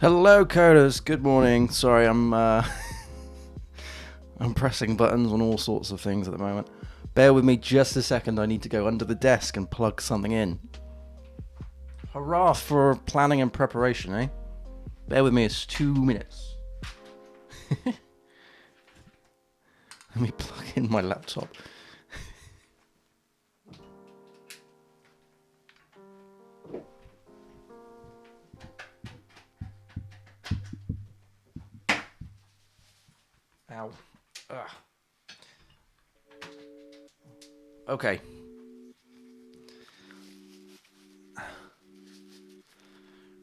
Hello coders, good morning. Sorry, I'm I'm pressing buttons on all sorts of things at the moment. Bear with me just a second, I need to go under the desk and plug something in. Hurrah for planning and preparation, eh? Bear with me, it's 2 minutes. Let me plug in my laptop. Ow. Ugh. Okay.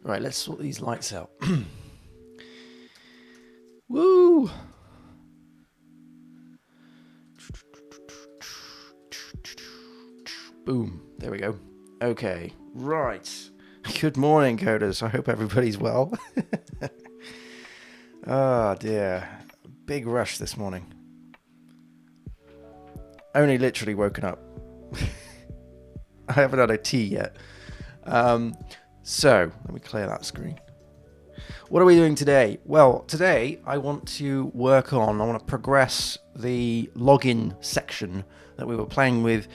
Right, let's sort these lights out. Woo! Boom. There we go. Okay. Right. Good morning, coders. I hope everybody's well. Oh, dear. Big rush this morning. Only literally woken up. I haven't had a tea yet. So, let me clear that screen. What are we doing today? Well, today I want to progress the login section that we were playing with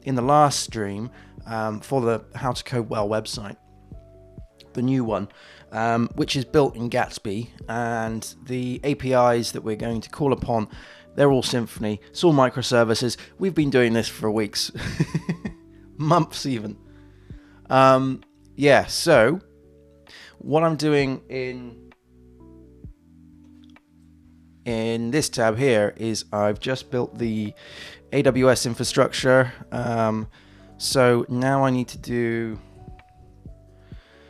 in the last stream for the How to Code Well website. The new one, which is built in Gatsby, and the APIs that we're going to call upon, they're all Symfony, it's all microservices. We've been doing this for weeks, months even. So what I'm doing in this tab here is I've just built the AWS infrastructure. So now I need to do,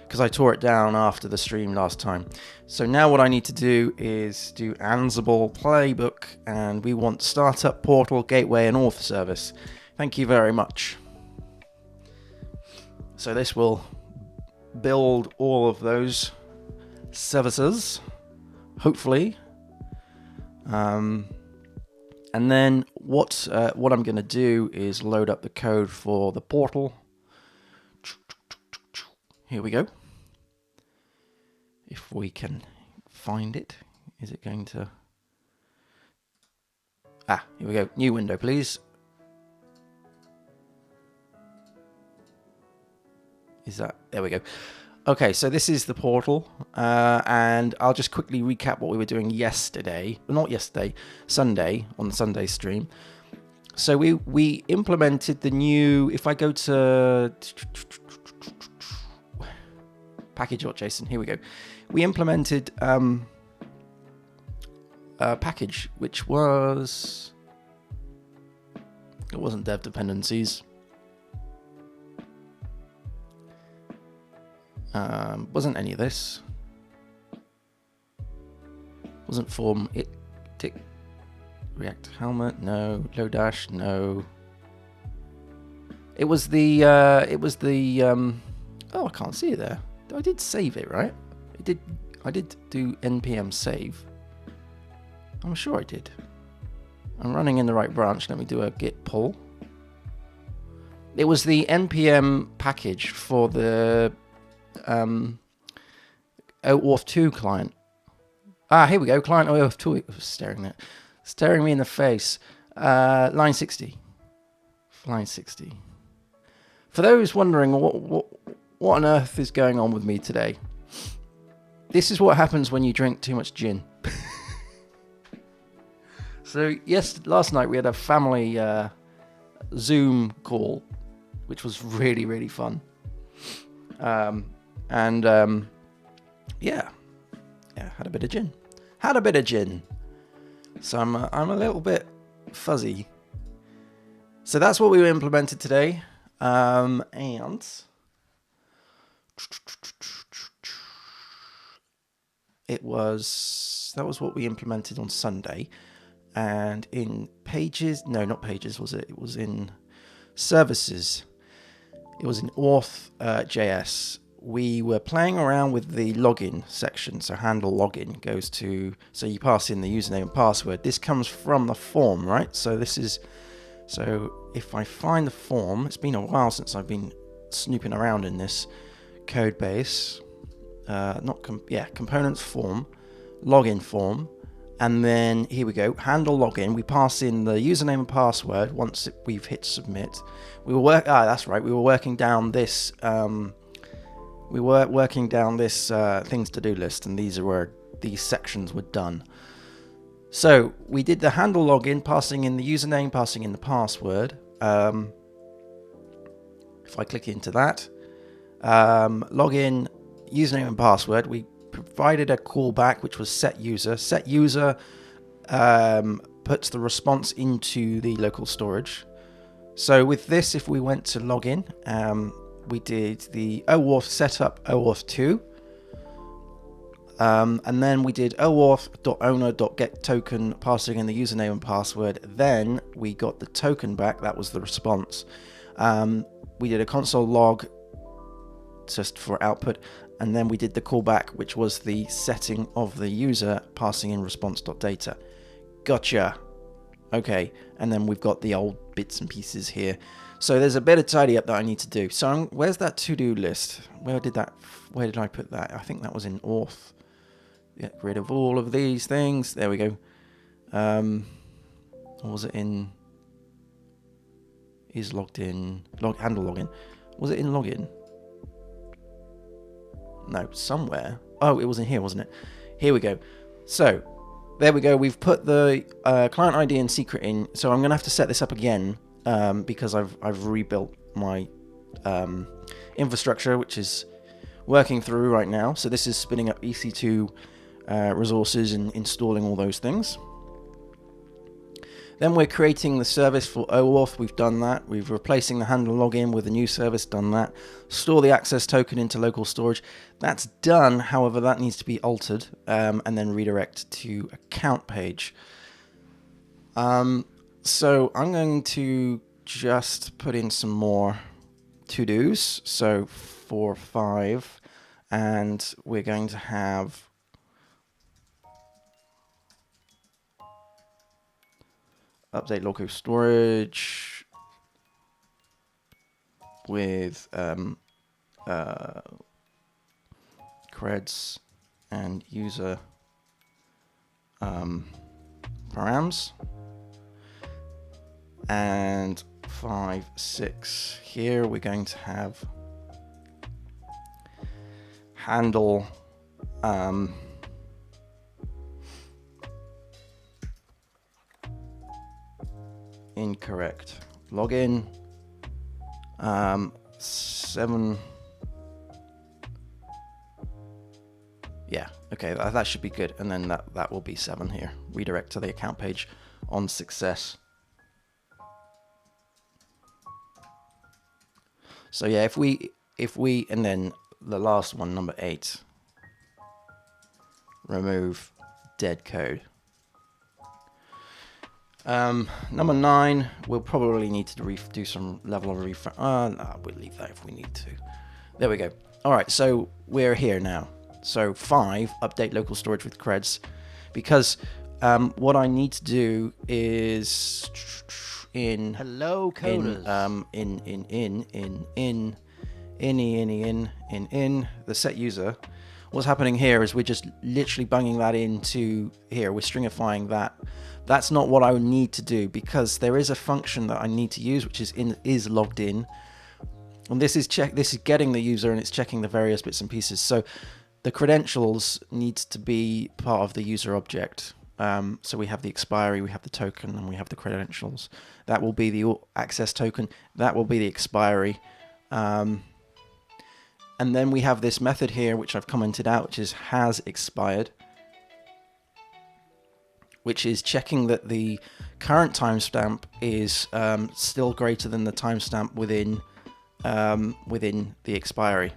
because I tore it down after the stream last time. So now what I need to do is do Ansible playbook, and we want startup, portal, gateway, and auth service. Thank you very much. So this will build all of those services, hopefully. And then what I'm going to do is load up the code for the portal. Here we go. If we can find it, is it going to... Here we go. New window, please. There we go. Okay, so this is the portal, and I'll just quickly recap what we were doing Sunday, on the Sunday stream. So we implemented the new, if I go to package.json, here we go. We implemented a package which wasn't dev dependencies. Wasn't any of this. Wasn't form it tick React helmet, no. Lodash, no. It was the oh, I can't see it there. I did save it, right? I did do npm save. I'm sure I did. I'm running in the right branch. Let me do a git pull. It was the npm package for the OAuth 2 client. Here we go. Client OAuth 2 staring me in the face. Line 60. Line 60. For those wondering what on earth is going on with me today, this is what happens when you drink too much gin. So last night we had a family Zoom call, which was really, really fun. Had a bit of gin. So I'm a little bit fuzzy. So that's what we implemented today. And that was what we implemented on Sunday. And in pages, no, not pages, was it? It was in services. It was in auth JS. We were playing around with the login section. So handle login goes to, so you pass in the username and password. This comes from the form, right? So if I find the form, it's been a while since I've been snooping around in this code base. components form, login form, and then here we go, handle login. We pass in the username and password once we've hit submit. We were working down this things to do list, and these sections were done. So we did the handle login, passing in the username, passing in the password. If I click into that, login, username and password, we provided a callback which was set user. Set user puts the response into the local storage. So with this, if we went to login, we did the OAuth setup, OAuth 2, and then we did OAuth.owner.getToken, passing in the username and password. Then we got the token back. That was the response. We did a console log just for output, and then we did the callback, which was the setting of the user, passing in response.data. Gotcha. Okay, and then we've got the old bits and pieces here. So there's a bit of tidy up that I need to do. So where's that to-do list? Where did I put that? I think that was in auth. Get rid of all of these things. There we go. Or was it in... Is logged in... handle login. Was it in login? No, somewhere. Oh, it was in here, wasn't it? Here we go. So, there we go. We've put the client ID and secret in. So I'm going to have to set this up again because I've rebuilt my infrastructure, which is working through right now. So this is spinning up EC2 resources and installing all those things. Then we're creating the service for OAuth. We've done that. We've replacing the handle login with a new service. Done that. Store the access token into local storage. That's done. However, that needs to be altered and then redirect to account page. So I'm going to just put in some more to-dos. So 4, 5, and we're going to have update local storage with creds and user params, and 5, 6 here we're going to have handle incorrect login 7. Yeah, okay, that should be good, and then that will be 7 here. Redirect to the account page on success. So yeah, if we and then the last one, number 8, remove dead code. Number 9, we'll probably need to do some level of refresh. No, we'll leave that if we need to. There we go. All right, so we're here now. So 5, update local storage with creds, because what I need to do is in hello coders in the set user. What's happening here is we're just literally bunging that into here. We're stringifying that. That's not what I would need to do, because there is a function that I need to use, which is logged in, and this is getting the user and it's checking the various bits and pieces. So the credentials needs to be part of the user object. So we have the expiry, we have the token, and we have the credentials. That will be the access token. That will be the expiry. And then we have this method here, which I've commented out, which is has expired, which is checking that the current timestamp is still greater than the timestamp within the expiry.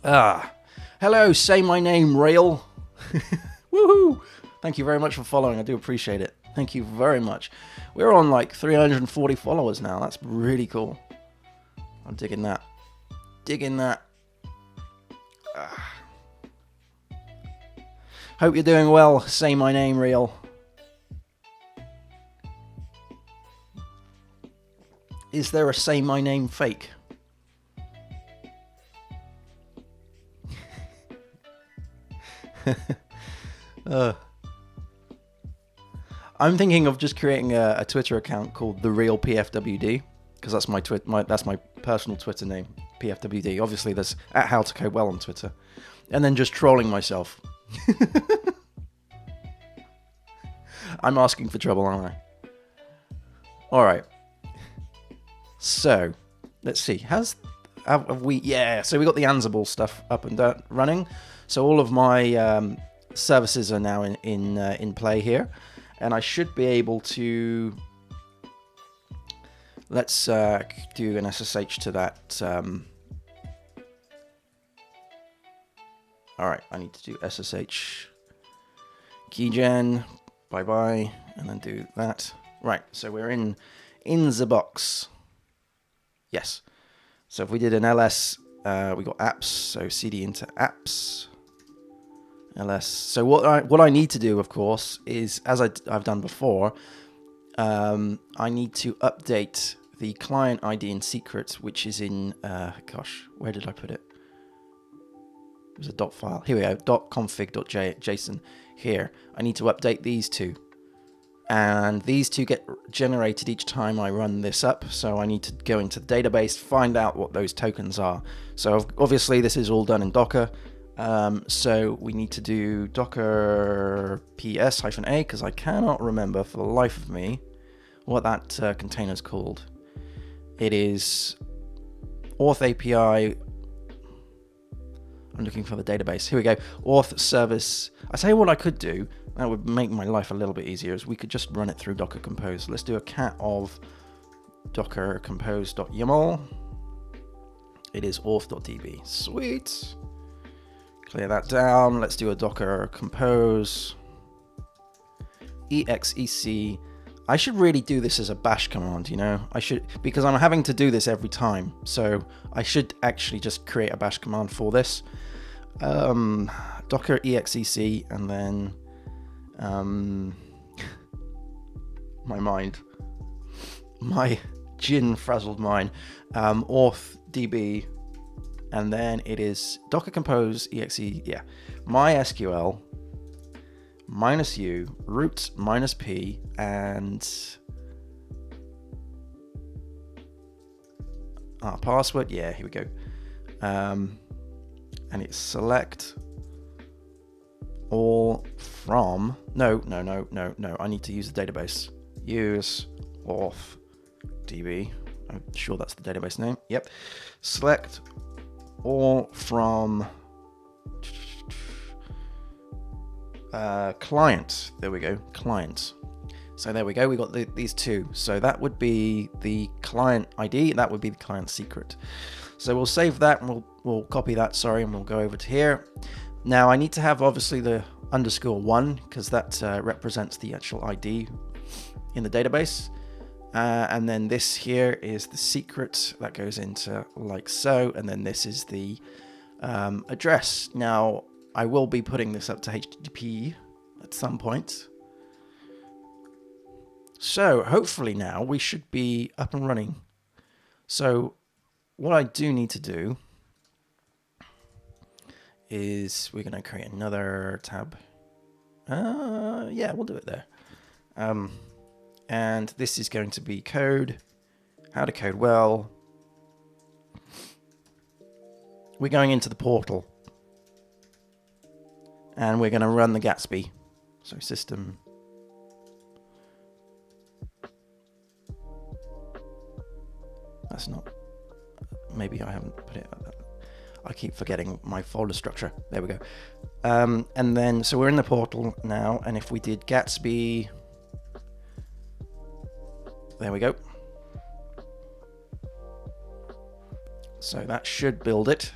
Hello, say my name, Rail. Woohoo! Thank you very much for following. I do appreciate it. Thank you very much. We're on like 340 followers now. That's really cool. I'm digging that. Hope you're doing well. Say my name, Real. Is there a say my name fake? uh, I'm thinking of just creating a Twitter account called The Real PFWD, because that's that's my personal Twitter name, PFWD. Obviously, there's at How to Code Well on Twitter, and then just trolling myself. I'm asking for trouble, aren't I? All right. So, let's see. Have we? Yeah. So we got the Ansible stuff up and running. So all of my services are now in play here, and I should be able to. Let's do an SSH to that. All right. I need to do SSH keygen. Bye, and then do that. Right, so we're in the box. Yes. So if we did an ls, we got apps. So cd into apps, ls. So what I need to do, of course, is as I've done before, I need to update the client ID and secret, which is in gosh, where did I put it? It was a dot file. Here we go. .config.json. Here, I need to update these two. And these two get generated each time I run this up. So I need to go into the database, find out what those tokens are. So obviously this is all done in Docker. So we need to do docker ps-a, because I cannot remember for the life of me what that container is called. It is auth API. I'm looking for the database. Here we go. Auth service. I tell you what I could do. That would make my life a little bit easier. Is we could just run it through Docker Compose. Let's do a cat of docker compose.yaml. It is auth.db. Sweet. Clear that down. Let's do a docker compose exec. I should really do this as a bash command, you know. I should, because I'm having to do this every time. So I should actually just create a bash command for this. Docker exec, and then my gin frazzled mind, auth db, and then it is docker compose exe, yeah, mysql -u root -p, and our password, yeah, here we go, and it's select all from, no, I need to use the database, use auth db, I'm sure that's the database name, yep, select all from client, there we go, client. So there we go, we got these two. So that would be the client ID, that would be the client secret. So we'll save that, and we'll copy that, sorry, and we'll go over to here. Now I need to have obviously the _1, because that represents the actual ID in the database. And then this here is the secret that goes into like so, and then this is the address. Now I will be putting this up to HTTP at some point. So hopefully now we should be up and running. So what I do need to do is we're going to create another tab. Yeah, we'll do it there. And this is going to be code, how to code well. We're going into the portal. And we're going to run the Gatsby. So system. That's not, maybe I haven't put it like that. I keep forgetting my folder structure. There we go. And then, so we're in the portal now. And if we did Gatsby, there we go. So that should build it.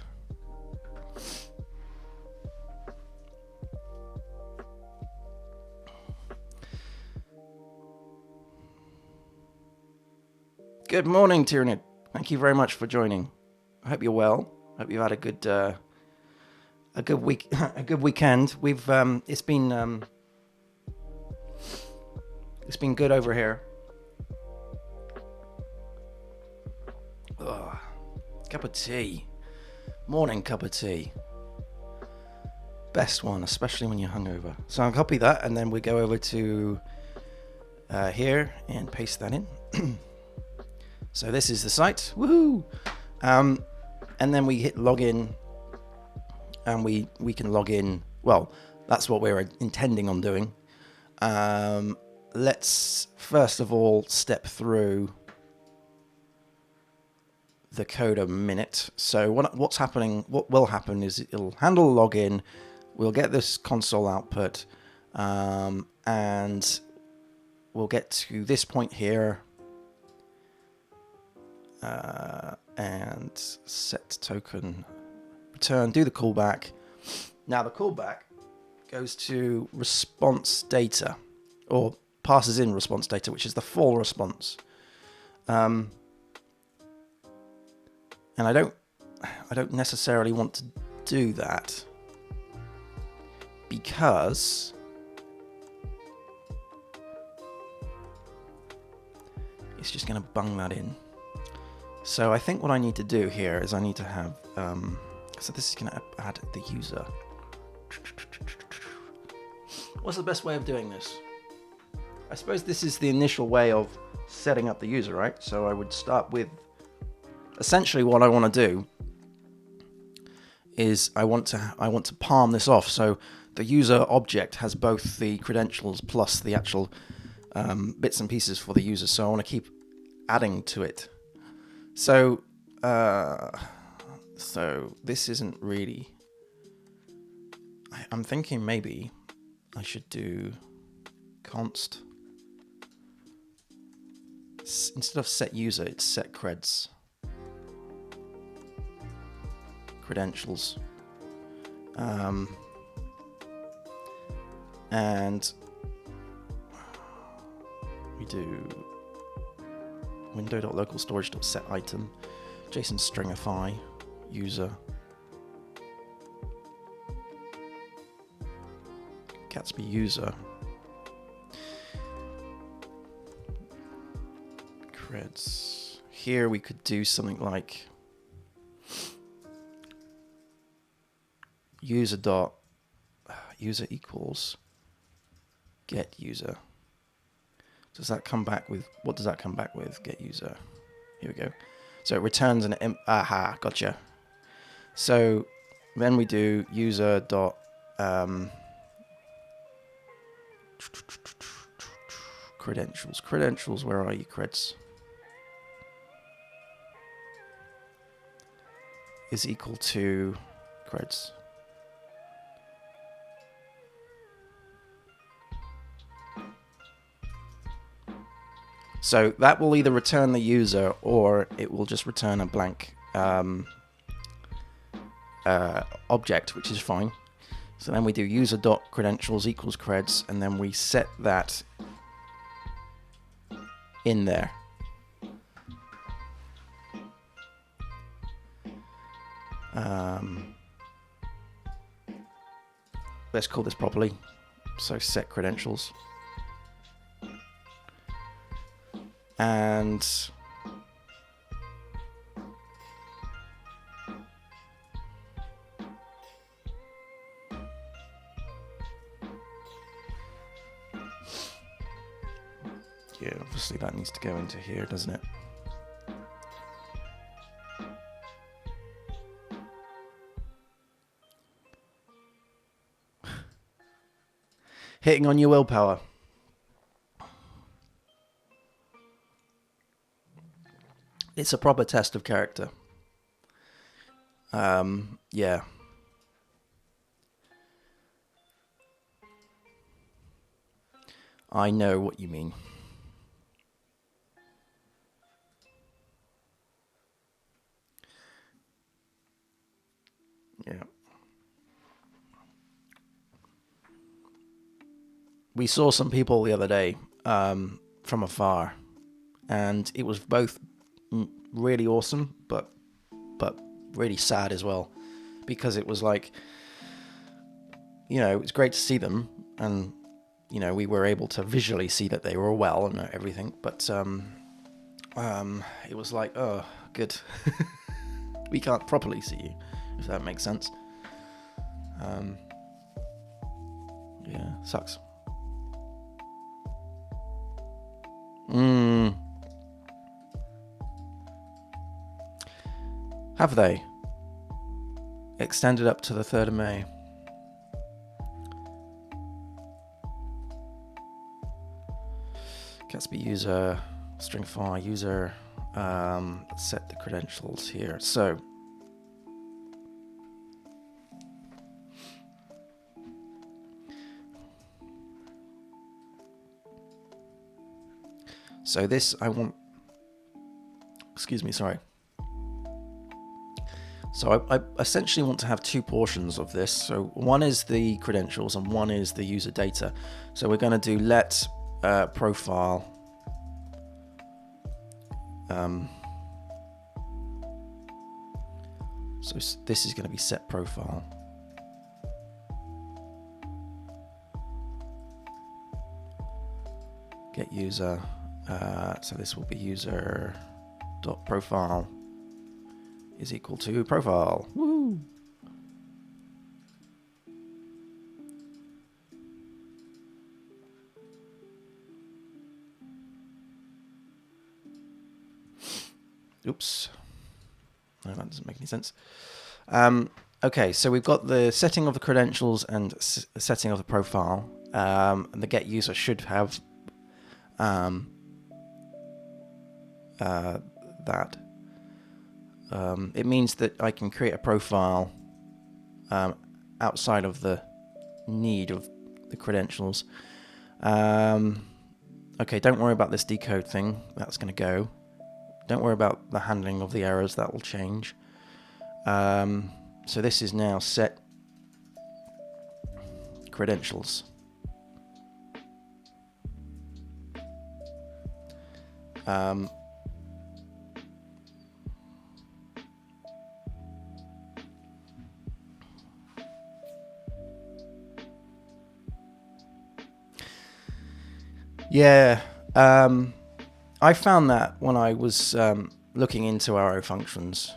Good morning, Tyrannid. Thank you very much for joining. I hope you're well. I hope you've had a good week, a good weekend. We've it's been good over here. Cup of tea. Morning cup of tea. best one, especially when you're hungover. So I'll copy that, and then we go over to here and paste that in. So this is the site. Woohoo! And then we hit login, and we can log in. Well, that's what we're intending on doing. Let's first of all step through the code a minute. So what will happen is it'll handle login. We'll get this console output, and we'll get to this point here, and set token return, do the callback. Now the callback goes to response data, or passes in response data, which is the full response. And I don't necessarily want to do that because it's just going to bung that in. So I think what I need to do here is I need to have, so this is going to add the user. What's the best way of doing this? I suppose this is the initial way of setting up the user, right? So I would start with, essentially what I want to do is I want to palm this off. So the user object has both the credentials plus the actual bits and pieces for the user. So I want to keep adding to it. So this isn't really. I'm thinking maybe I should do const. Instead of set user, it's set credentials. And we do window.localstorage.setItem, JSON stringify user, Gatsby user, creds. Here we could do something like user equals get user. Does that come back with, what does that come back with? Get user. Here we go. So it returns an aha, gotcha. So then we do user dot credentials. Where are you, creds? Is equal to creds. So that will either return the user or it will just return a blank object, which is fine. So then we do user.credentials equals creds, and then we set that in there. Let's call this properly. So set credentials. And yeah, obviously that needs to go into here, doesn't it? Hitting on your willpower. It's a proper test of character. Yeah. I know what you mean. Yeah. We saw some people the other day from afar, and it was both really awesome, but really sad as well, because it was like, you know, it was great to see them, and you know, we were able to visually see that they were well and everything, but it was like, oh, good. We can't properly see you, if that makes sense. Yeah, sucks. Have they? Extended up to the 3rd of May. Gatsby user, string file user, set the credentials here. So this I want, excuse me, sorry. So I essentially want to have two portions of this. So one is the credentials and one is the user data. So we're going to do let profile so this is going to be set profile. Get user, so this will be user dot profile is equal to profile. Woo! Oops. No, that doesn't make any sense. Okay, so we've got the setting of the credentials and setting of the profile. And the get user should have that. It means that I can create a profile outside of the need of the credentials. Okay, don't worry about this decode thing. That's going to go. Don't worry about the handling of the errors. That will change. So this is now set credentials. Yeah, I found that when I was looking into arrow functions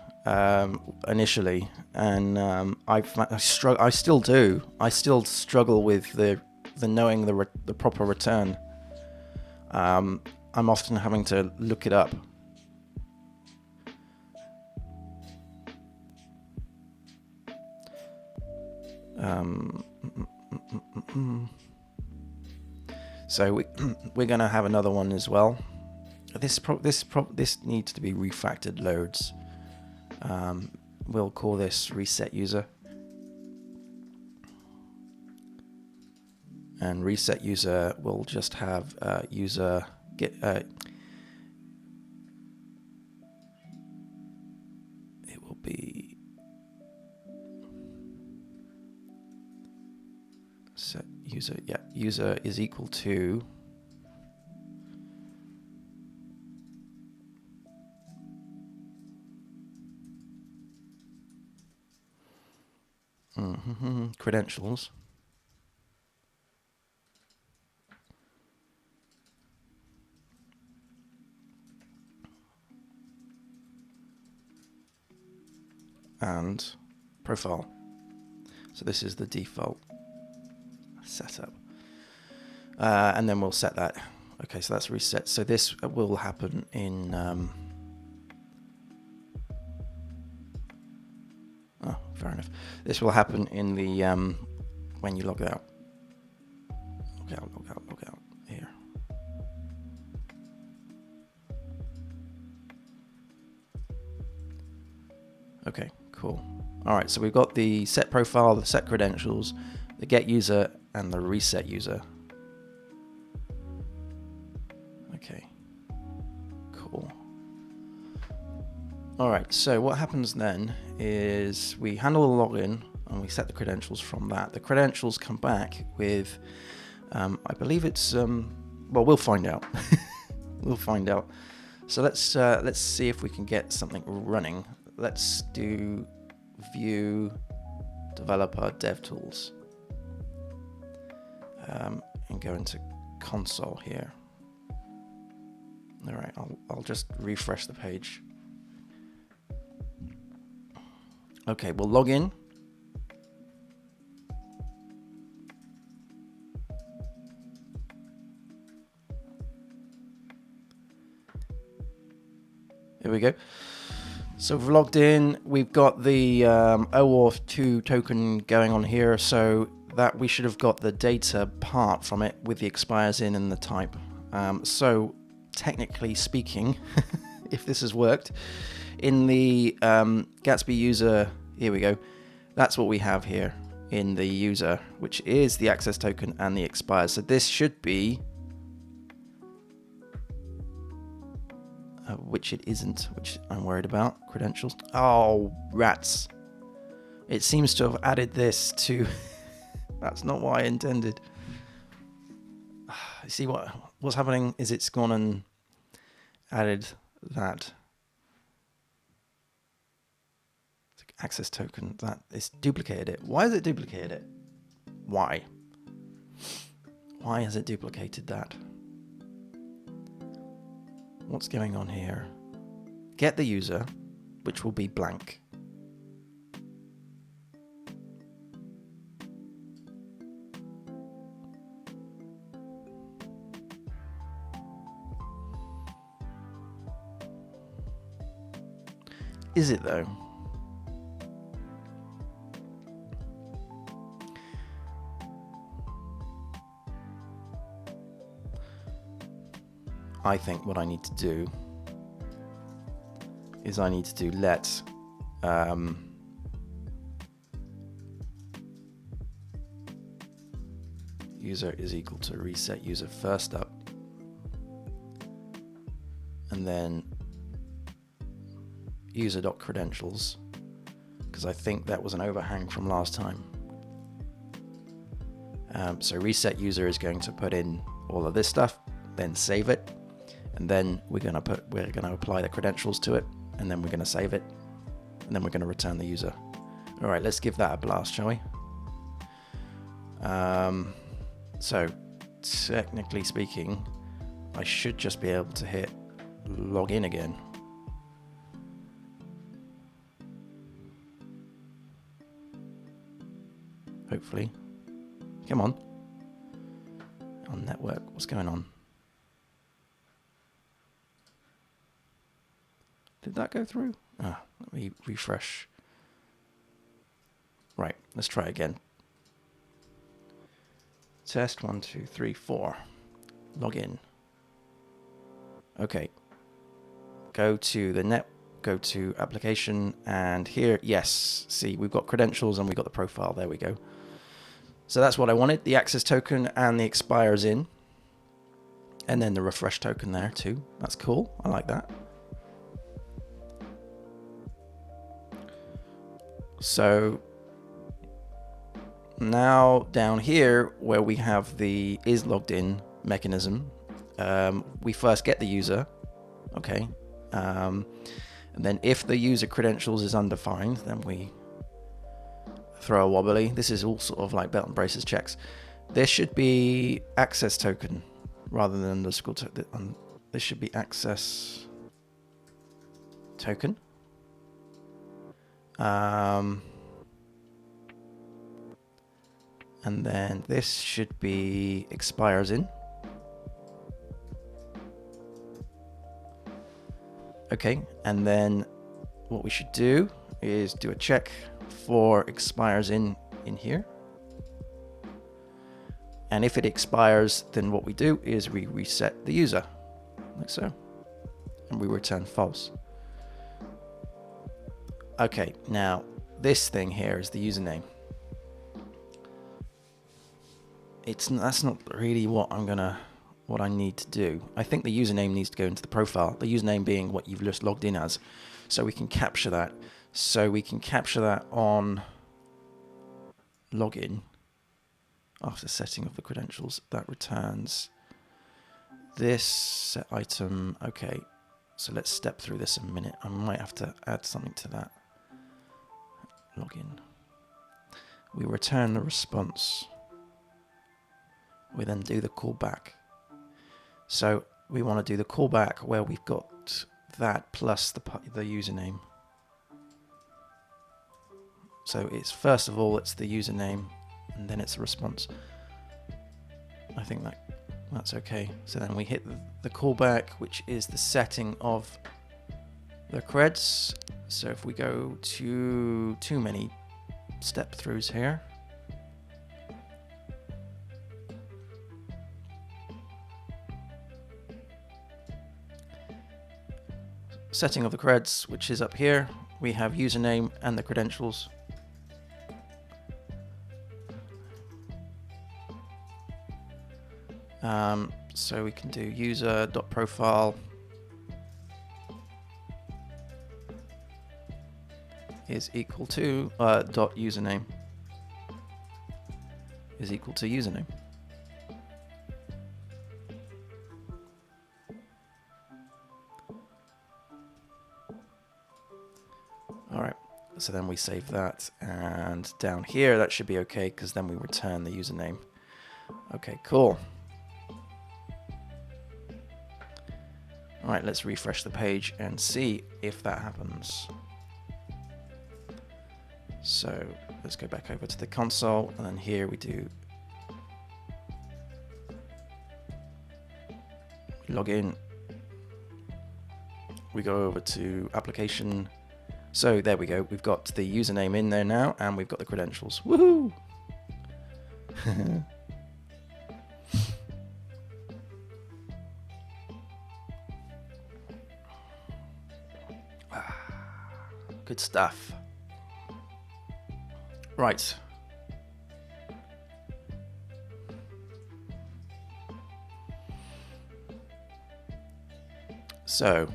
initially, and I still do. I still struggle with the knowing the proper return. I'm often having to look it up. So we're going to have another one as well. This needs to be refactored loads. We'll call this reset user. And reset user will just have user get. It will be set user. Yeah, user is equal to. Credentials. And profile. So this is the default setup. And then we'll set that. Okay, so that's reset. So this will happen in... oh, fair enough. This will happen in the... when you log out. Log out. Here. Okay, cool. All right, so we've got the set profile, the set credentials, the get user, and the reset user. Okay, cool. All right, so what happens then is we handle the login and we set the credentials from that. The credentials come back with, I believe it's, well, we'll find out. We'll find out. So let's see if we can get something running. Let's do view developer DevTools and go into console here. All right, I'll just refresh the page. Okay, we'll log in. Here we go. So we've logged in. We've got the OAuth2 token going on here, so that we should have got the data part from it with the expires in and the type. So technically speaking, if this has worked, in the Gatsby user, here we go. That's what we have here in the user, which is the access token and the expires. So this should be, which it isn't, which I'm worried about, credentials. Oh, rats. It seems to have added this to, that's not what I intended. You see what's happening is it's gone and added that. Access token, that it's duplicated it. Why has it duplicated it? Why? Why has it duplicated that? What's going on here? Get the user, which will be blank. Is it though? I think what I need to do is I need to do let user is equal to reset user first up, and then user.credentials, because I think that was an overhang from last time. So reset user is going to put in all of this stuff, then save it. And then we're going to apply the credentials to it, and then we're going to save it, and then we're going to return the user. All right, let's give that a blast, shall we? So technically speaking, I should just be able to hit log in again. Hopefully. Come on. On network, what's going on? Did that go through? Let me refresh. Right, let's try again. Test 1, 2, 3, 4. Log in. Okay. Go to the net, go to application, and here, yes, see, we've got credentials and we've got the profile. There we go. So that's what I wanted, the access token and the expires in. And then the refresh token there too. That's cool. I like that. So now down here where we have the is logged in mechanism, we first get the user, okay, and then if the user credentials is undefined, then we throw a wobbly. This is all sort of like belt and braces checks. There should be access token rather than underscore. This should be access token. And then this should be expires in. Okay, and then what we should do is do a check for expires in here. And if it expires, then what we do is we reset the user, like so, and we return false. Okay, now this thing here is the username. That's not really what I need to do. I think the username needs to go into the profile. The username being what you've just logged in as, so we can capture that. So we can capture that on login. After setting of the credentials, that returns this set item. Okay, so let's step through this a minute. I might have to add something to that. Login. We return the response. We then do the callback. So we want to do the callback where we've got that plus the username. So it's first of all it's the username and then it's a response. I think that's okay. So then we hit the callback, which is the setting of the creds. So if we go to too many step throughs here. Setting of the creds, which is up here. We have username and the credentials. So we can do user.profile is equal to dot username is equal to username. All right, so then we save that, and down here that should be okay because then we return the username. Okay, cool. All right, let's refresh the page and see if that happens. So let's go back over to the console, and then here we do login. We go over to application. So there we go. We've got the username in there now, and we've got the credentials. Woohoo! Good stuff. Right. So,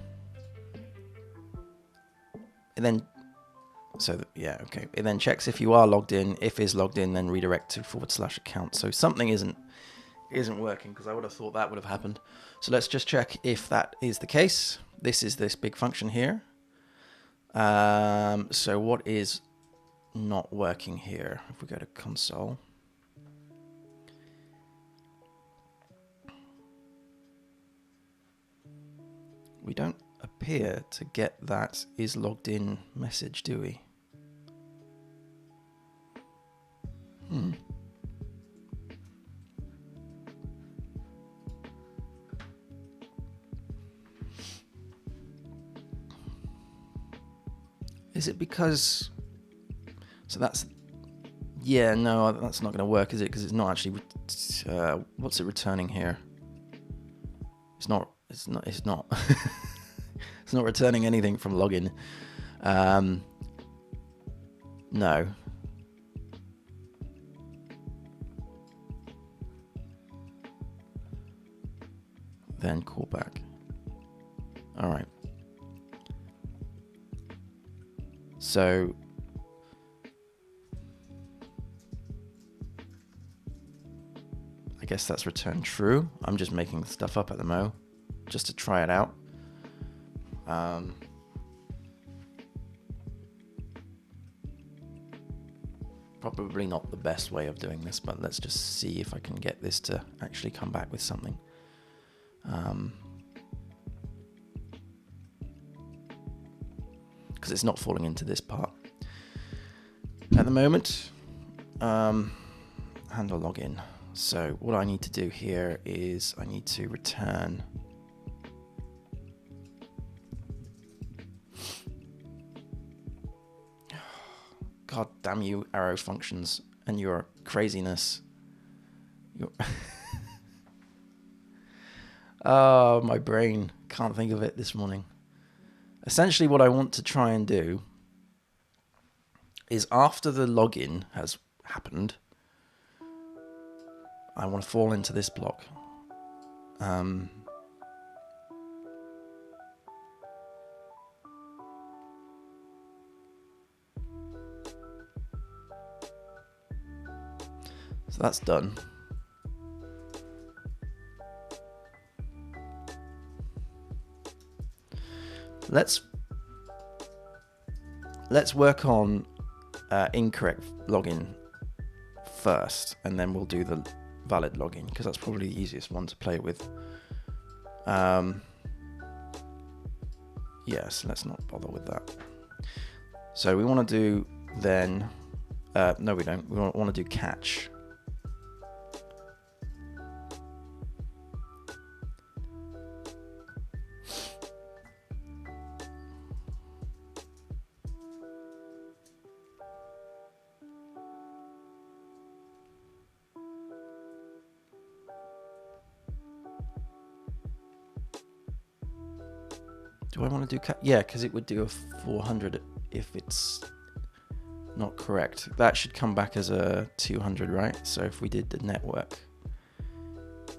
and then, yeah, okay. It then checks if you are logged in. If is logged in, then redirect to /account. So something isn't working, because I would have thought that would have happened. So let's just check if that is the case. This is this big function here. So what is not working here? If we go to console, we don't appear to get that is logged in message, do we? Is it because... So that's... Yeah, no, that's not going to work, is it? Because it's not actually... what's it returning here? It's not... It's not... It's not returning anything from login. No. Then call back. All right. So I guess that's returned true. I'm just making stuff up at the mo, just to try it out. Probably not the best way of doing this, but let's just see if I can get this to actually come back with something. Because it's not falling into this part at the moment. Handle login. So what I need to do here is I need to return God damn you, arrow functions, and your craziness. Oh, my brain can't think of it this morning. Essentially, what I want to try and do is after the login has happened, I want to fall into this block. So that's done. Let's work on incorrect login first, and then we'll do the valid login, because that's probably the easiest one to play with. Yes, let's not bother with that. So we want to do then... no, we don't. We want to do catch. Do I want to do... Yeah, because it would do a 400 if it's not correct. That should come back as a 200, right? So if we did the network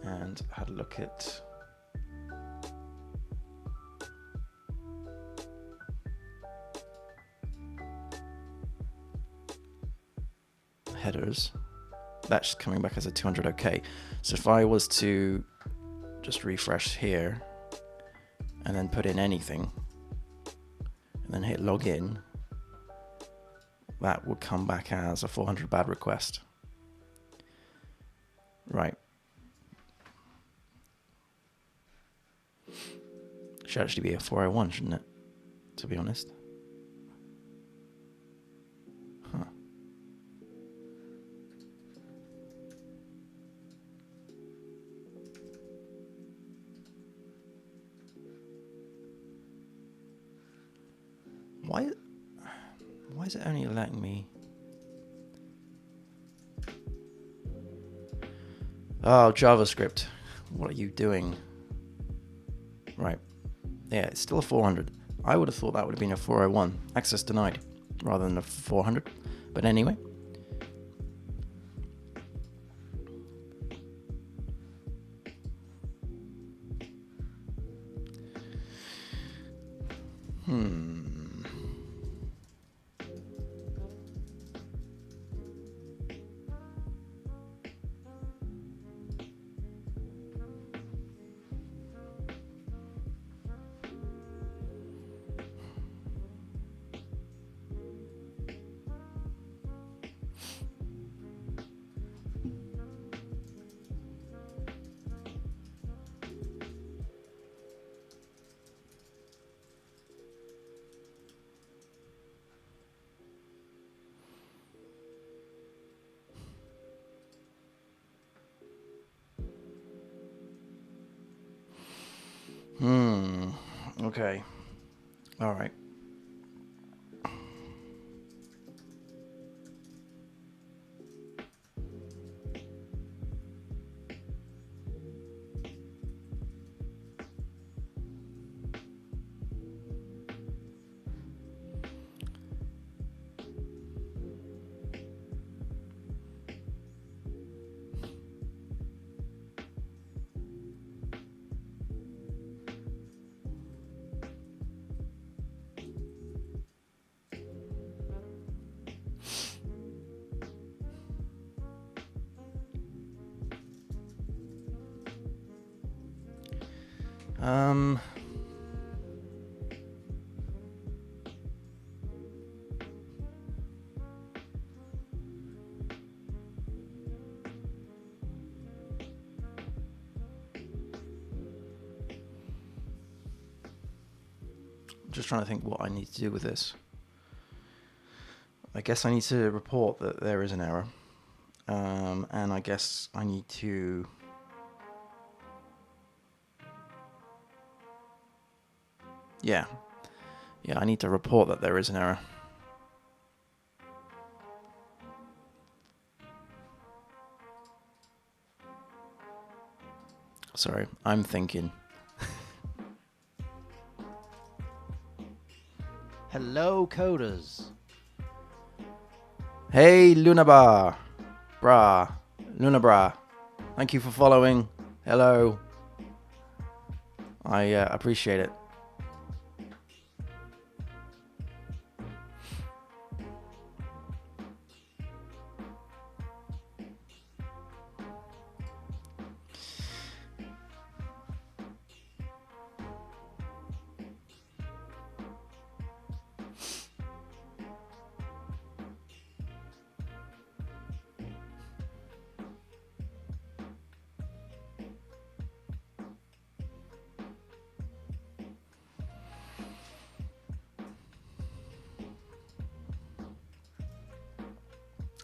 and had a look at... headers, that's coming back as a 200. Okay, so if I was to just refresh here and then put in anything and then hit login, that would come back as a 400 bad request. Right. Should actually be a 401, shouldn't it? To be honest. Huh. Why is it only letting me? Oh, JavaScript. What are you doing? Right. Yeah, it's still a 400. I would have thought that would have been a 401. Access denied rather than a 400. But anyway. Okay. All right. Just trying to think what I need to do with this. I guess I need to report that there is an error. And I guess I need to... Yeah, I need to report that there is an error. Sorry, I'm thinking. Hello, coders. Hey, Lunabar. Lunabra. Thank you for following. Hello. I appreciate it.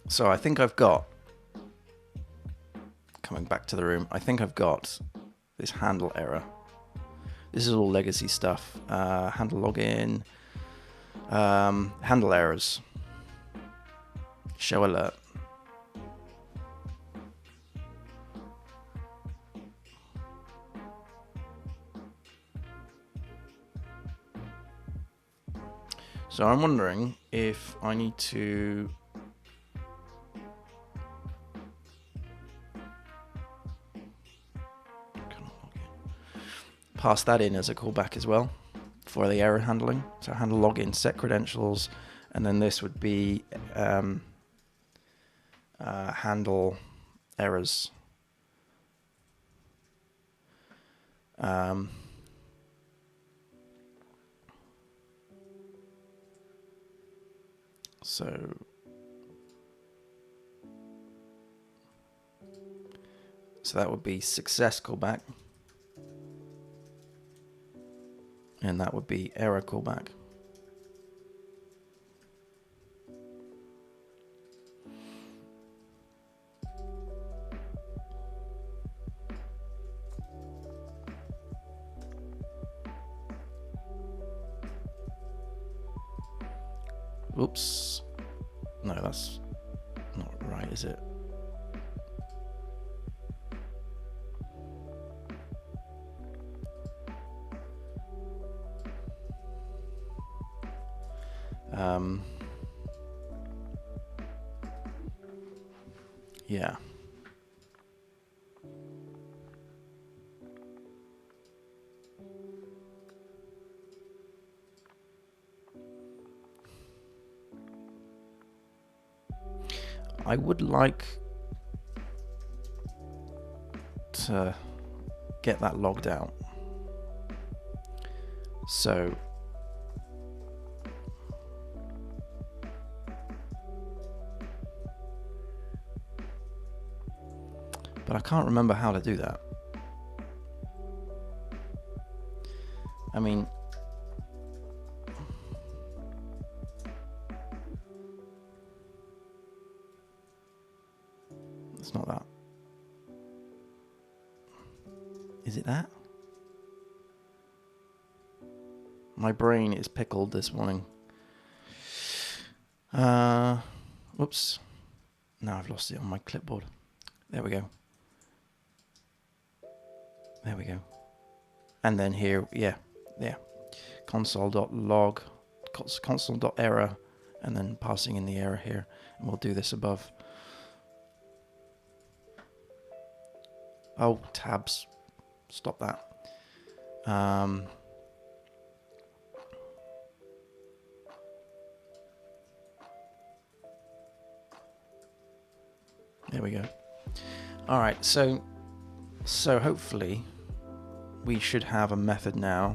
So I think I've got, coming back to the room, I think I've got this handle error. This is all legacy stuff. Handle login, handle errors, show alert. So I'm wondering if I need to pass that in as a callback as well for the error handling. So handle login, set credentials, and then this would be handle errors. So that would be success callback, and that would be error callback. Oops. No, that's not right, is it? Yeah. I would like to get that logged out. So but I can't remember how to do that. I mean, it's not that. Is it that? My brain is pickled this morning. Whoops. Now I've lost it on my clipboard. There we go. There we go. And then here, yeah. Console.log, console.error, and then passing in the error here. And we'll do this above. Oh, tabs. Stop that. There we go. All right, so hopefully we should have a method now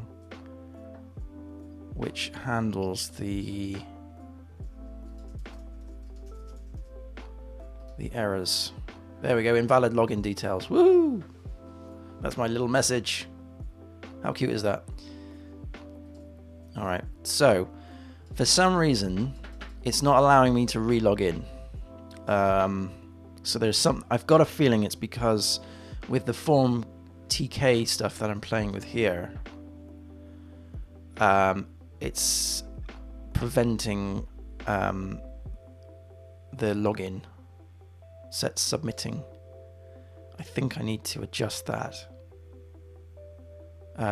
which handles the errors. There we go, invalid login details. Woo! That's my little message. How cute is that? All right, so for some reason it's not allowing me to re-log in. So there's I've got a feeling it's because with the form TK stuff that I'm playing with here, it's preventing the login set submitting. I think I need to adjust that.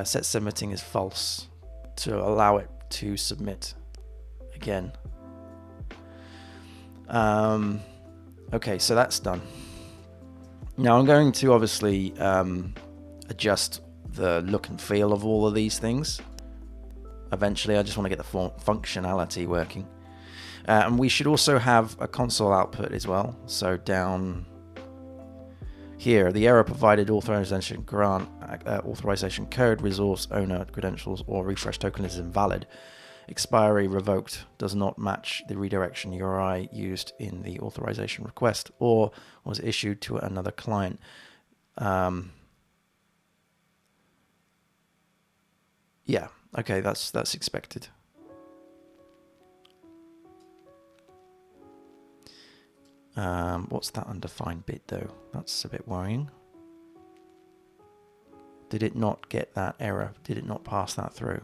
Set submitting is false to allow it to submit again. Okay, so that's done. Now I'm going to obviously adjust the look and feel of all of these things. Eventually, I just want to get the functionality working. And we should also have a console output as well. So down here, the error provided authorization grant, authorization code, resource owner credentials, or refresh token is invalid. Expiry revoked, does not match the redirection URI used in the authorization request, or was issued to another client. Yeah, okay, that's expected. What's that undefined bit though? That's a bit worrying. Did it not get that error? Did it not pass that through?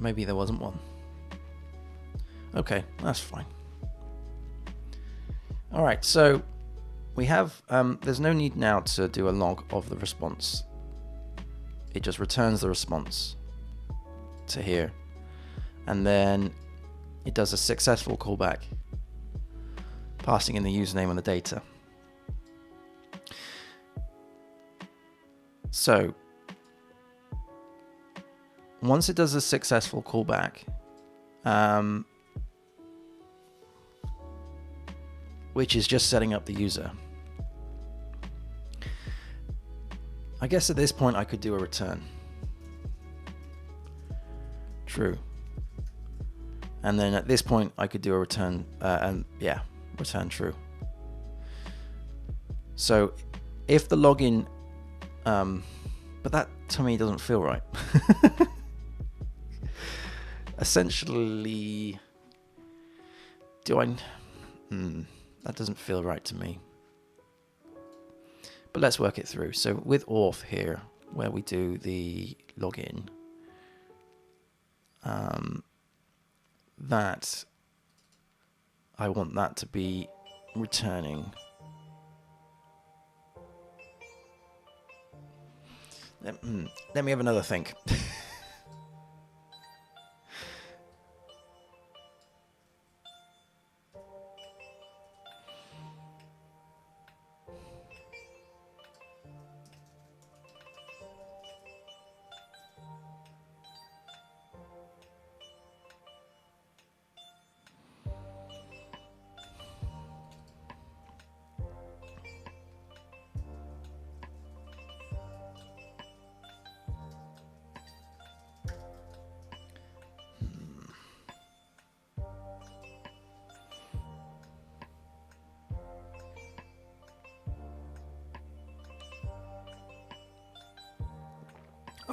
Or maybe there wasn't one. Okay, that's fine. All right, so we have, there's no need now to do a log of the response. It just returns the response to here. And then it does a successful callback, passing in the username and the data. So once it does a successful callback, which is just setting up the user, I guess at this point I could do a return. True. And then at this point I could do a return, return true. So if the login, but that to me doesn't feel right. Essentially, that doesn't feel right to me. But let's work it through. So with auth here, where we do the login, that I want that to be returning. Let me have another think.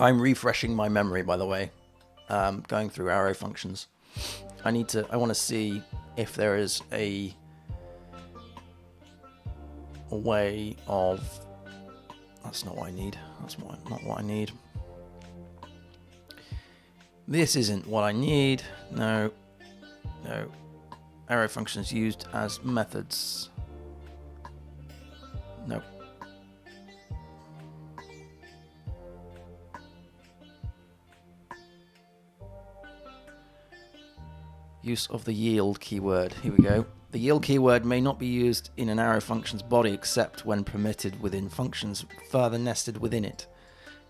I'm refreshing my memory, by the way, going through arrow functions. I want to see if there is a way of, that's not what I need. That's not what I need. This isn't what I need. No. Arrow functions used as methods. No. Use of the yield keyword. Here we go. The yield keyword may not be used in an arrow function's body except when permitted within functions further nested within it.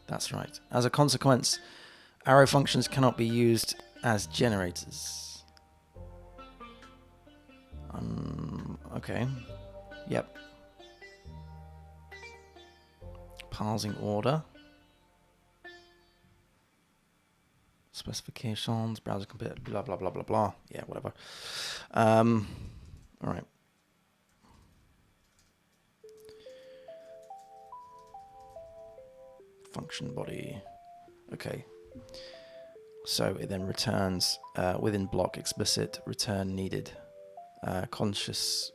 That's right. As a consequence, arrow functions cannot be used as generators. Okay. Yep. Parsing order. Specifications, browser compare, blah, blah, blah, blah, blah. Yeah, whatever. All right. Function body. Okay. So it then returns within block explicit return needed. Concise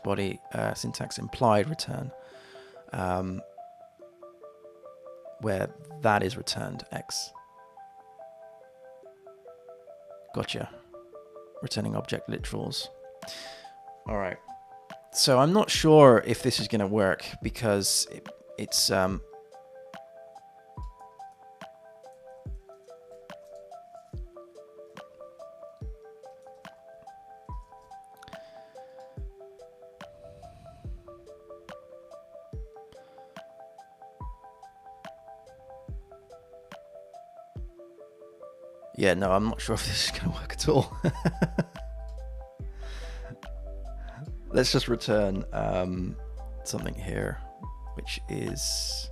body syntax implied return. Where that is returned X. Gotcha. Returning object literals. All right. So I'm not sure if this is going to work because it's yeah, no, I'm not sure if this is going to work at all. Let's just return something here, which is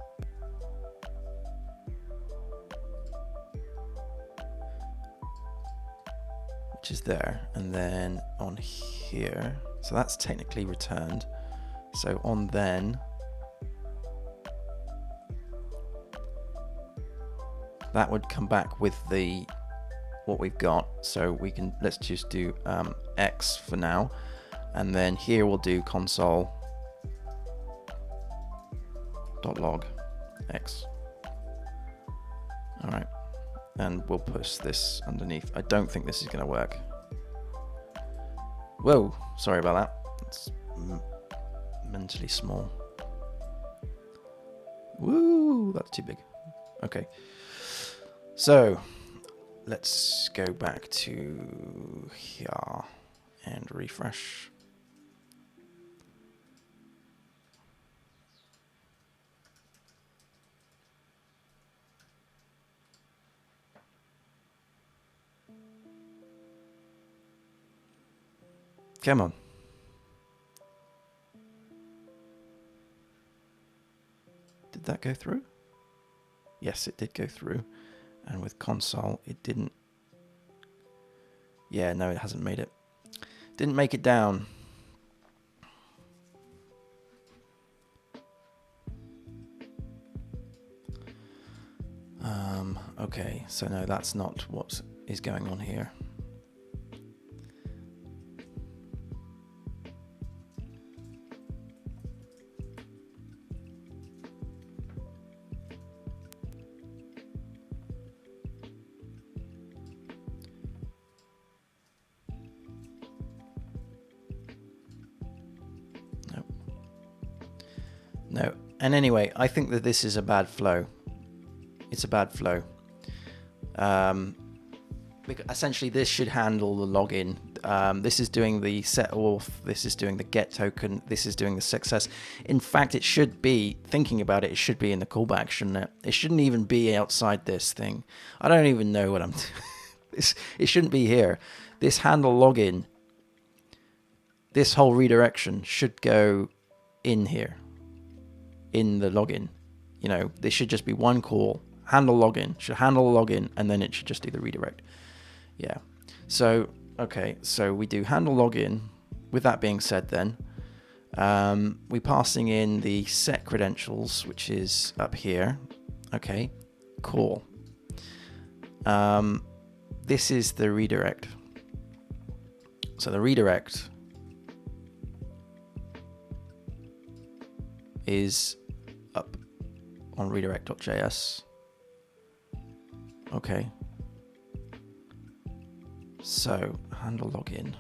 there, and then on here. So that's technically returned. So on then, that would come back with the what we've got. So let's just do X for now, and then here we'll do console.log X. All right, and we'll push this underneath. I don't think this is going to work. Whoa, sorry about that. It's mentally small. Woo, that's too big. Okay. So, let's go back to here and refresh. Come on. Did that go through? Yes, it did go through. And with console, it didn't. Yeah, no, it hasn't made it. Didn't make it down. Okay, so no, that's not what is going on here. No. And anyway, I think that this is a bad flow. It's a bad flow. Because essentially, this should handle the login. This is doing the set auth. This is doing the get token. This is doing the success. In fact, it should be, thinking about it, it should be in the callback, shouldn't it? It shouldn't even be outside this thing. I don't even know what I'm doing. It shouldn't be here. This handle login, this whole redirection should go in here. In the login, you know, this should just be one call. Handle login should handle login, and then it should just do the redirect. Yeah. So okay, so we do handle login. With that being said, then we're passing in the set credentials, which is up here. Okay, cool. This is the redirect. So the redirect is up on redirect.js. Okay. So handle login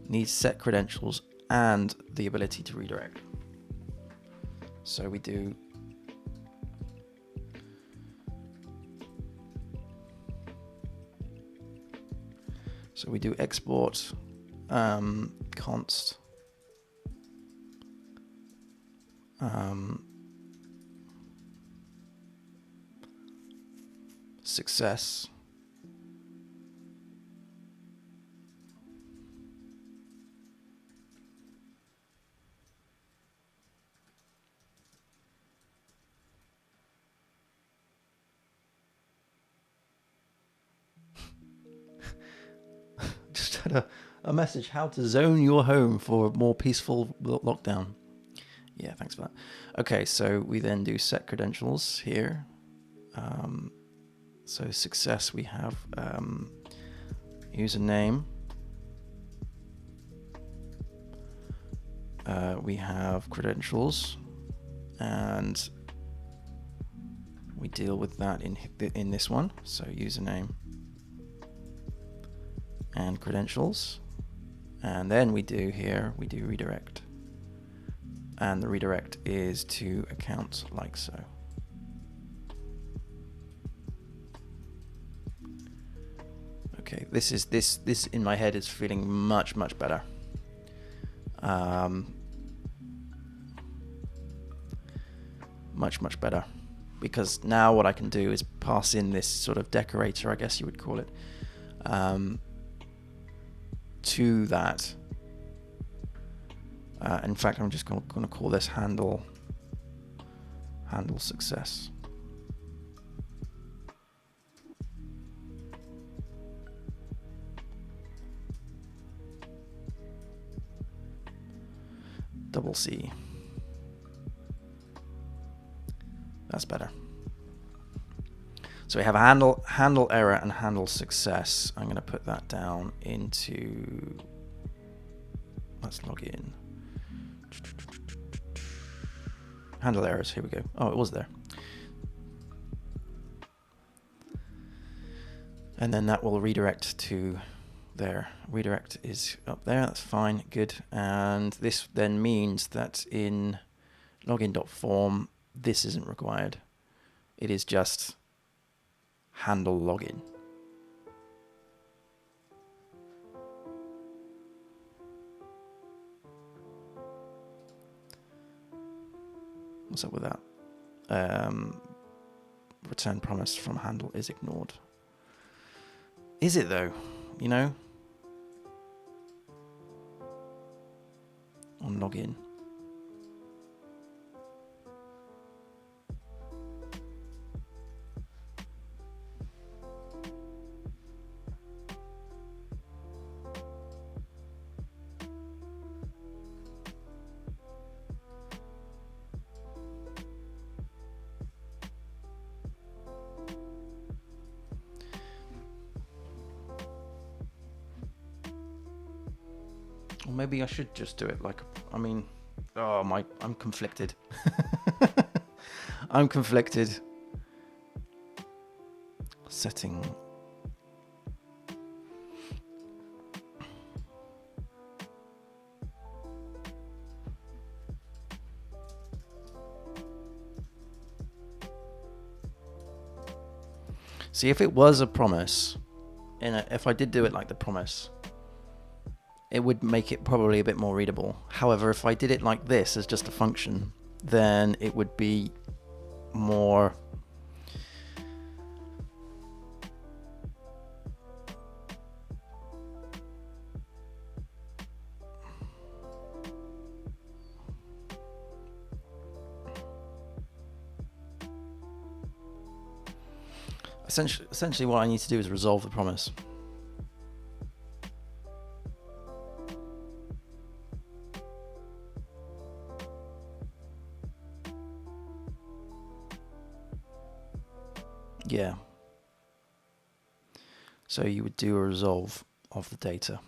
needs set credentials and the ability to redirect. So we do export const success just had a message, how to zone your home for a more peaceful lockdown. Yeah, thanks for that. Okay, so we then do set credentials here. So success, we have username. We have credentials, and we deal with that in this one. So username and credentials, and then we do redirect, and the redirect is to account like so. Okay, this in my head is feeling much better. Much better, because now what I can do is pass in this sort of decorator, I guess you would call it, to that. In fact, I'm just going to call this handle success. Double C. That's better. So we have a handle error and handle success. I'm going to put that down into, let's log in. Handle errors, here we go. Oh, it was there. And then that will redirect to there. Redirect is up there, that's fine, good. And this then means that in login.form, this isn't required. It is just handle login. What's up with that? Return promise from handle is ignored. Is it though? You know? On login. Or maybe I should just do it like, I mean, I'm conflicted. I'm conflicted. Setting. See, if it was a promise, if I did do it like the promise, it would make it probably a bit more readable. However, if I did it like this as just a function, then it would be more... Essentially what I need to do is resolve the promise. Yeah. So you would do a resolve of the data.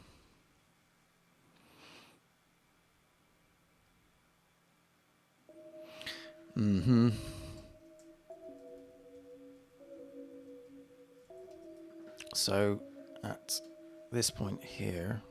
Mm-hmm. So at this point here,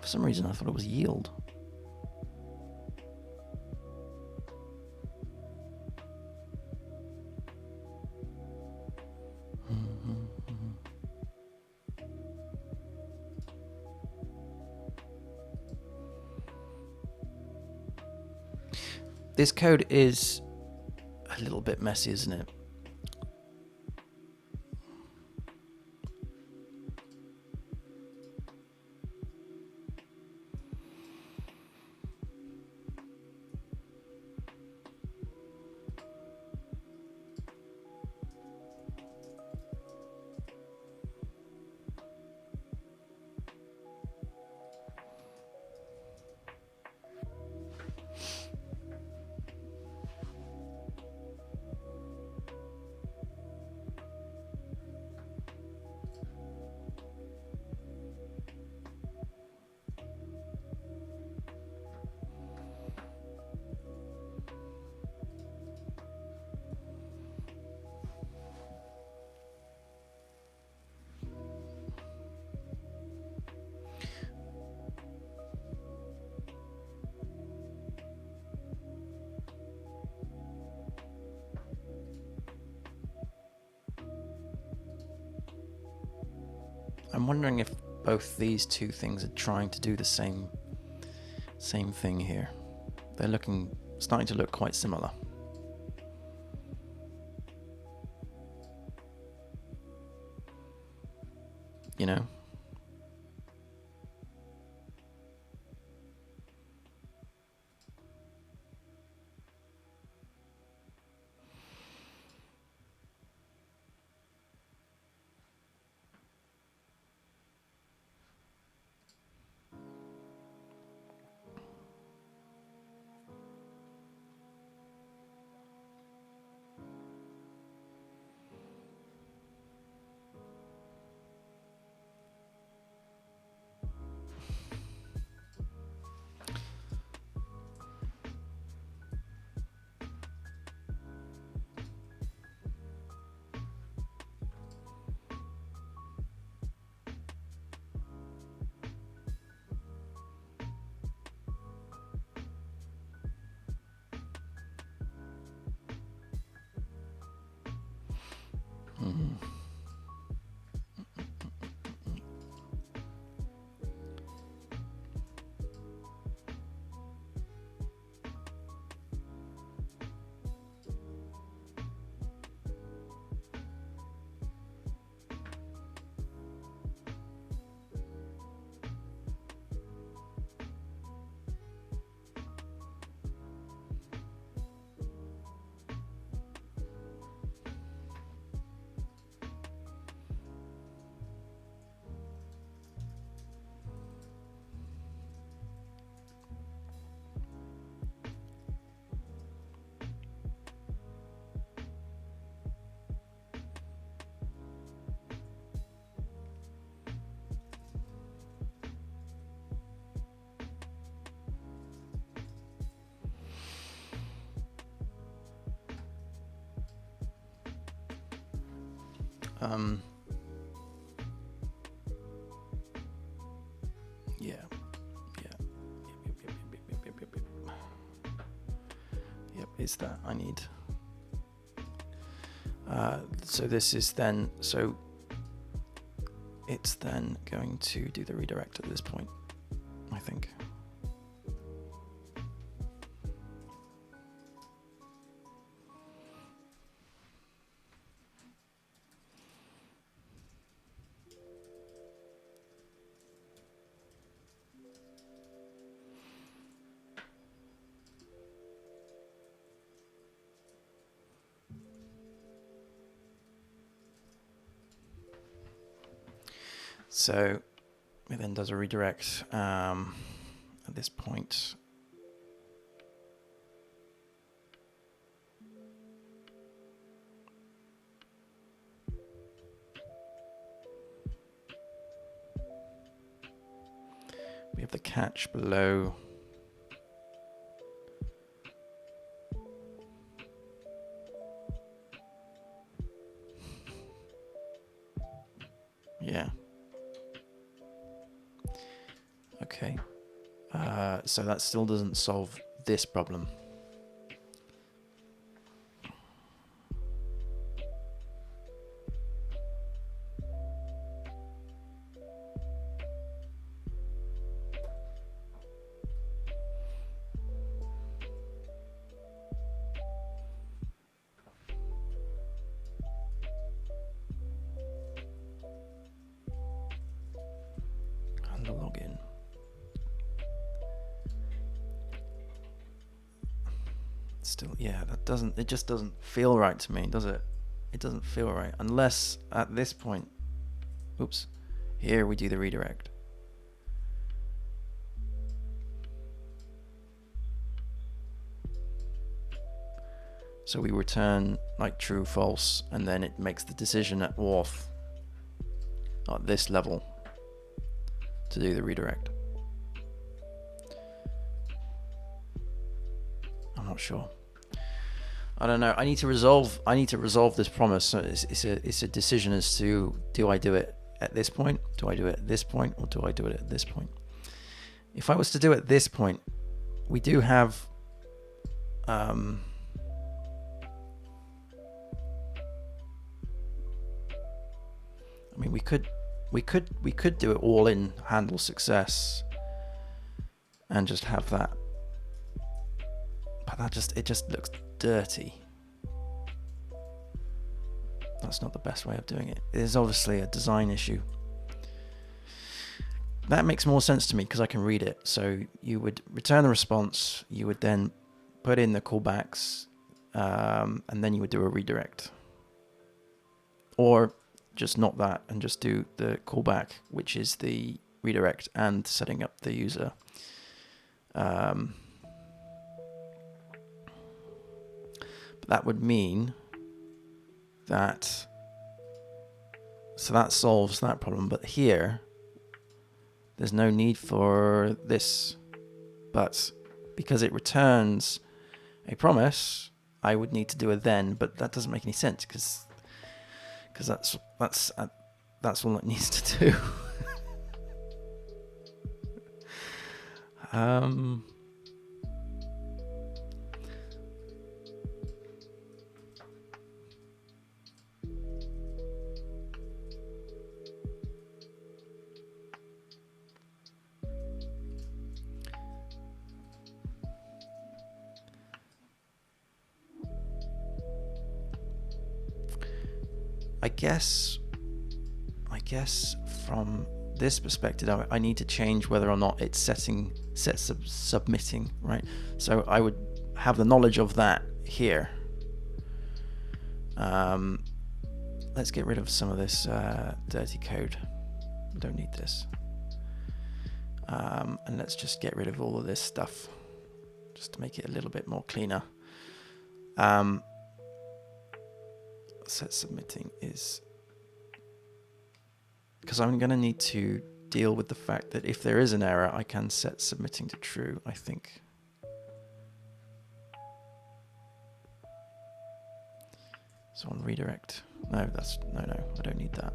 for some reason I thought it was yield. This code is a little bit messy, isn't it? I'm wondering if both these two things are trying to do the same thing here. They're starting to look quite similar. You know? Yeah. Yep, it's that I need. So this is then, so it's then going to do the redirect at this point, I think. So it then does a redirect at this point. We have the catch below. Yeah. Okay. So that still doesn't solve this problem. And the login. Still, yeah, it just doesn't feel right to me, does it? It doesn't feel right. Unless at this point, oops, here we do the redirect. So we return like true, false, and then it makes the decision at auth at this level to do the redirect. I'm not sure. I don't know. I need to resolve this promise. So it's a decision as to, do I do it at this point? Do I do it at this point? Or do I do it at this point? If I was to do it at this point, we do have I mean, we could do it all in handle success and just have that, but it just looks dirty. That's not the best way of doing it. It is obviously a design issue. That makes more sense to me because I can read it. So you would return the response, you would then put in the callbacks, and then you would do a redirect. Or just not that and just do the callback, which is the redirect and setting up the user. But that would mean that, so that solves that problem. But here, there's no need for this. But because it returns a promise, I would need to do a then. But that doesn't make any sense because that's all it needs to do. I guess from this perspective, I need to change whether or not it's submitting, right? So I would have the knowledge of that here. Let's get rid of some of this dirty code. We don't need this. And let's just get rid of all of this stuff, just to make it a little bit more cleaner. Set submitting is, because I'm going to need to deal with the fact that if there is an error, I can set submitting to true, I think. So on redirect, no, I don't need that.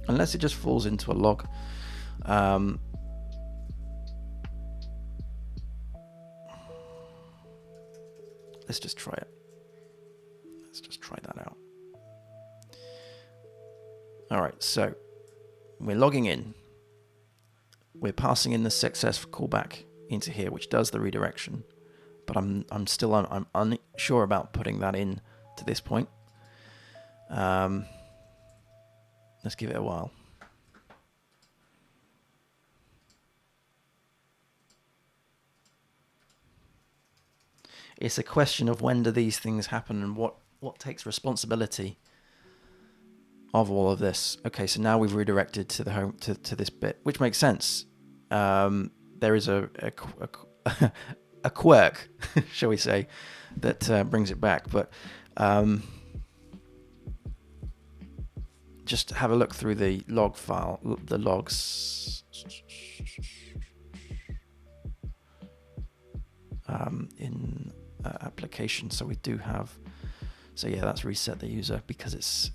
Unless it just falls into a log. Let's just try it. Let's just try that out. All right, so we're logging in. We're passing in the success callback into here, which does the redirection. But I'm unsure about putting that in to this point. Let's give it a while. It's a question of when do these things happen and what takes responsibility of all of this. Okay, so now we've redirected to the home to this bit, which makes sense. There is a quirk, shall we say, that brings it back, but just have a look through the log file, the logs in application. So we do have, so yeah, that's reset the user because it's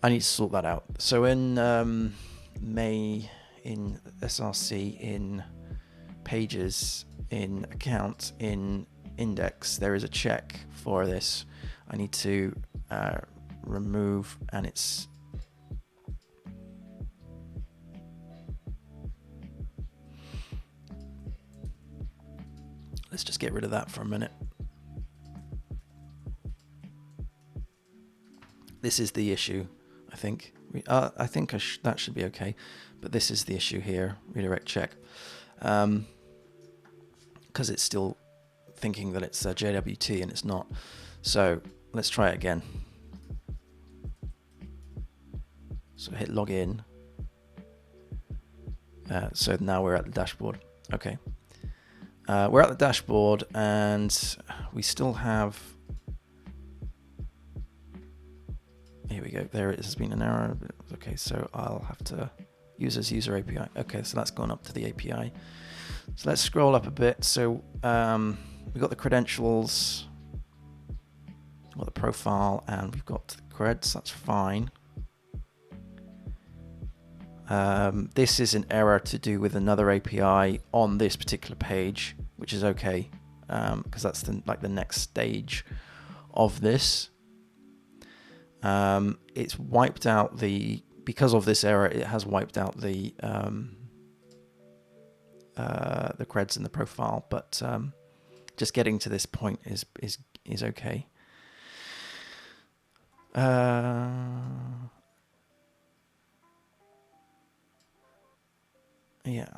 I need to sort that out. So in May, in SRC, in pages, in account, in index, there is a check for this. I need to remove, and it's let's just get rid of that for a minute. This is the issue, I think. I think that should be okay, but this is the issue here, redirect check, because it's still thinking that it's JWT and it's not. So let's try it again. So hit login. So now we're at the dashboard. Okay. We're at the dashboard and we still have, here we go, there it has been an error. Okay, so I'll have to use as user API. Okay, so that's gone up to the API. So let's scroll up a bit. So we've got the credentials, we've got the profile, and we've got the creds, that's fine. This is an error to do with another API on this particular page, which is okay, because that's the next stage of this. It's wiped out because of this error, it has wiped out the creds in the profile, but just getting to this point is okay. Yeah.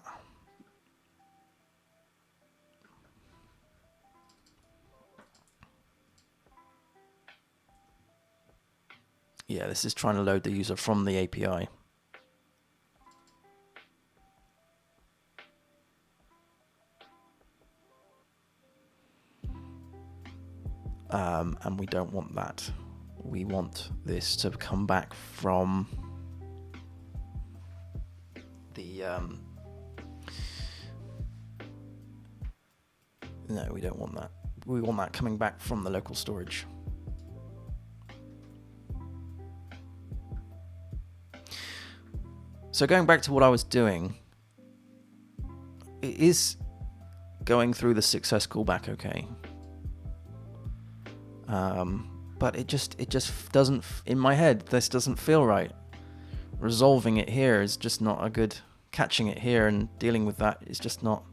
Yeah, this is trying to load the user from the API. And we don't want that. We want this to come back from the no, we don't want that. We want that coming back from the local storage. So going back to what I was doing, it is going through the success callback okay. but it just doesn't, in my head, this doesn't feel right. Resolving it here is just not a good, catching it here and dealing with that is just not,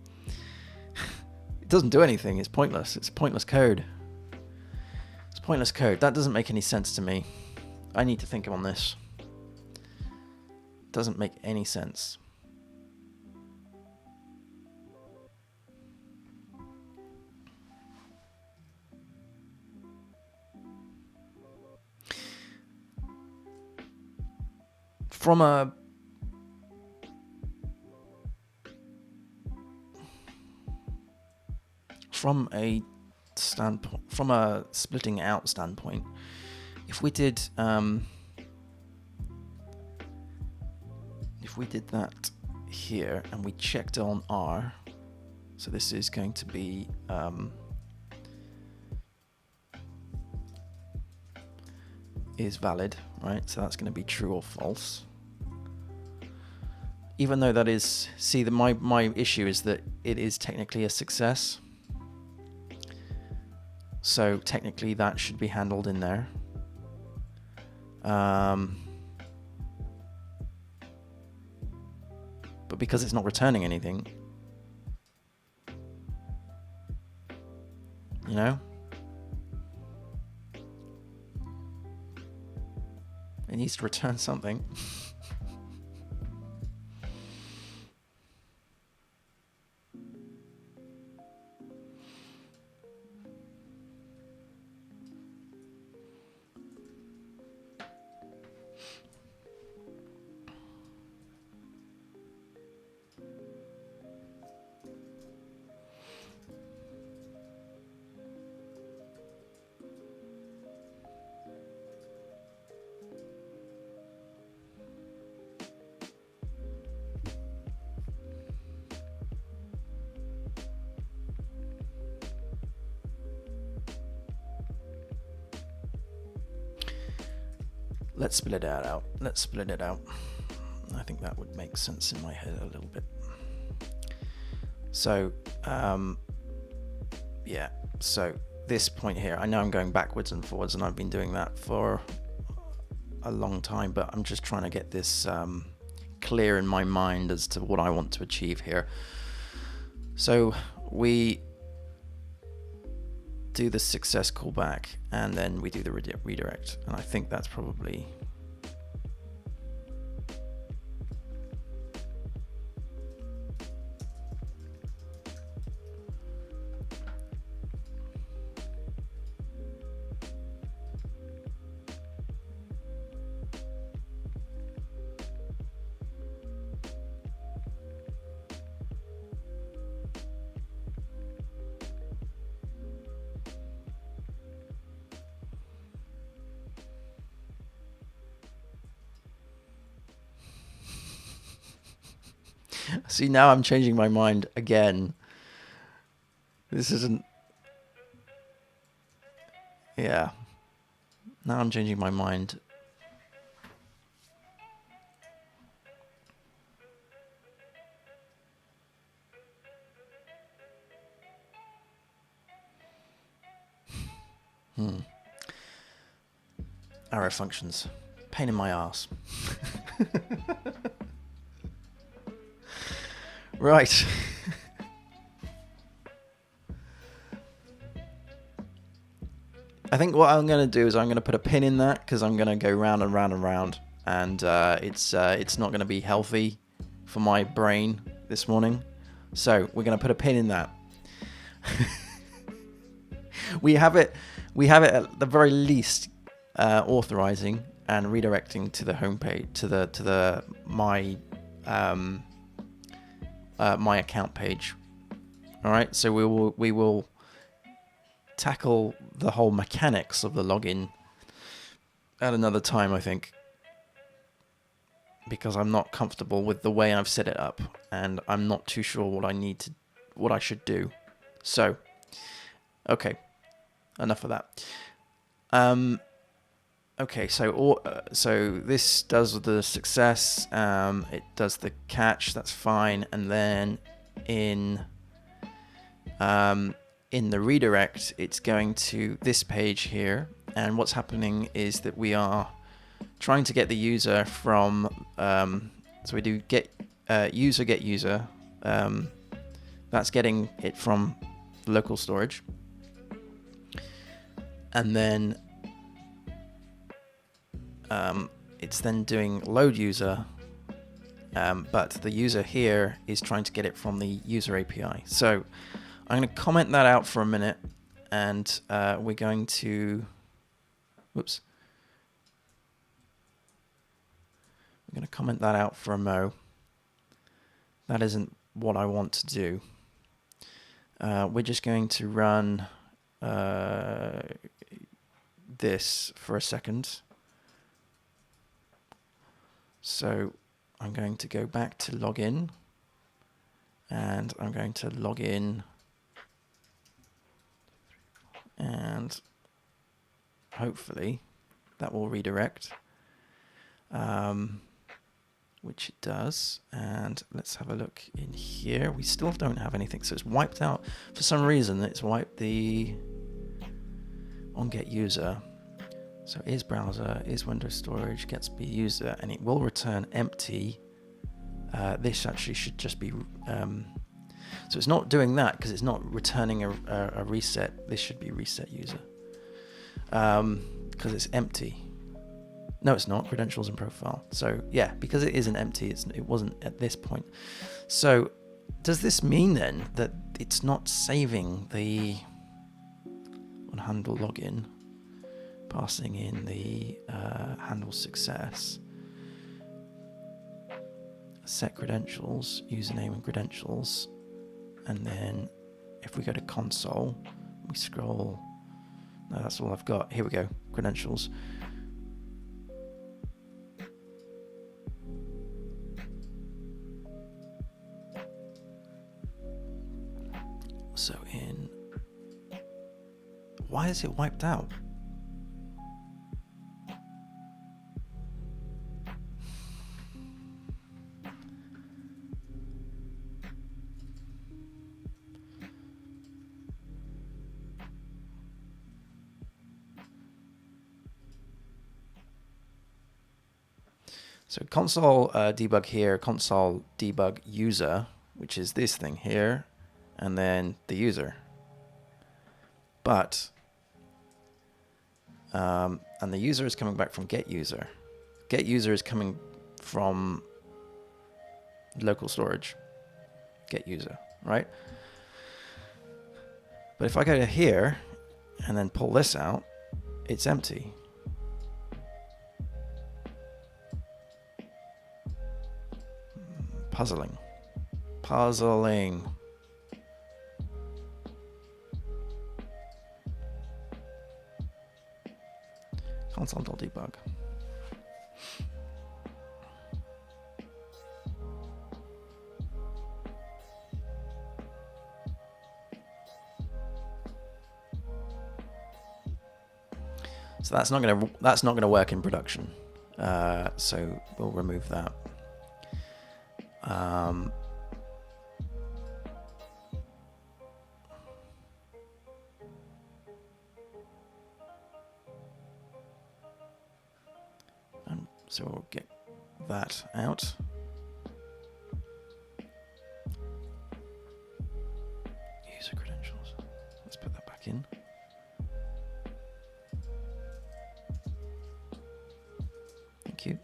it doesn't do anything. It's pointless. It's pointless code. It's pointless code. That doesn't make any sense to me. I need to think on this. It doesn't make any sense. From a standpoint, from a splitting out standpoint, if we did that here and we checked on R, so this is going to be is valid, right? So that's going to be true or false. Even though that is, see, my issue is that it is technically a success. So technically that should be handled in there. But because it's not returning anything, you know? It needs to return something. Let's split it out. Let's split it out. I think that would make sense in my head a little bit. So, yeah. So this point here, I know I'm going backwards and forwards, and I've been doing that for a long time, but I'm just trying to get this clear in my mind as to what I want to achieve here. So we do the success callback, and then we do the redirect, and I think that's probably See, now I'm changing my mind again. This isn't... Yeah. Now I'm changing my mind. Arrow functions. Pain in my ass. Right. I think what I'm going to do is I'm going to put a pin in that, because I'm going to go round and round and round, and it's not going to be healthy for my brain this morning. So we're going to put a pin in that. we have it at the very least authorizing and redirecting to the homepage, to the my account page. All right, so we will tackle the whole mechanics of the login at another time, I think, because I'm not comfortable with the way I've set it up, and I'm not too sure what I should do. So, okay, enough of that. Okay, so this does the success, it does the catch, that's fine, and then in the redirect, it's going to this page here, and what's happening is that we are trying to get the user from, so we do get user. That's getting it from the local storage. And then it's then doing load user, but the user here is trying to get it from the user API. So I'm going to comment that out for a minute, and we're going to, whoops. I'm going to comment that out for a mo. That isn't what I want to do. We're just going to run this for a second. So I'm going to go back to login, and I'm going to log in, and hopefully that will redirect, which it does. And let's have a look in here. We still don't have anything, so it's wiped out. For some reason, it's wiped the on get user. So is browser, is Windows storage, gets be user, and it will return empty. This actually should just be, so it's not doing that because it's not returning a reset. This should be reset user, because it's empty. No, it's not, credentials and profile. So yeah, because it isn't empty, it wasn't at this point. So does this mean then that it's not saving the on handle login, passing in the handle success, set credentials, username and credentials, and then if we go to console, we scroll, no, that's all I've got. Here we go, credentials. So in, why is it wiped out? So console debug here, console debug user, which is this thing here, and then the user. But, and the user is coming back from get user. Get user is coming from local storage. Get user, right? But if I go to here and then pull this out, it's empty. Puzzling. Console.debug. So that's not going to work in production. So we'll remove that. So we'll get that out. User credentials. Let's put that back in. Thank you.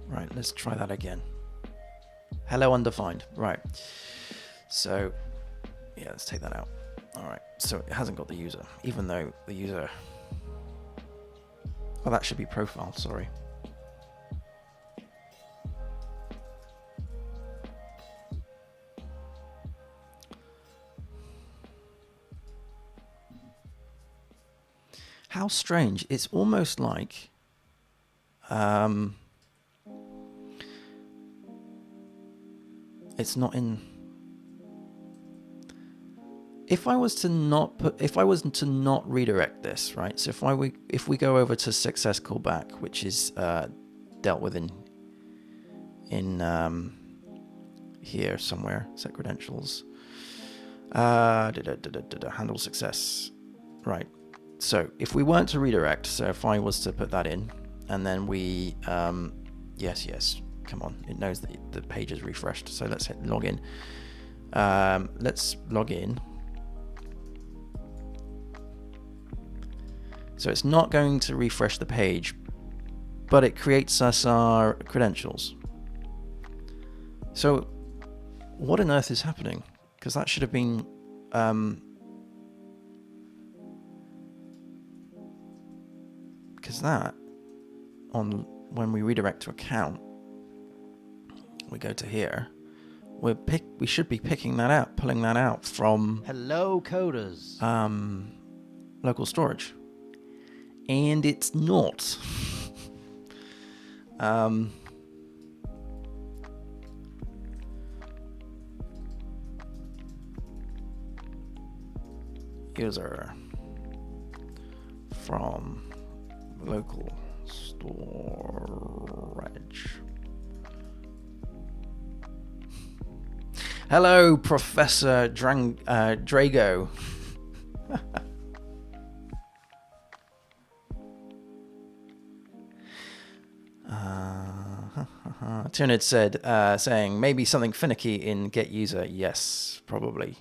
Right, let's try that again. Hello undefined. Right. So, yeah, let's take that out. All right. So it hasn't got the user, even though the user... Oh, that should be profile, sorry. How strange. It's almost like it's not in. If I was to not redirect this, right? So if we go over to success callback, which is dealt with in here somewhere, set credentials, handle success, right? So if we weren't to redirect, so if I was to put that in, and then we, yes, come on, it knows that the page is refreshed. So let's hit login. Let's log in. So it's not going to refresh the page, but it creates us our credentials. So what on earth is happening? Because that should have been because that on when we redirect to account, we go to here, we should be picking that out, pulling that out from Hello, coders. local storage, and it's not. User from local storage. Hello, Professor Drago. Turnid said, saying maybe something finicky in get user. Yes, probably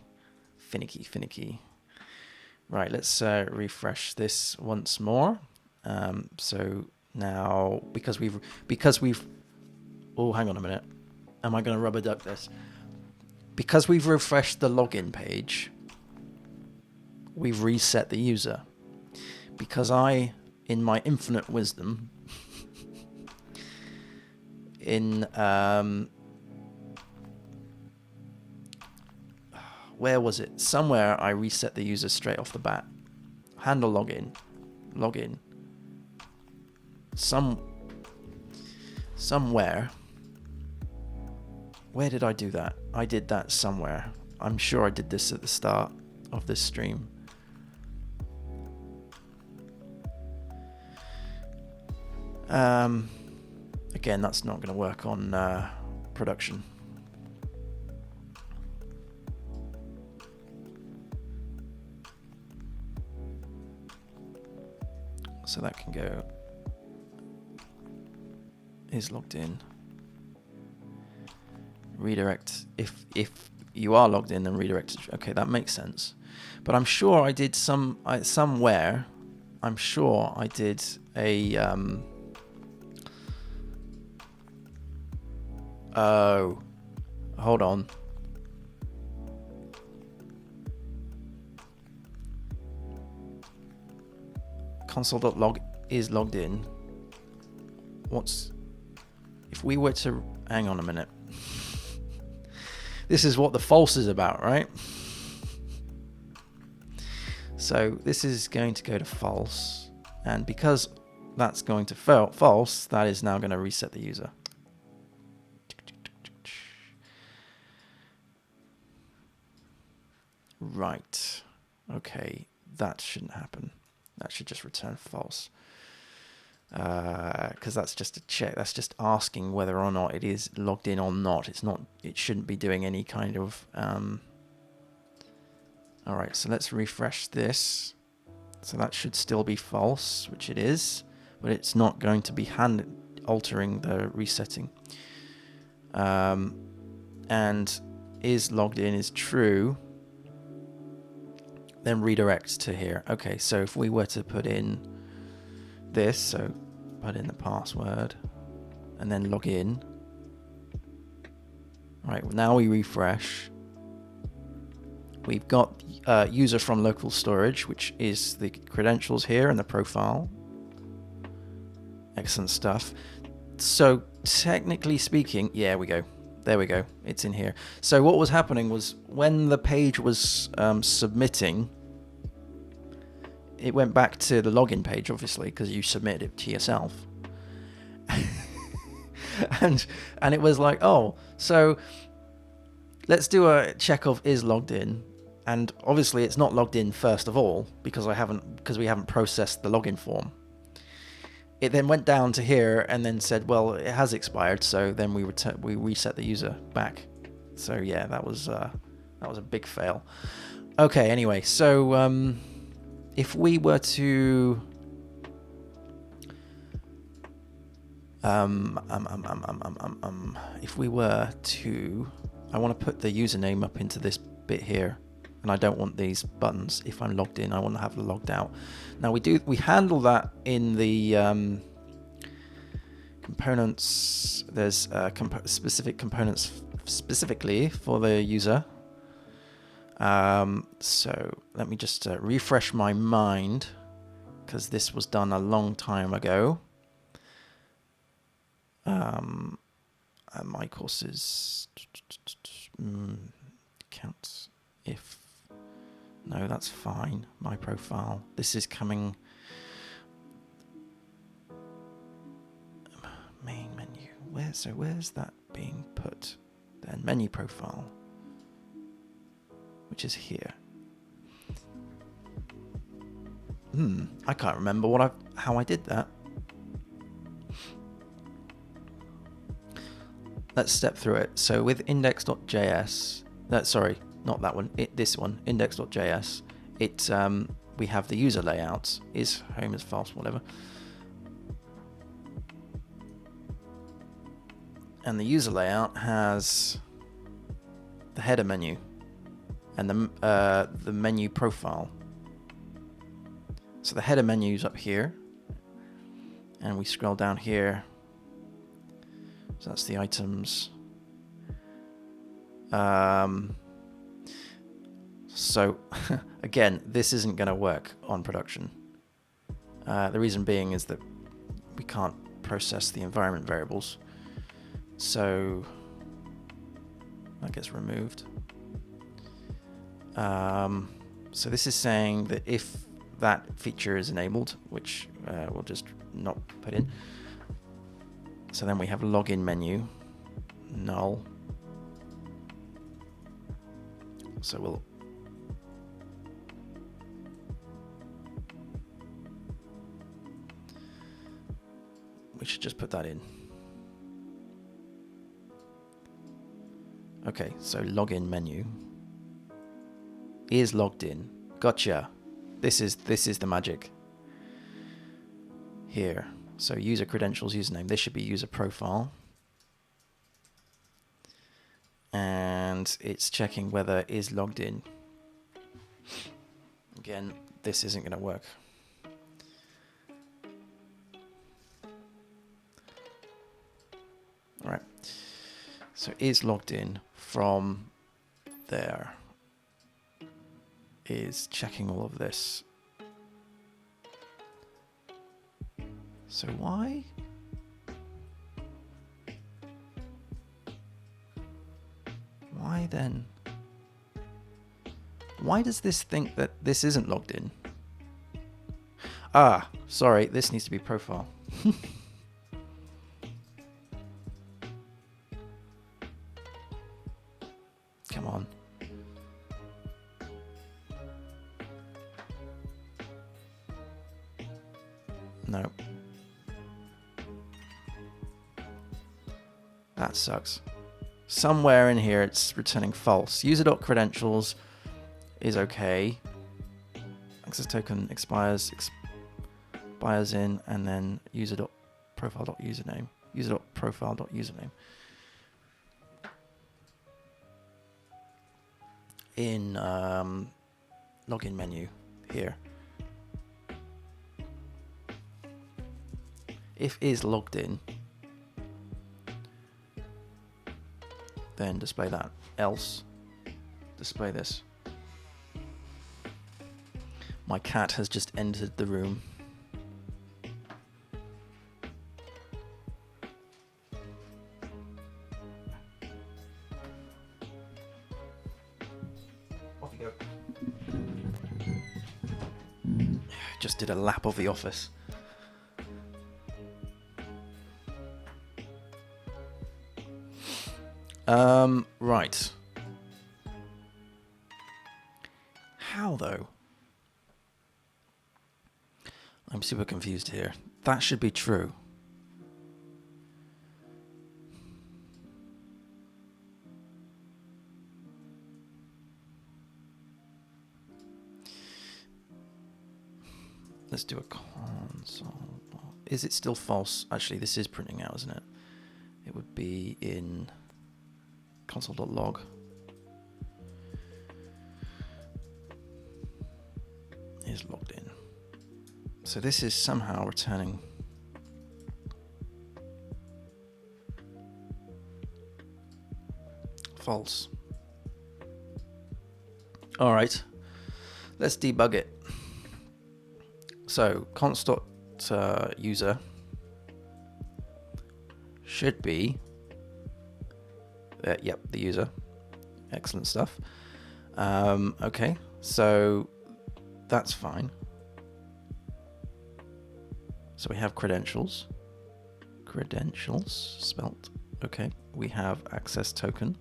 finicky. Right, let's refresh this once more. So now because we've oh, hang on a minute. Am I going to rubber duck this? Because we've refreshed the login page, we've reset the user. Because I, in my infinite wisdom, where was it? Somewhere I reset the user straight off the bat. Handle login. Somewhere. Where did I do that? I did that somewhere. I'm sure I did this at the start of this stream. Again, that's not going to work on production. So that can go is logged in. Redirect if you are logged in, then redirect. Okay, that makes sense. But I'm sure I did somewhere. I'm sure I did a. Oh, hold on. Console.log is logged in. If we were to hang on a minute. This is what the false is about, right? So this is going to go to false, and because that's going to false, that is now going to reset the user. Right. Okay, that shouldn't happen. That should just return false. Because that's just a check. That's just asking whether or not it is logged in or not. It's not. It shouldn't be doing any kind of. All right. So let's refresh this. So that should still be false, which it is, but it's not going to be altering the resetting. And is logged in is true. Then redirect to here. Okay. So if we were to put in this, so put in the password and then log in. Right, now we refresh. We've got user from local storage, which is the credentials here and the profile. Excellent stuff. So technically speaking, yeah, we go. There we go. It's in here. So what was happening was when the page was submitting, it went back to the login page, obviously, because you submitted it to yourself. and it was like, oh, so let's do a check of is logged in. And obviously it's not logged in first of all, because we haven't processed the login form. It then went down to here and then said, well, it has expired, so then we reset the user back. So yeah, that was a big fail. Okay, anyway, so if we were to if we were to, I want to put the username up into this bit here, and I don't want these buttons. If I'm logged in, I want to have logged out. Now we handle that in the components. There's specific components specifically for the user. So let me just refresh my mind, because this was done a long time ago. My courses counts if no, that's fine. My profile. This is coming. Main menu. Where's that being put? Then menu profile, which is here. I can't remember how I did that. Let's step through it. So with index.js, sorry, not that one, this one, index.js, we have the user layout, is home, is false, whatever. And the user layout has the header menu and the menu profile. So the header menu is up here, and we scroll down here. So that's the items. So again, this isn't going to work on production. The reason being is that we can't process the environment variables. So that gets removed. So this is saying that if that feature is enabled, which we'll just not put in. So then we have login menu, null. So we should just put that in. Okay, so login menu is logged in. Gotcha. This is the magic here. So user credentials, username. This should be user profile. And it's checking whether it is logged in. Again, this isn't going to work. All right. So is logged in from there. Is checking all of this. So why? Why then? Why does this think that this isn't logged in? Ah, sorry, this needs to be profile. Come on. No. That sucks. Somewhere in here it's returning false. User.credentials is okay. Access token expires in, and then user.profile.username. User.profile.username. In login menu here. If is logged in, then display that. Else, display this. My cat has just entered the room. Off you go. Just did a lap of the office. Right. How though? I'm super confused here. That should be true. Let's do a console. Is it still false? Actually, this is printing out, isn't it? It would be in console.log. Is logged in. So this is somehow returning false. All right, let's debug it. So const.user should be, yep, the user. Excellent stuff. Okay, so that's fine. So we have credentials spelt. Okay, we have access token.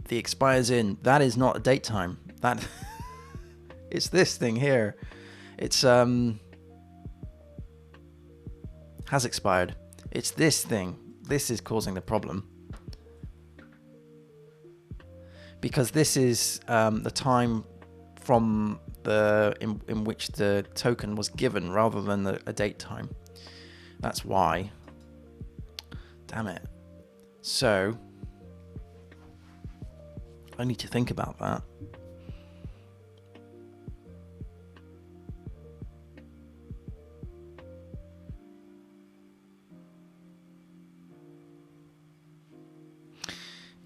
The expires in. That is not a date time. That it's this thing here. It's has expired. It's this thing. This is causing the problem. Because this is the time from in which the token was given rather than a date time. That's why. Damn it. So I need to think about that.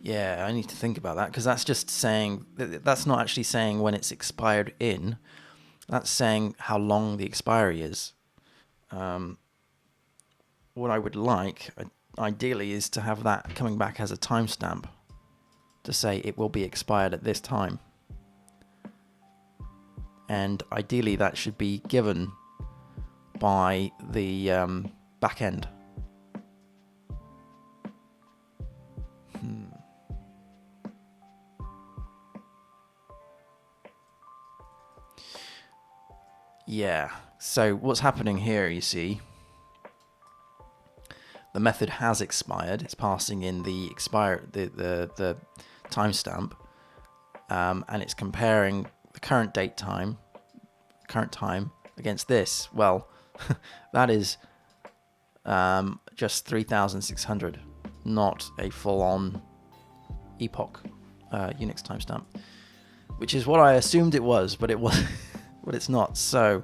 Yeah, I need to think about that, because that's just saying, that's not actually saying when it's expired in. That's saying how long the expiry is. What I would like, ideally, is to have that coming back as a timestamp to say it will be expired at this time. And ideally, that should be given by the back end. Yeah, so what's happening here, you see, the method has expired. It's passing in the timestamp, and it's comparing the current time against this. Well, that is just 3,600, not a full-on epoch Unix timestamp, which is what I assumed it was, but it was. But it's not, so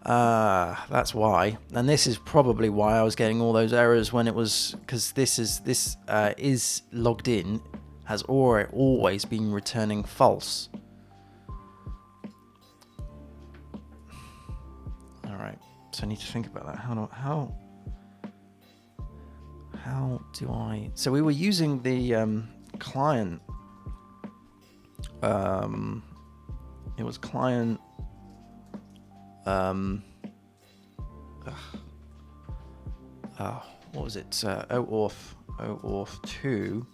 that's why. And this is probably why I was getting all those errors when it was, because this is logged in, has always been returning false. All right, so I need to think about that. How do I? So we were using the client. It was client. What was it? OAuth 2.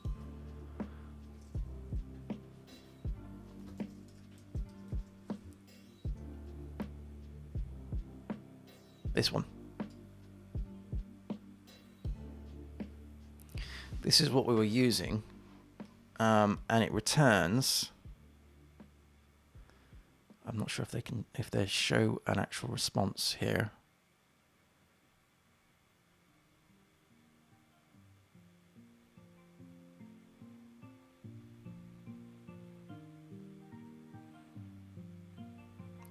This one. This is what we were using, and it returns. I'm not sure if they show an actual response here.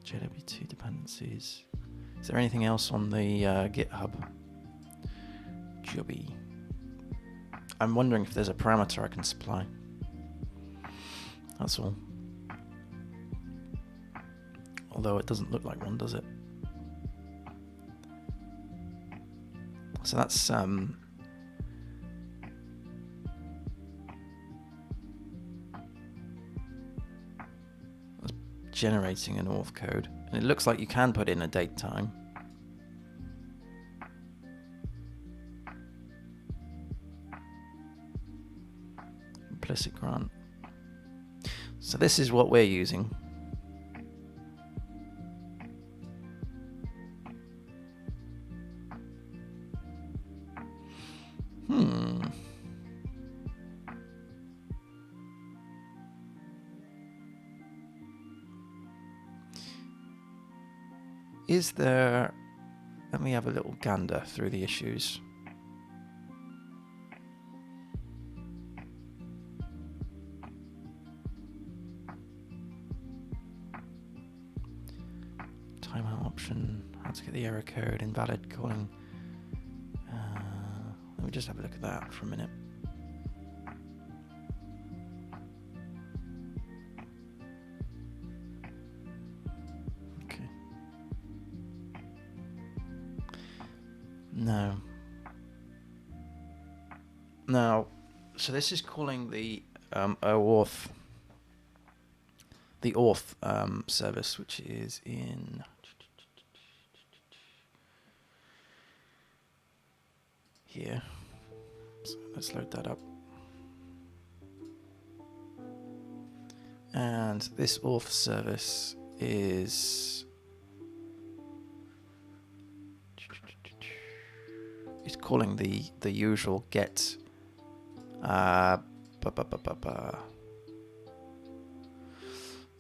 JW2 dependencies. Is there anything else on the GitHub? Jobby. I'm wondering if there's a parameter I can supply. That's all. Although it doesn't look like one, does it? So that's generating an auth code, and it looks like you can put in a date time. Implicit grant. So this is what we're using. is there... Let me have a little gander through the issues. Timeout option, how to get the error code, invalid calling. Let me just have a look at that for a minute. Okay. No. Now, so this is calling the OAuth, the auth service, which is in here. So let's load that up. And this auth service is calling the usual get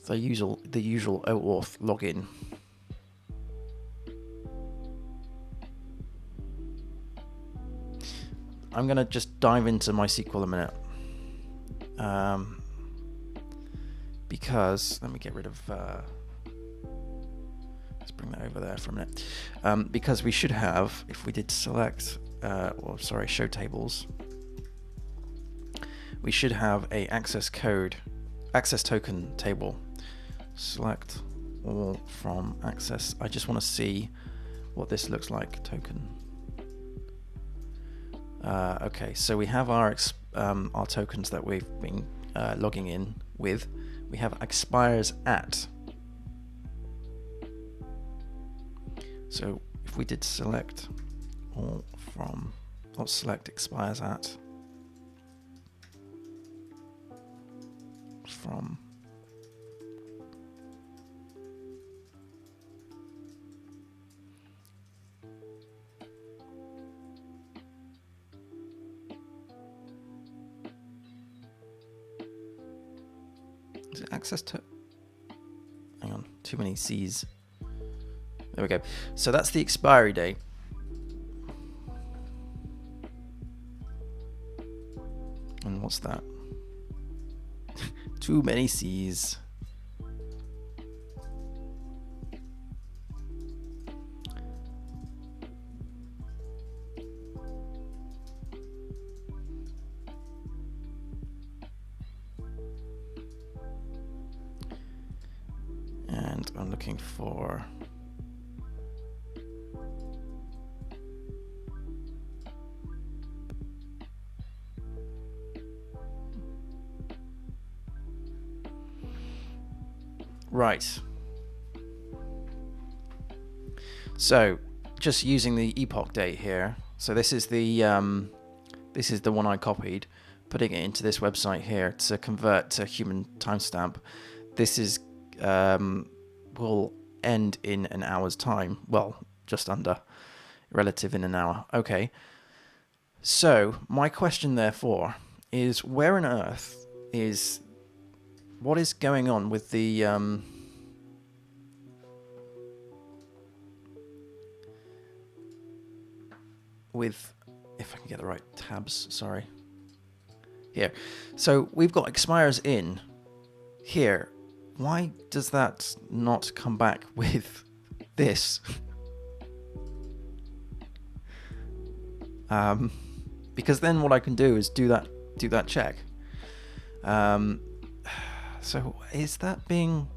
the usual OAuth login. I'm gonna just dive into MySQL a minute, because let me get rid of. Let's bring that over there for a minute, because we should have, if we did select, show tables, we should have a access token table. Select all from access. I just want to see what this looks like. Token. Okay, so we have our tokens that we've been logging in with. We have expires at. So if we did select all from, or select expires at from, is it access to, hang on, too many C's. There we go. So that's the expiry date. And what's that? Too many C's. And I'm looking for right. So just using the epoch date here. So this is the one I copied, putting it into this website here to convert to human timestamp. This is will end in an hour's time. Well, just under, relative in an hour. Okay. So my question, therefore, is where on earth is, what is going on with the with, if I can get the right tabs, sorry. Here. So we've got expires in here. Why does that not come back with this? Because then what I can do is do that check. So is that being,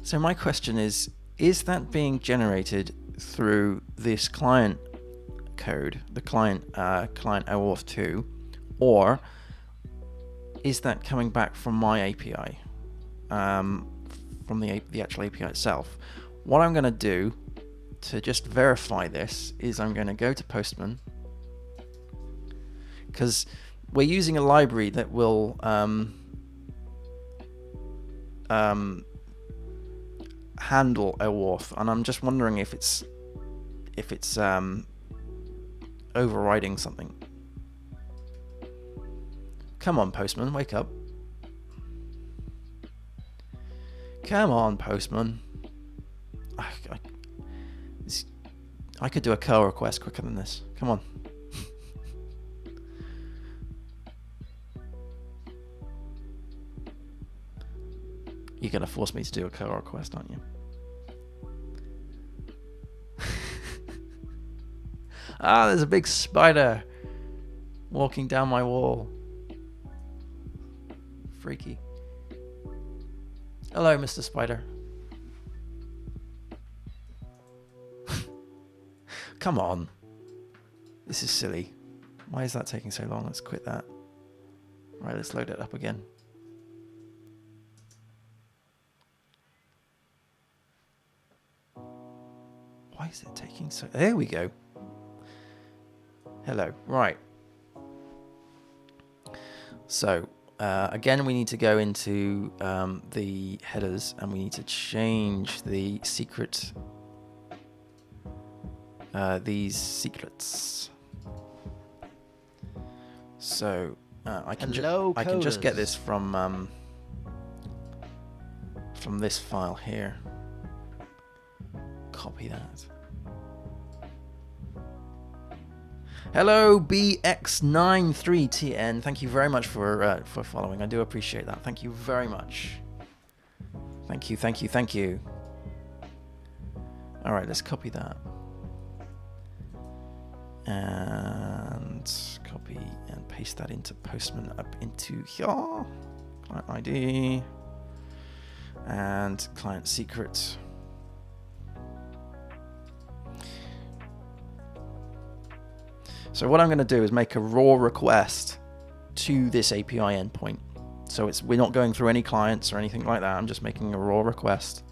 so my question is that being generated through this client code, the client OAuth 2, or is that coming back from my API, from the actual API itself? What I'm going to do to just verify this is I'm going to go to Postman, because we're using a library that will handle OAuth, and I'm just wondering if it's overriding something. Come on, Postman, wake up. Come on, Postman. I could do a curl request quicker than this. Come on. You're going to force me to do a curl request, aren't you? Ah, there's a big spider walking down my wall. Freaky. Hello, Mr. Spider. Come on. This is silly. Why is that taking so long? Let's quit that. Right, let's load it up again. Why is it taking so... There we go. Hello. Right. So, again, we need to go into the headers and we need to change the secret... these secrets. So, I can just get this from this file here. Copy that. Hello, BX93TN. Thank you very much for following. I do appreciate that. Thank you very much. Thank you, thank you, thank you. All right, let's copy that. And copy and paste that into Postman up into here. Client ID and client secret. So what I'm going to do is make a raw request to this API endpoint. So we're not going through any clients or anything like that. I'm just making a raw request,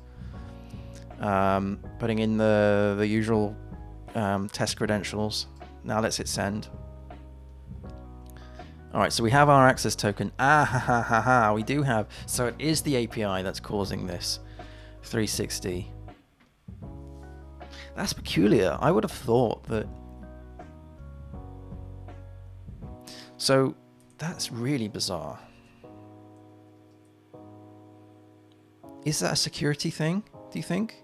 putting in the usual test credentials. Now let's hit send. All right, so we have our access token. We do have. So it is the API that's causing this 360. That's peculiar. I would have thought that. So that's really bizarre. Is that a security thing, do you think?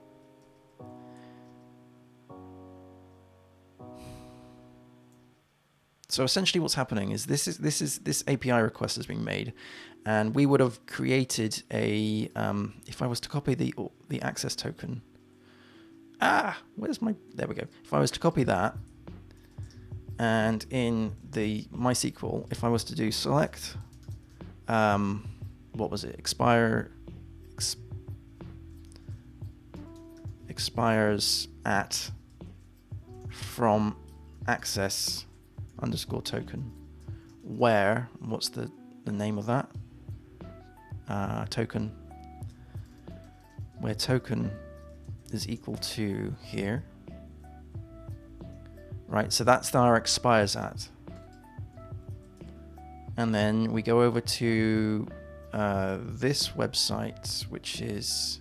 So essentially what's happening is this API request has been made, and we would have created a if I was to copy the access token. Where's my, there we go. If I was to copy that, and in the MySQL, if I was to do select, what was it? Expires at from access underscore token, where, what's the name of that? Token, where token is equal to here. Right, so that's our expires at. And then we go over to this website, which is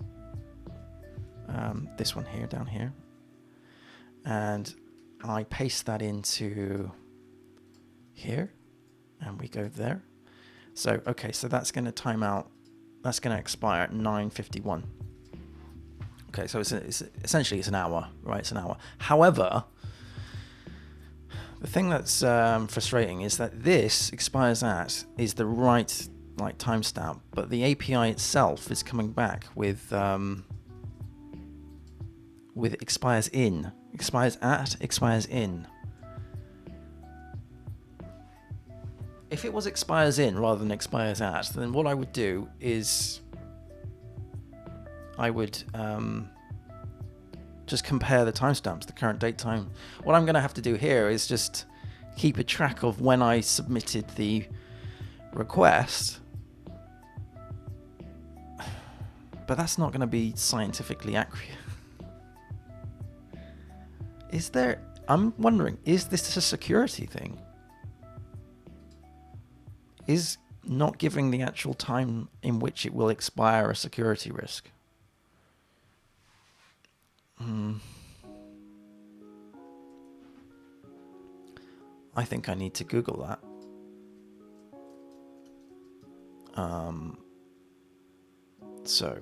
this one here, down here. And I paste that into here, and we go there. So, okay, so that's going to time out. That's going to expire at 9:51. Okay, so it's essentially it's an hour, right? It's an hour. However, the thing that's frustrating is that this expires at is the right like timestamp, but the API itself is coming back with expires in, expires at, expires in. If it was expires in rather than expires at, then what I would do is I would just compare the timestamps, the current date time. What I'm going to have to do here is just keep a track of when I submitted the request. But that's not going to be scientifically accurate. I'm wondering, is this a security thing? Is not giving the actual time in which it will expire a security risk? I think I need to Google that. So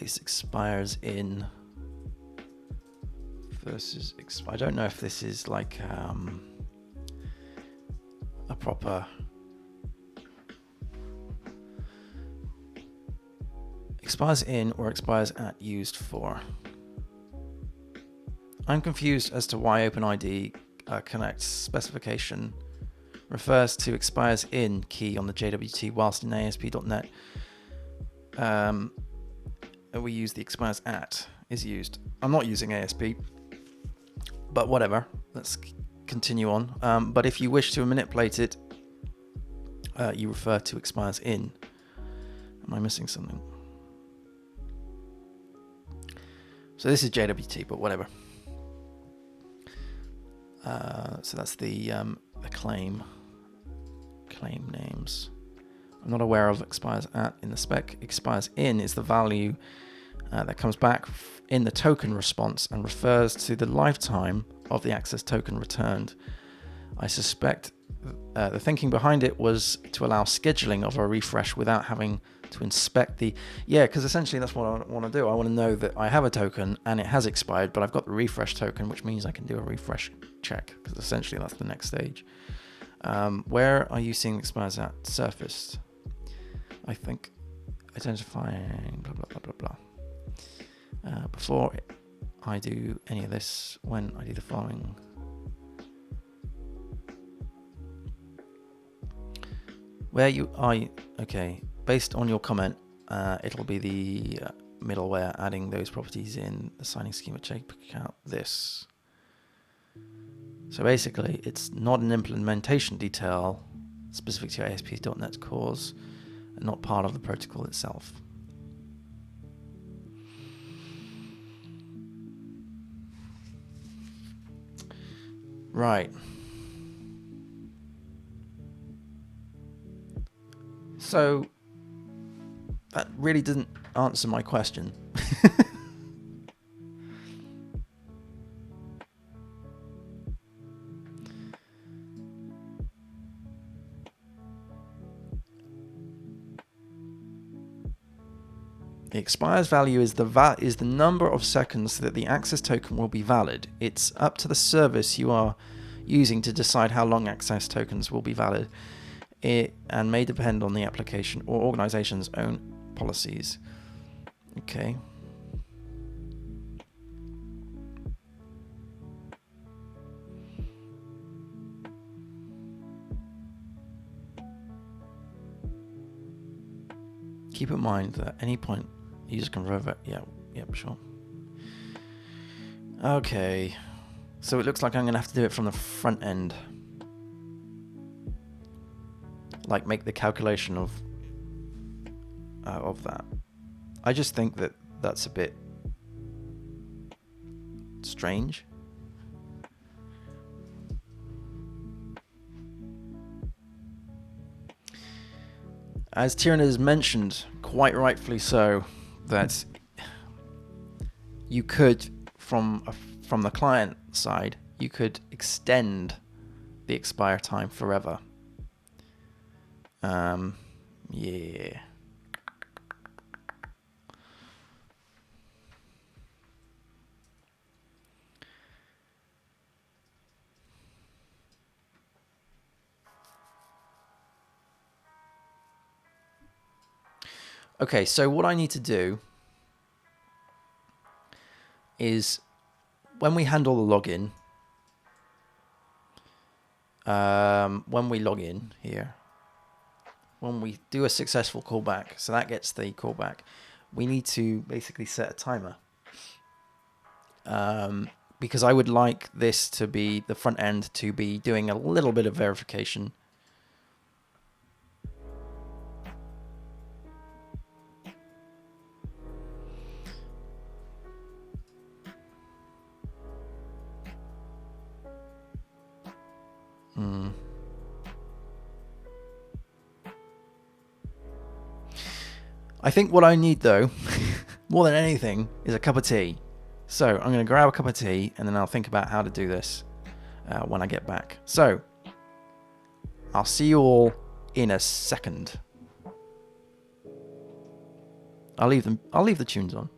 This expires in versus. I don't know if this is like a proper expires in or expires at used for. I'm confused as to why OpenID Connect specification refers to expires in key on the JWT whilst in ASP.NET we use the expires at is used. I'm not using ASP, but whatever. Let's continue on. But if you wish to manipulate it, you refer to expires in. Am I missing something? So this is JWT, but whatever. So that's the claim names. I'm not aware of expires at in the spec. Expires in is the value that comes back in the token response and refers to the lifetime of the access token returned. I suspect the thinking behind it was to allow scheduling of a refresh without having to inspect the... Yeah, because essentially that's what I want to do. I want to know that I have a token and it has expired, but I've got the refresh token, which means I can do a refresh check, because essentially that's the next stage. Where are you seeing expires at? Surfaced. I think identifying blah, blah, blah, blah, blah. Before I do any of this, when I do the following... Where you are... Okay, based on your comment, it'll be the middleware adding those properties in the signing schema. Check out this. So basically, it's not an implementation detail specific to ASP.NET cores, and not part of the protocol itself. Right. So that really didn't answer my question. The expires value is the number of seconds that the access token will be valid. It's up to the service you are using to decide how long access tokens will be valid, and may depend on the application or organization's own policies. Okay. Keep in mind that at any point users can revert. Yep, sure. Okay, so it looks like I'm gonna have to do it from the front end, like make the calculation of that. I just think that that's a bit strange. As Tiernan has mentioned, quite rightfully so, that you could, from the client side, you could extend the expire time forever. Yeah. Okay, so what I need to do is when we handle the login, when we log in here, when we do a successful callback, so that gets the callback, we need to basically set a timer. Because I would like this to be, the front end to be doing a little bit of verification. I think what I need, though, more than anything, is a cup of tea. So I'm going to grab a cup of tea, and then I'll think about how to do this when I get back. So I'll see you all in a second. I'll leave them. I'll leave the tunes on.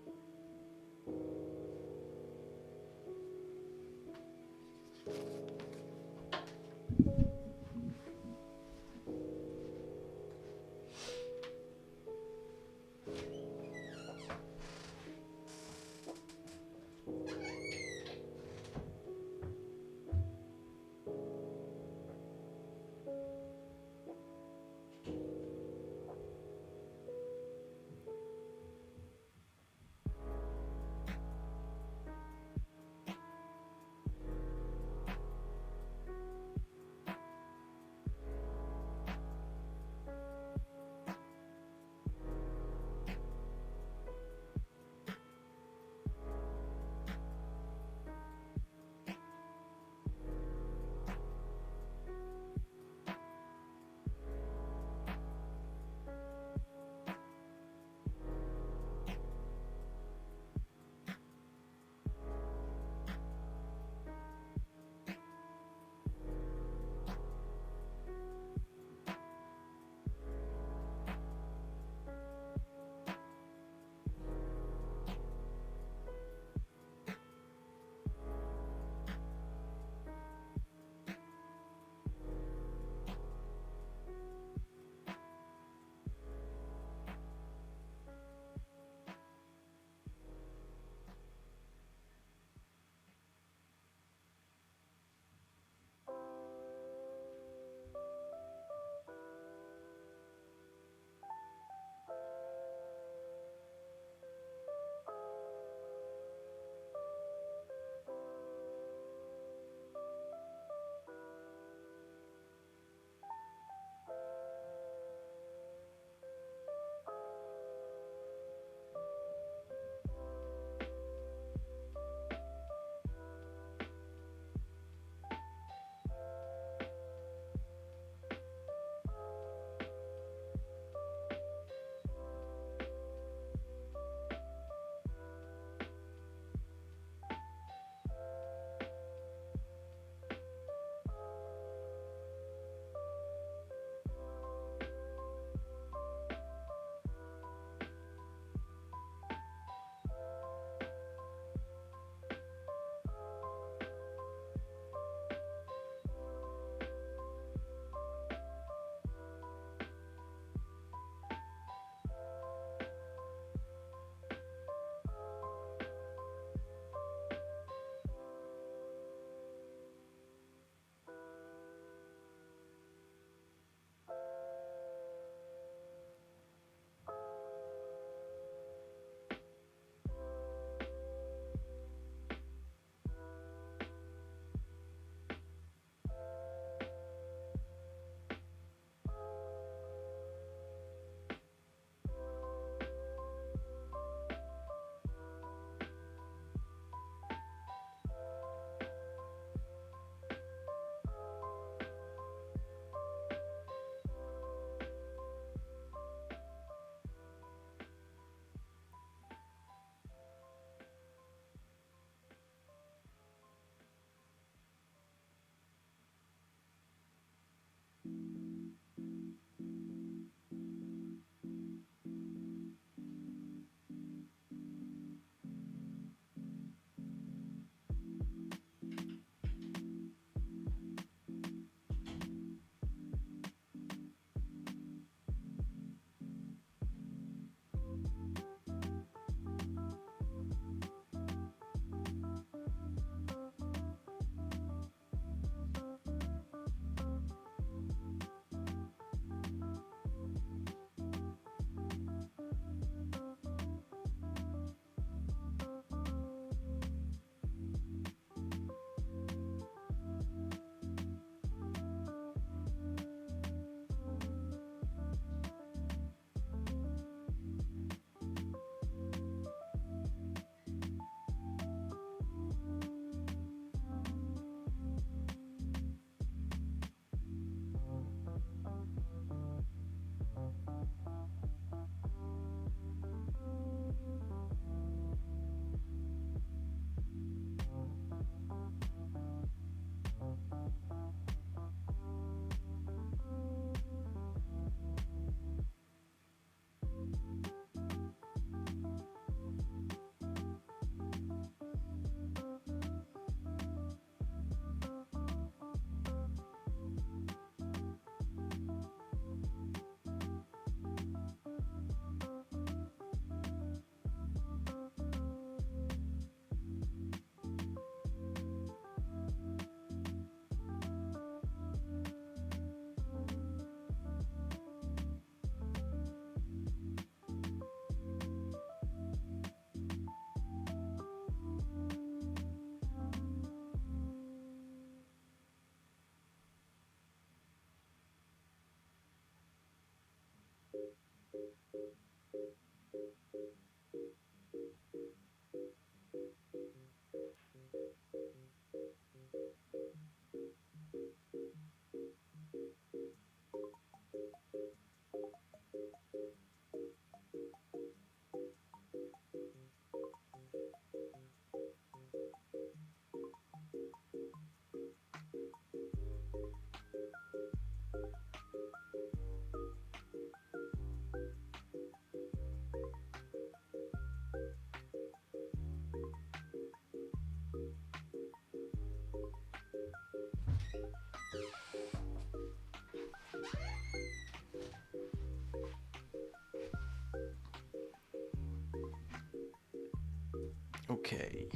Okay.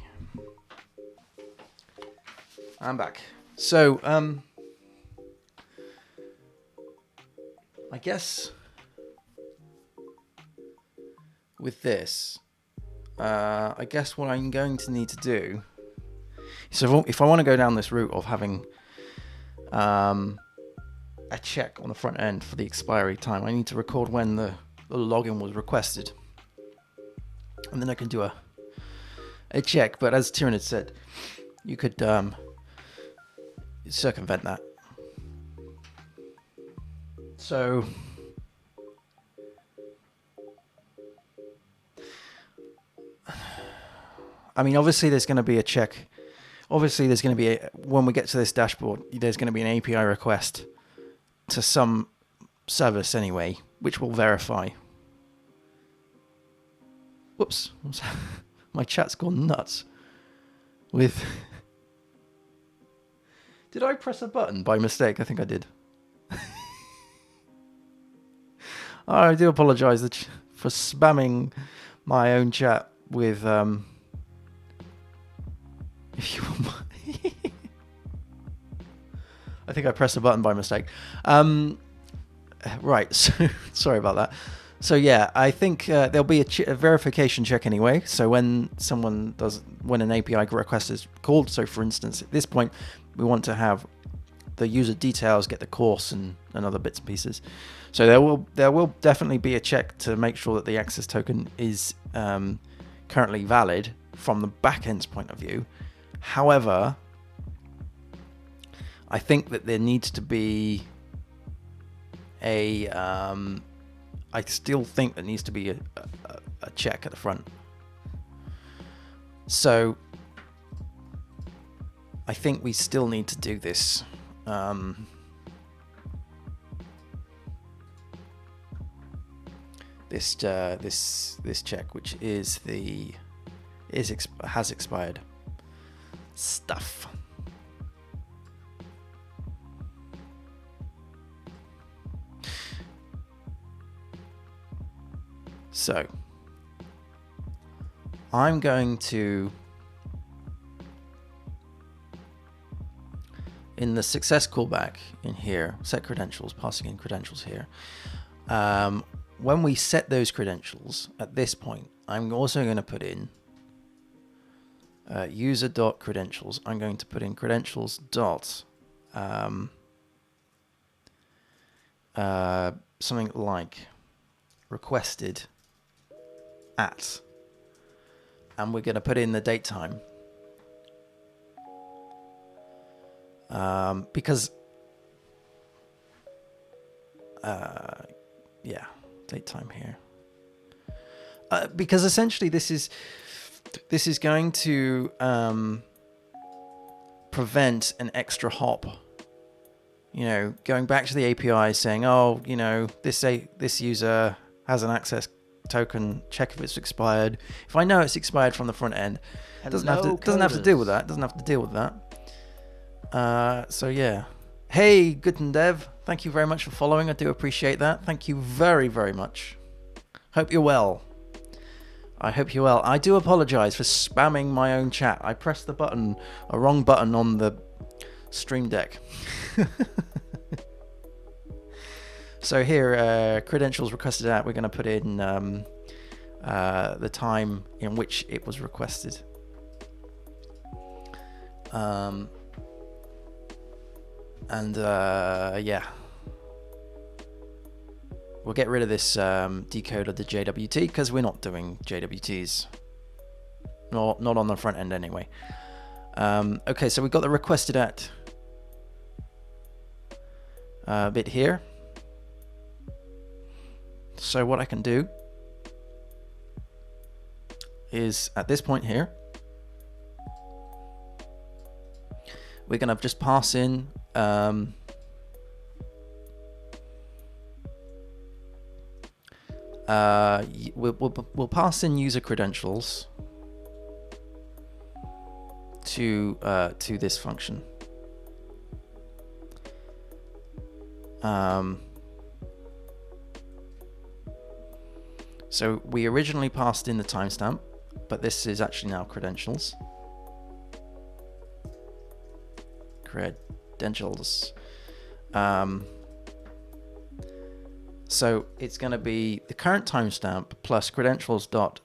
I'm back. So, I guess with this, I guess what I'm going to need to do. So if I want to go down this route of having a check on the front end for the expiry time, I need to record when the login was requested, and then I can do a check. But as Tyranid said, you could circumvent that. So I mean, obviously there's going to be a check. Obviously there's going to be when we get to this dashboard, there's going to be an API request to some service anyway, which will verify. Whoops. My chat's gone nuts with... Did I press a button by mistake? I think I did. I do apologise for spamming my own chat with... If you want I think I pressed a button by mistake. Right, so sorry about that. So yeah, I think there'll be a verification check anyway. So when an API request is called, so for instance, at this point, we want to have the user details, get the course and other bits and pieces. So there will definitely be a check to make sure that the access token is currently valid from the backend's point of view. However, I think that there needs to be I still think there needs to be a check at the front. So I think we still need to do this. This check, which has expired stuff. So I'm going to, in the success callback in here, set credentials, passing in credentials here. When we set those credentials at this point, I'm also going to put in user.credentials. I'm going to put in credentials dot something like requested at, and we're going to put in the date time, because yeah, date time here, because essentially this is going to prevent an extra hop, going back to the API saying, oh, this user has an access token, check if it's expired. If I know it's expired from the front end, doesn't have to deal with that. So yeah. Hey, Guten Dev, thank you very much for following. I do appreciate that. Thank you very, very much. Hope you're well. I hope you're well. I do apologize for spamming my own chat. I pressed a wrong button on the Stream Deck. So here, credentials requested at, we're going to put in the time in which it was requested. Yeah. We'll get rid of this decoder, the JWT, because we're not doing JWTs. Not on the front end anyway. Okay, so we've got the requested at bit here. So what I can do is at this point here, we're going to just pass in we'll pass in user credentials to this function. So we originally passed in the timestamp, but this is actually now credentials. Credentials. So it's going to be the current timestamp plus credentials dot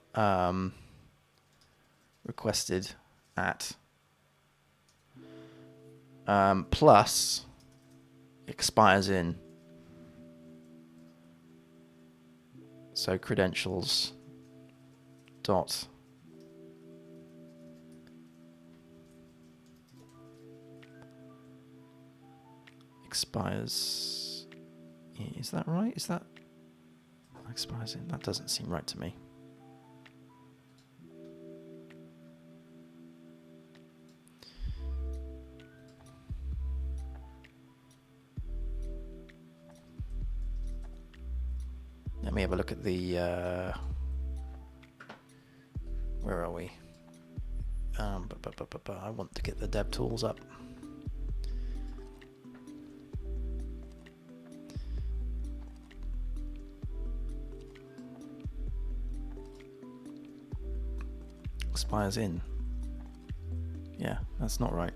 requested at plus expires in. So credentials dot expires. Is that right? Is that expires in? That doesn't seem right to me. Let me have a look at the where are we? I want to get the dev tools up. Expires in. Yeah, that's not right.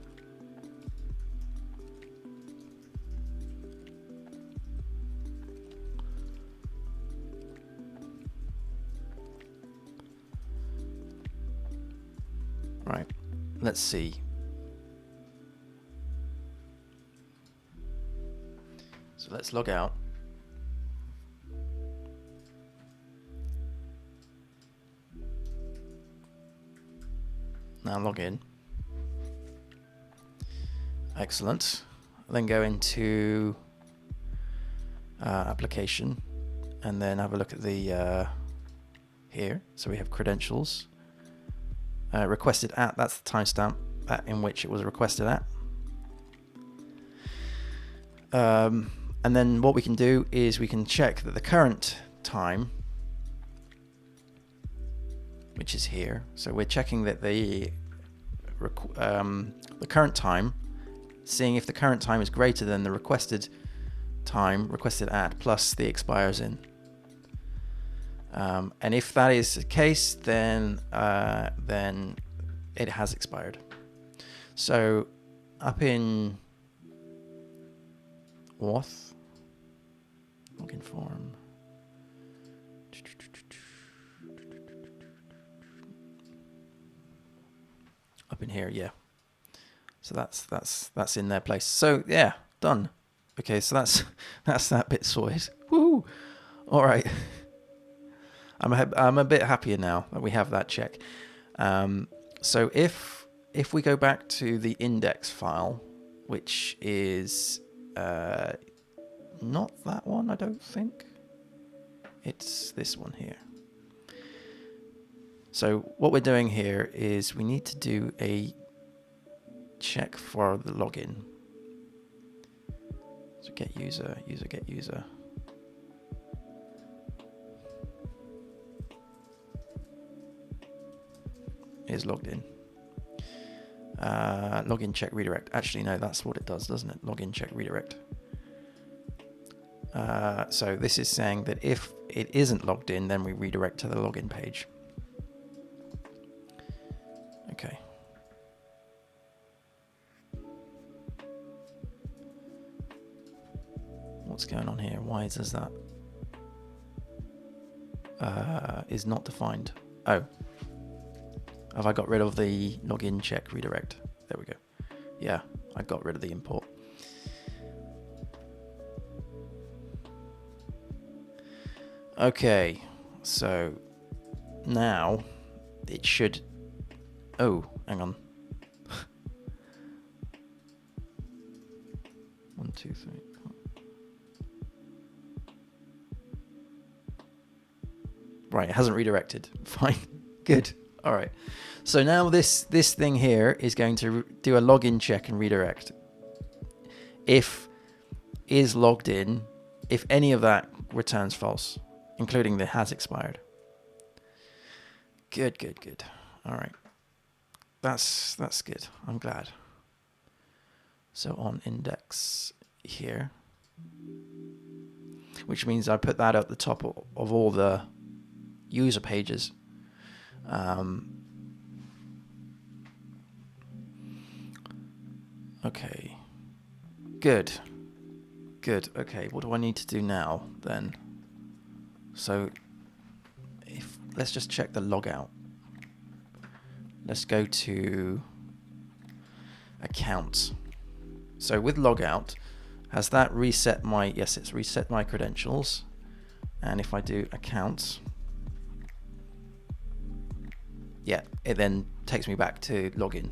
Right, let's see. So let's log out. Now log in. Excellent. Then go into application and then have a look at the here. So we have credentials. Requested at, that's the timestamp in which it was requested at. And then what we can do is we can check that the current time, which is here, so we're checking that the current time, seeing if the current time is greater than the requested time, requested at, plus the expires in. And if that is the case, then it has expired. So up in auth, login form. Up in here, yeah. So that's in their place. So yeah, done. Okay, so that's that bit sorted. Woo! All right. I'm a bit happier now that we have that check. So if we go back to the index file, which is not that one, I don't think. It's this one here. So what we're doing here is we need to do a check for the login. So get user, get user. Is logged in. Login check redirect. Actually, no, that's what it does, doesn't it? Login check redirect. So this is saying that if it isn't logged in, then we redirect to the login page. Okay. What's going on here? Why does that is not defined? Oh. Have I got rid of the login check redirect? There we go. Yeah, I got rid of the import. Okay, so now it should... Oh, hang on. 1, 2, 3. Right, it hasn't redirected. Fine. Good. All right. So now this thing here is going to do a login check and redirect. If is logged in, if any of that returns false, including the has expired. Good, good, good. All right. That's good. I'm glad. So on index here, which means I put that at the top of all the user pages. Okay. Good. Good. Okay, what do I need to do now then? So, let's just check the logout. Let's go to accounts. So with logout, has that reset my, yes, it's reset my credentials. And if I do accounts, yeah, it then takes me back to login.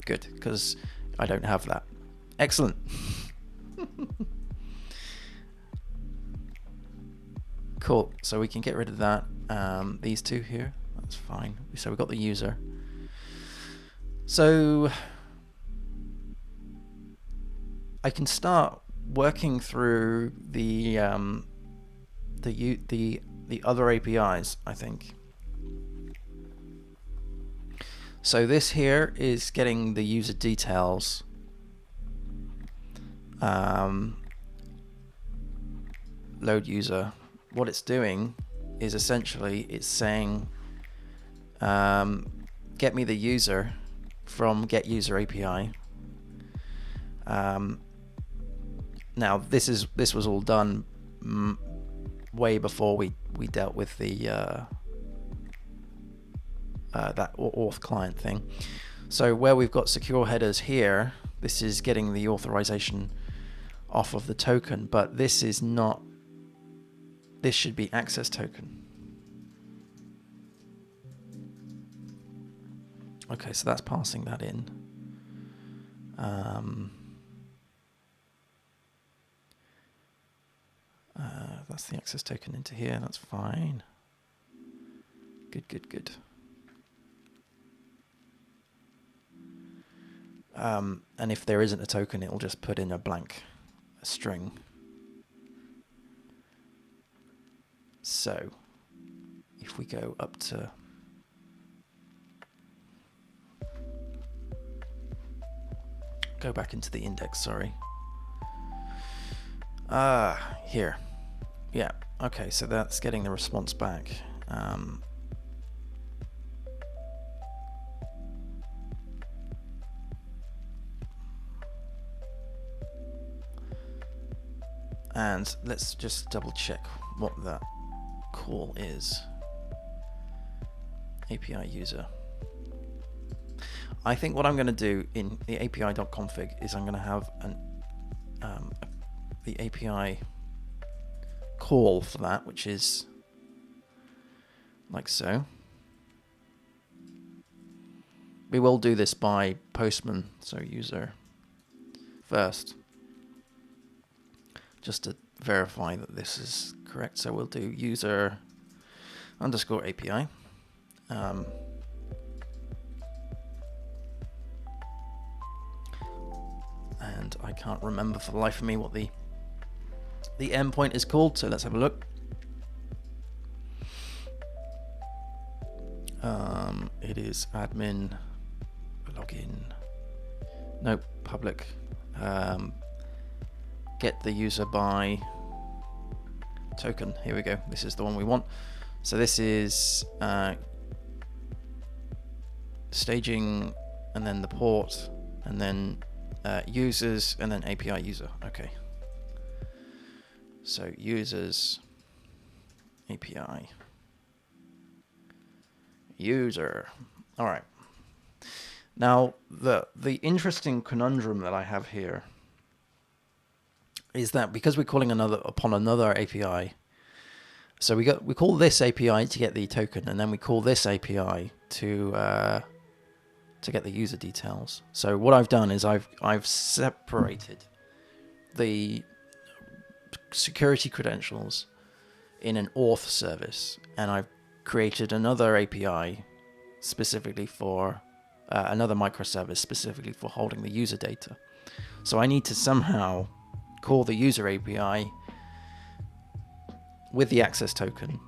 Good, because I don't have that. Excellent. Cool, so we can get rid of that. These two here, that's fine. So we've got the user. So I can start working through the other APIs, I think. So this here is getting the user details. Load user. What it's doing is essentially it's saying, get me the user from get user API. Now this was all done way before we dealt with the that auth client thing. So where we've got secure headers here, this is getting the authorization off of the token, but this is not. This should be access token. Okay, so that's passing that in. That's the access token into here. That's fine. Good, good, good. And if there isn't a token, it'll just put in a blank string. So if we go up to go back into the index, sorry. Here. Yeah, okay, so that's getting the response back. And let's just double check what that call is. API user. I think what I'm going to do in the API.config is I'm going to have the API call for that, which is like so. We will do this by Postman, so user first, just to verify that this is correct. So we'll do user underscore API. And I can't remember for the life of me what the endpoint is called, so let's have a look. It is admin login. Nope, public. Get the user by token. Here we go. This is the one we want. So this is staging, and then the port, and then users, and then API user. Okay. So users, API, user. All right. Now the interesting conundrum that I have here is that because we're calling upon another API, so we call this API to get the token, and then we call this API to get the user details. So what I've done is I've separated the security credentials in an auth service, and I've created another API specifically for another microservice specifically for holding the user data. So I need to somehow call the user API with the access token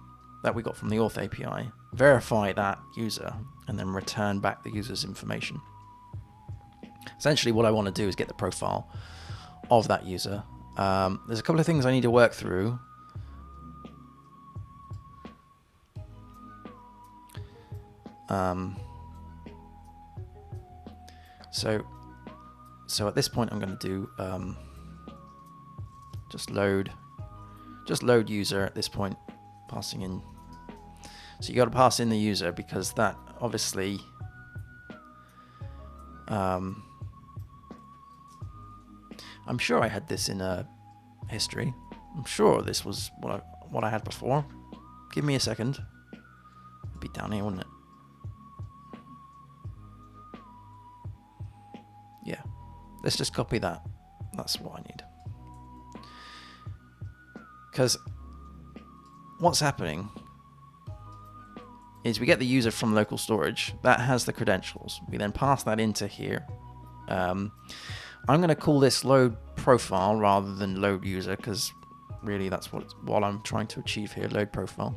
that we got from the auth API, verify that user, and then return back the user's information. Essentially what I want to do is get the profile of that user. There's a couple of things I need to work through. So So at this point, I'm going to do just load user at this point, passing in. So you got to pass in the user because that obviously I'm sure I had this in a history. I'm sure this was what I had before. Give me a second. It'd be down here, wouldn't it? Yeah. Let's just copy that. That's what I need. Because what's happening is we get the user from local storage. That has the credentials. We then pass that into here. I'm going to call this load profile rather than load user because really that's what I'm trying to achieve here, load profile.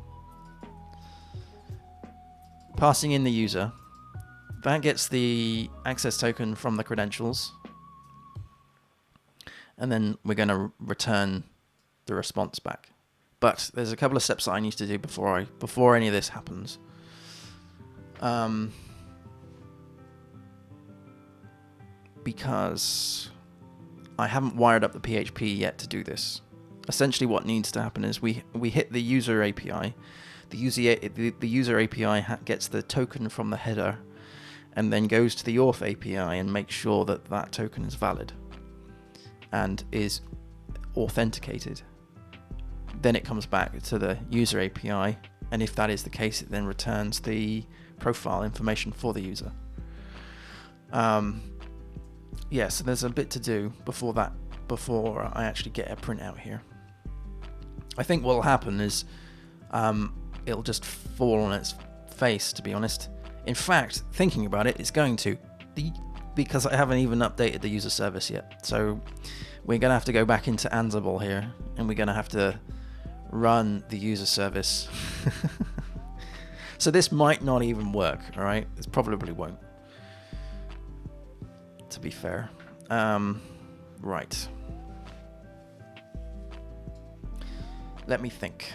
Passing in the user. That gets the access token from the credentials. And then we're going to return the response back. But there's a couple of steps that I need to do before any of this happens. Because I haven't wired up the PHP yet to do this. Essentially what needs to happen is we hit the user API. The user API gets the token from the header and then goes to the auth API and makes sure that that token is valid and is authenticated. Then it comes back to the user API, and if that is the case, it then returns the profile information for the user. Yeah, so there's a bit to do before I actually get a printout here. I think what will happen is it'll just fall on its face, to be honest. In fact, thinking about it, it's going to, because I haven't even updated the user service yet. So we're going to have to go back into Ansible here, and we're going to have to run the user service. So this might not even work, all right? It probably won't, to be fair. Right. Let me think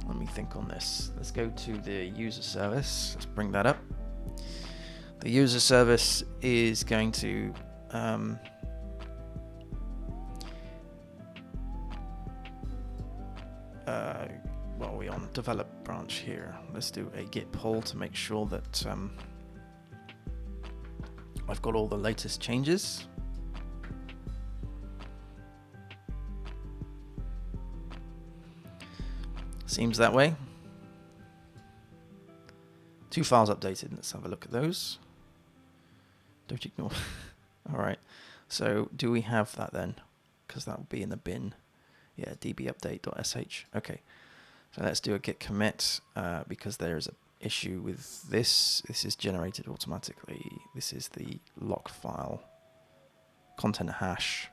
on this. Let's go to the user service. Let's bring that up. The user service is going to well, are we on develop branch here? Let's do a git pull to make sure that I've got all the latest changes. Seems that way. 2 files updated. Let's have a look at those. Don't ignore. All right. So do we have that then? Because that will be in the bin. Yeah, dbupdate.sh. Okay. So let's do a git commit because there is an issue with this. This is generated automatically. This is the lock file content hash.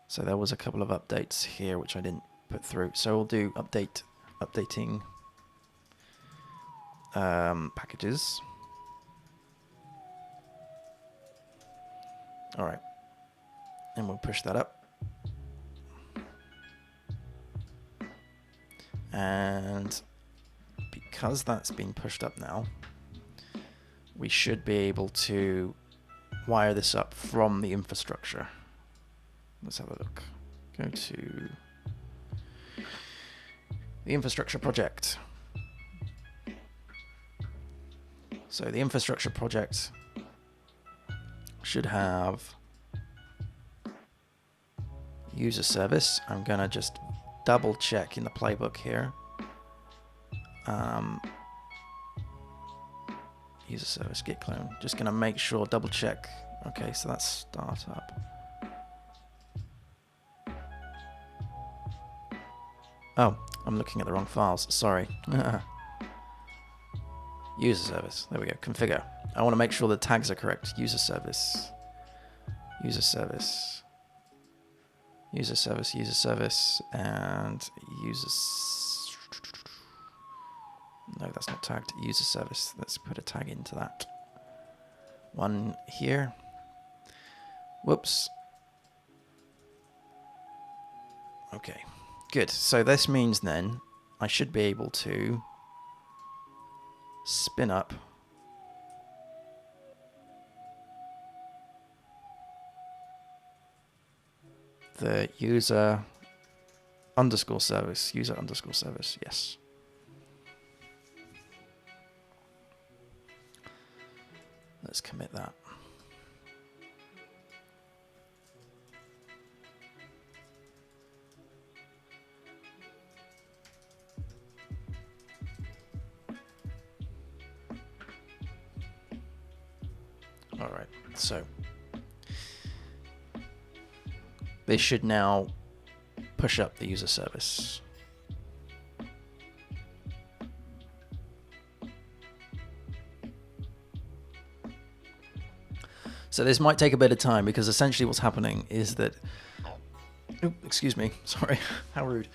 So there was a couple of updates here which I didn't put through. So we'll do updating packages. All right, and we'll push that up. And because that's been pushed up now, we should be able to wire this up from the infrastructure. Let's have a look. Go to the infrastructure project. So the infrastructure project should have user service. I'm going to just double check in the playbook here. User service git clone. Just going to make sure, double check. Okay, so that's startup. Oh, I'm looking at the wrong files. Sorry. User service. There we go. Configure. I want to make sure the tags are correct. User service. User service. User service. User service. And no, that's not tagged. User service. Let's put a tag into that. One here. Whoops. Okay. Good. So this means then I should be able to spin up the user underscore service. User underscore service. Yes. Let's commit that. All right, so this should now push up the user service. So this might take a bit of time because essentially what's happening is that, excuse me, sorry, how rude.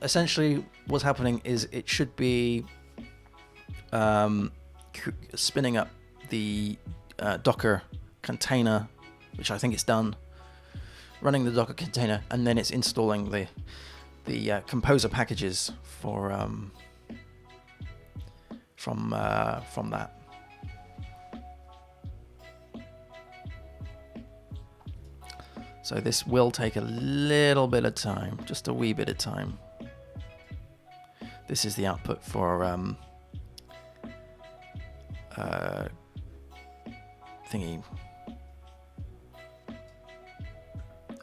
Essentially what's happening is it should be spinning up the Docker container, which I think it's done, running the Docker container, and then it's installing the Composer packages for from that. So this will take a little bit of time, just a wee bit of time. This is the output for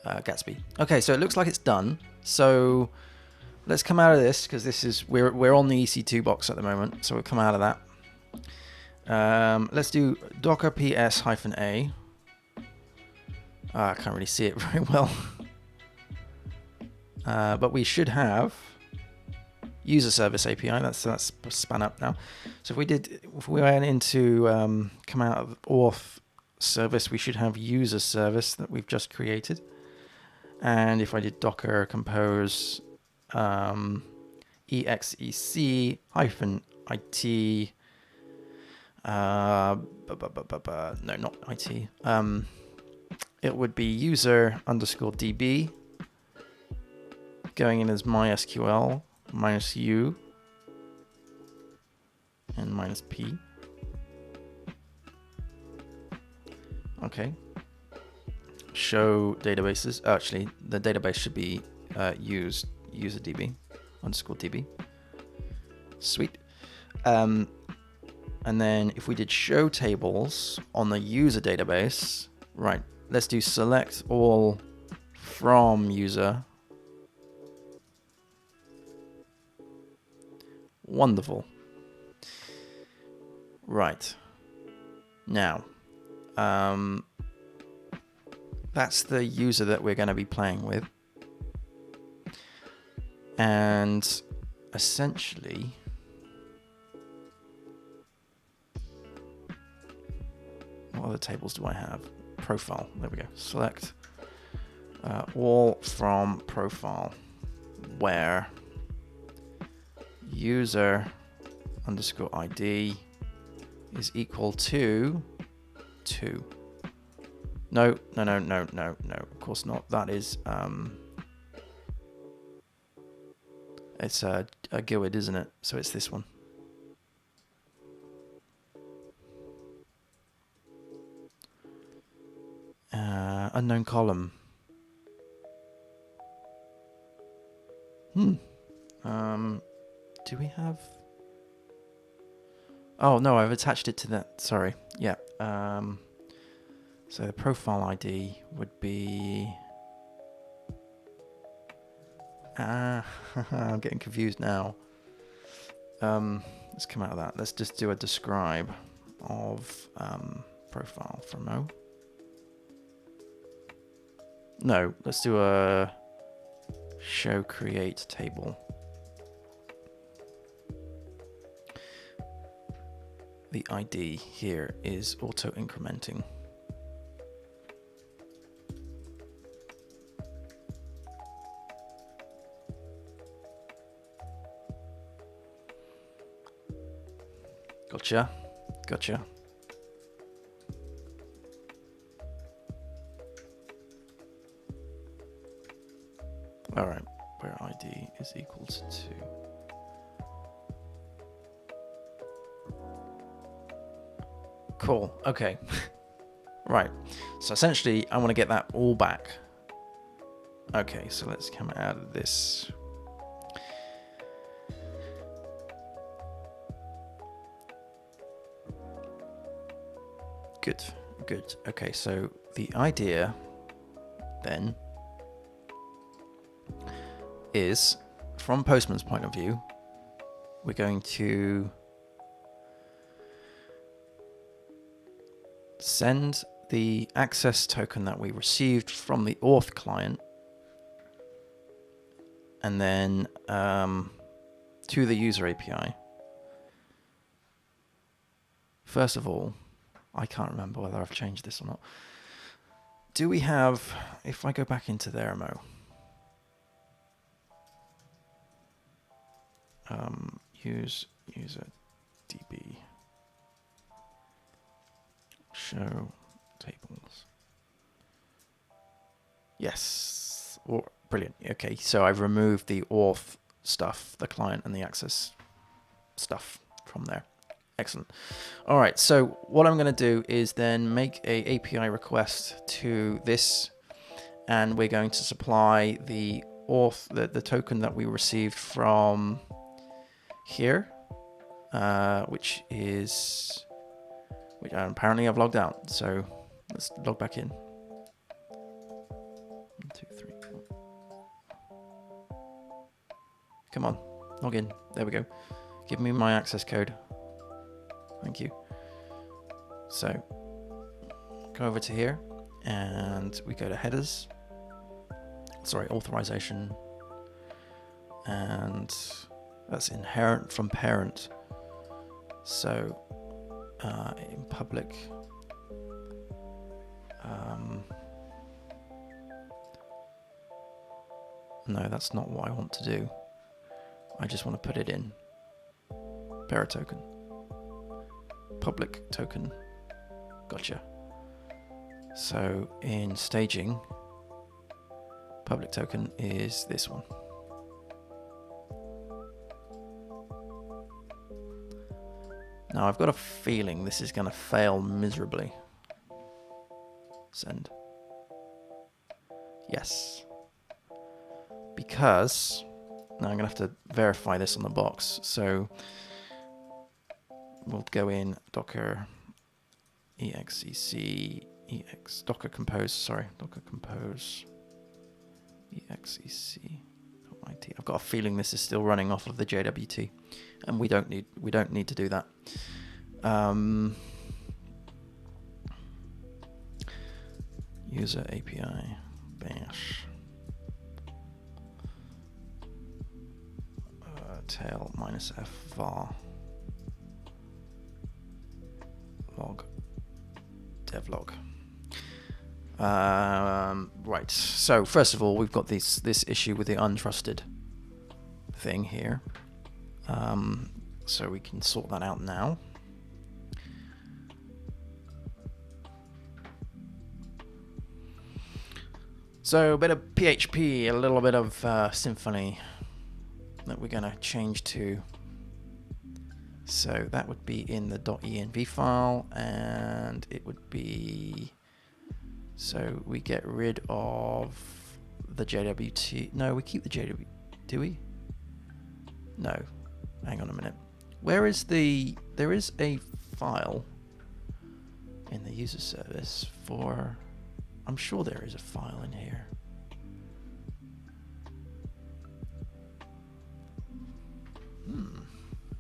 Gatsby. Okay, so it looks like it's done. So let's come out of this because this is we're on the EC2 box at the moment, so we'll come out of that. Let's do docker ps-a. I can't really see it very well, but we should have user service API. That's spun up now. So if we went into come out of auth service, we should have user service that we've just created. And if I did docker compose exec -it no, not it, it would be user underscore db going in as MySQL -u and -p. Okay. Show databases. Actually, the database should be user db underscore db. Sweet. And then if we did show tables on the user database, right, let's do select all from user. Wonderful. Right. Now, that's the user that we're going to be playing with. And essentially, what other tables do I have? Profile. There we go. Select all from profile, where user underscore ID is equal to 2. No. Of course not. That is it's a GUID, isn't it? So it's this one. Unknown column. Do we have? Oh no, I've attached it to that. Sorry. Yeah. So the profile ID would be. I'm getting confused now. Let's come out of that. Let's just do a describe of profile from O. No, let's do a show create table. The ID here is auto incrementing. Gotcha. All right, where ID is equals to. Cool. Okay. Right. So essentially, I want to get that all back. Okay, so let's come out of this. Good, good. Okay, so the idea then is, from Postman's point of view, we're going to send the access token that we received from the auth client and then to the user API. First of all, I can't remember whether I've changed this or not. Do we have, if I go back into their MO, user DB, show tables. Yes, brilliant. Okay, so I've removed the auth stuff, the client and the access stuff from there. Excellent. All right, so what I'm going to do is then make a API request to this, and we're going to supply the auth, the token that we received from here, which apparently I've logged out. So let's log back in. 1, 2, 3, 4. Come on, log in. There we go. Give me my access code. Thank you. So go over to here and we go to headers. Sorry, authorization. And that's inherent from parent. So in public, no, that's not what I want to do. I just want to put it in parent token. Public token. Gotcha. So in staging, public token is this one. Now I've got a feeling this is going to fail miserably. Send. Yes. Because now I'm going to have to verify this on the box. So we'll go in docker exec ex docker compose exec.it. I've got a feeling this is still running off of the JWT, and we don't need to do that. User API bash tail -f var log devlog. Right. So first of all, we've got this issue with the untrusted thing here. So we can sort that out now. So a bit of PHP, a little bit of Symfony that we're going to change to. So that would be in the .env file, and it would be, so we get rid of the JWT. No, we keep the JWT. Do we? No. Hang on a minute. Where is there is a file in the user service for, I'm sure there is a file in here.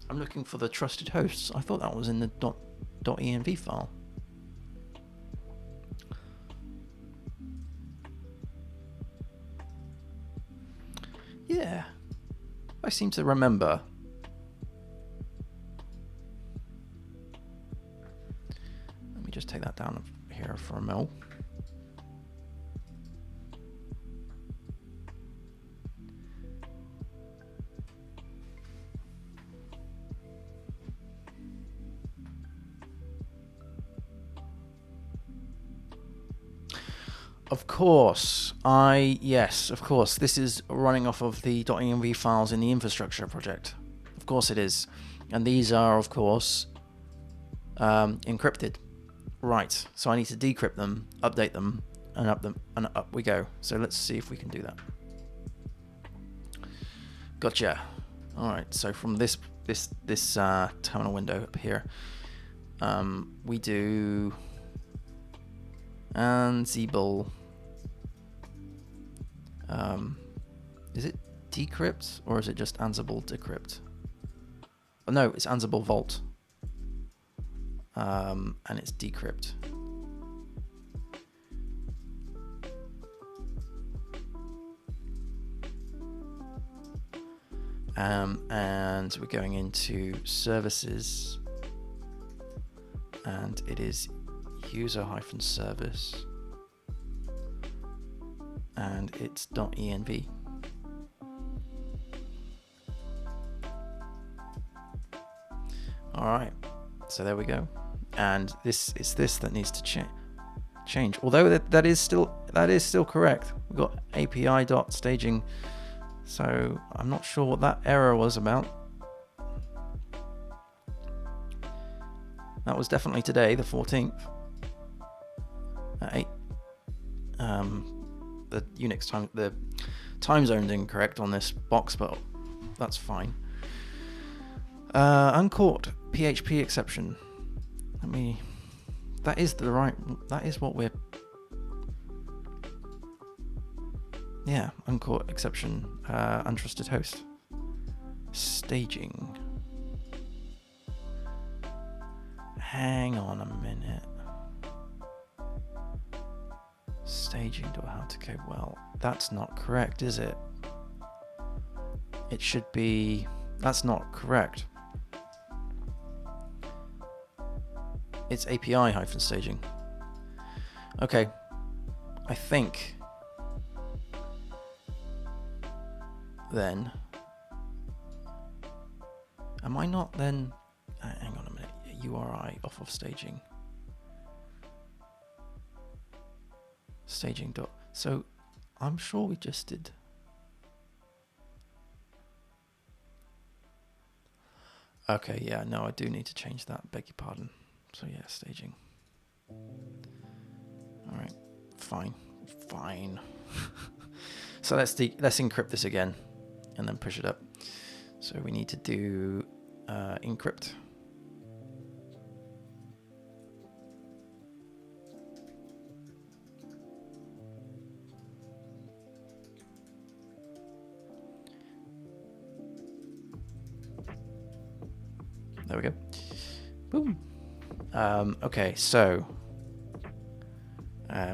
I'm looking for the trusted hosts. I thought that was in the .env file. Yeah, I seem to remember. Let me just take that down here for a moment. Of course, yes, of course, this is running off of the .env files in the infrastructure project. Of course it is. And these are, of course, encrypted. Right, so I need to decrypt them, update them and up we go. So let's see if we can do that. Gotcha. All right. So from this terminal window up here, we do Ansible. Is it decrypt or is it just Ansible decrypt? Oh, no, it's Ansible Vault. And it's decrypt. And we're going into services, and it is user-service, and it's .env. All right, so there we go, and it's this that needs to change. Although that is still correct. We've got API.staging. So I'm not sure what that error was about. That was definitely today, the 14th. At 8. The Unix time, the time zone's incorrect on this box, but that's fine. Uncaught PHP exception. That is what we're. Yeah, uncaught exception, untrusted host. Staging. Hang on a minute. Staging to how to code. Well, that's not correct, is it? It should be. That's not correct. It's API-staging. Okay. I think. Then, am I not then? Hang on a minute. URI off of staging. Staging dot. So, I'm sure we just did. Okay, yeah, no, I do need to change that. Beg your pardon. So yeah, staging. All right, fine. So let's encrypt this again. And then push it up. So we need to do encrypt. There we go. Boom. Okay, so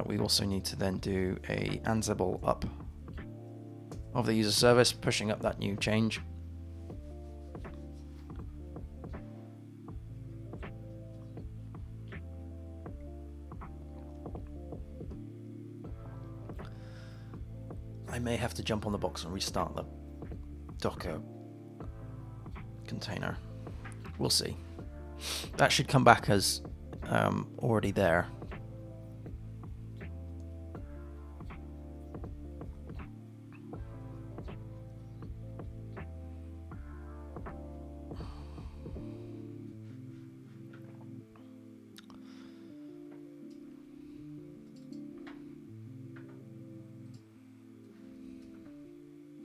we also need to then do a Ansible up of the user service, pushing up that new change. I may have to jump on the box and restart the Docker container. We'll see. That should come back as already there.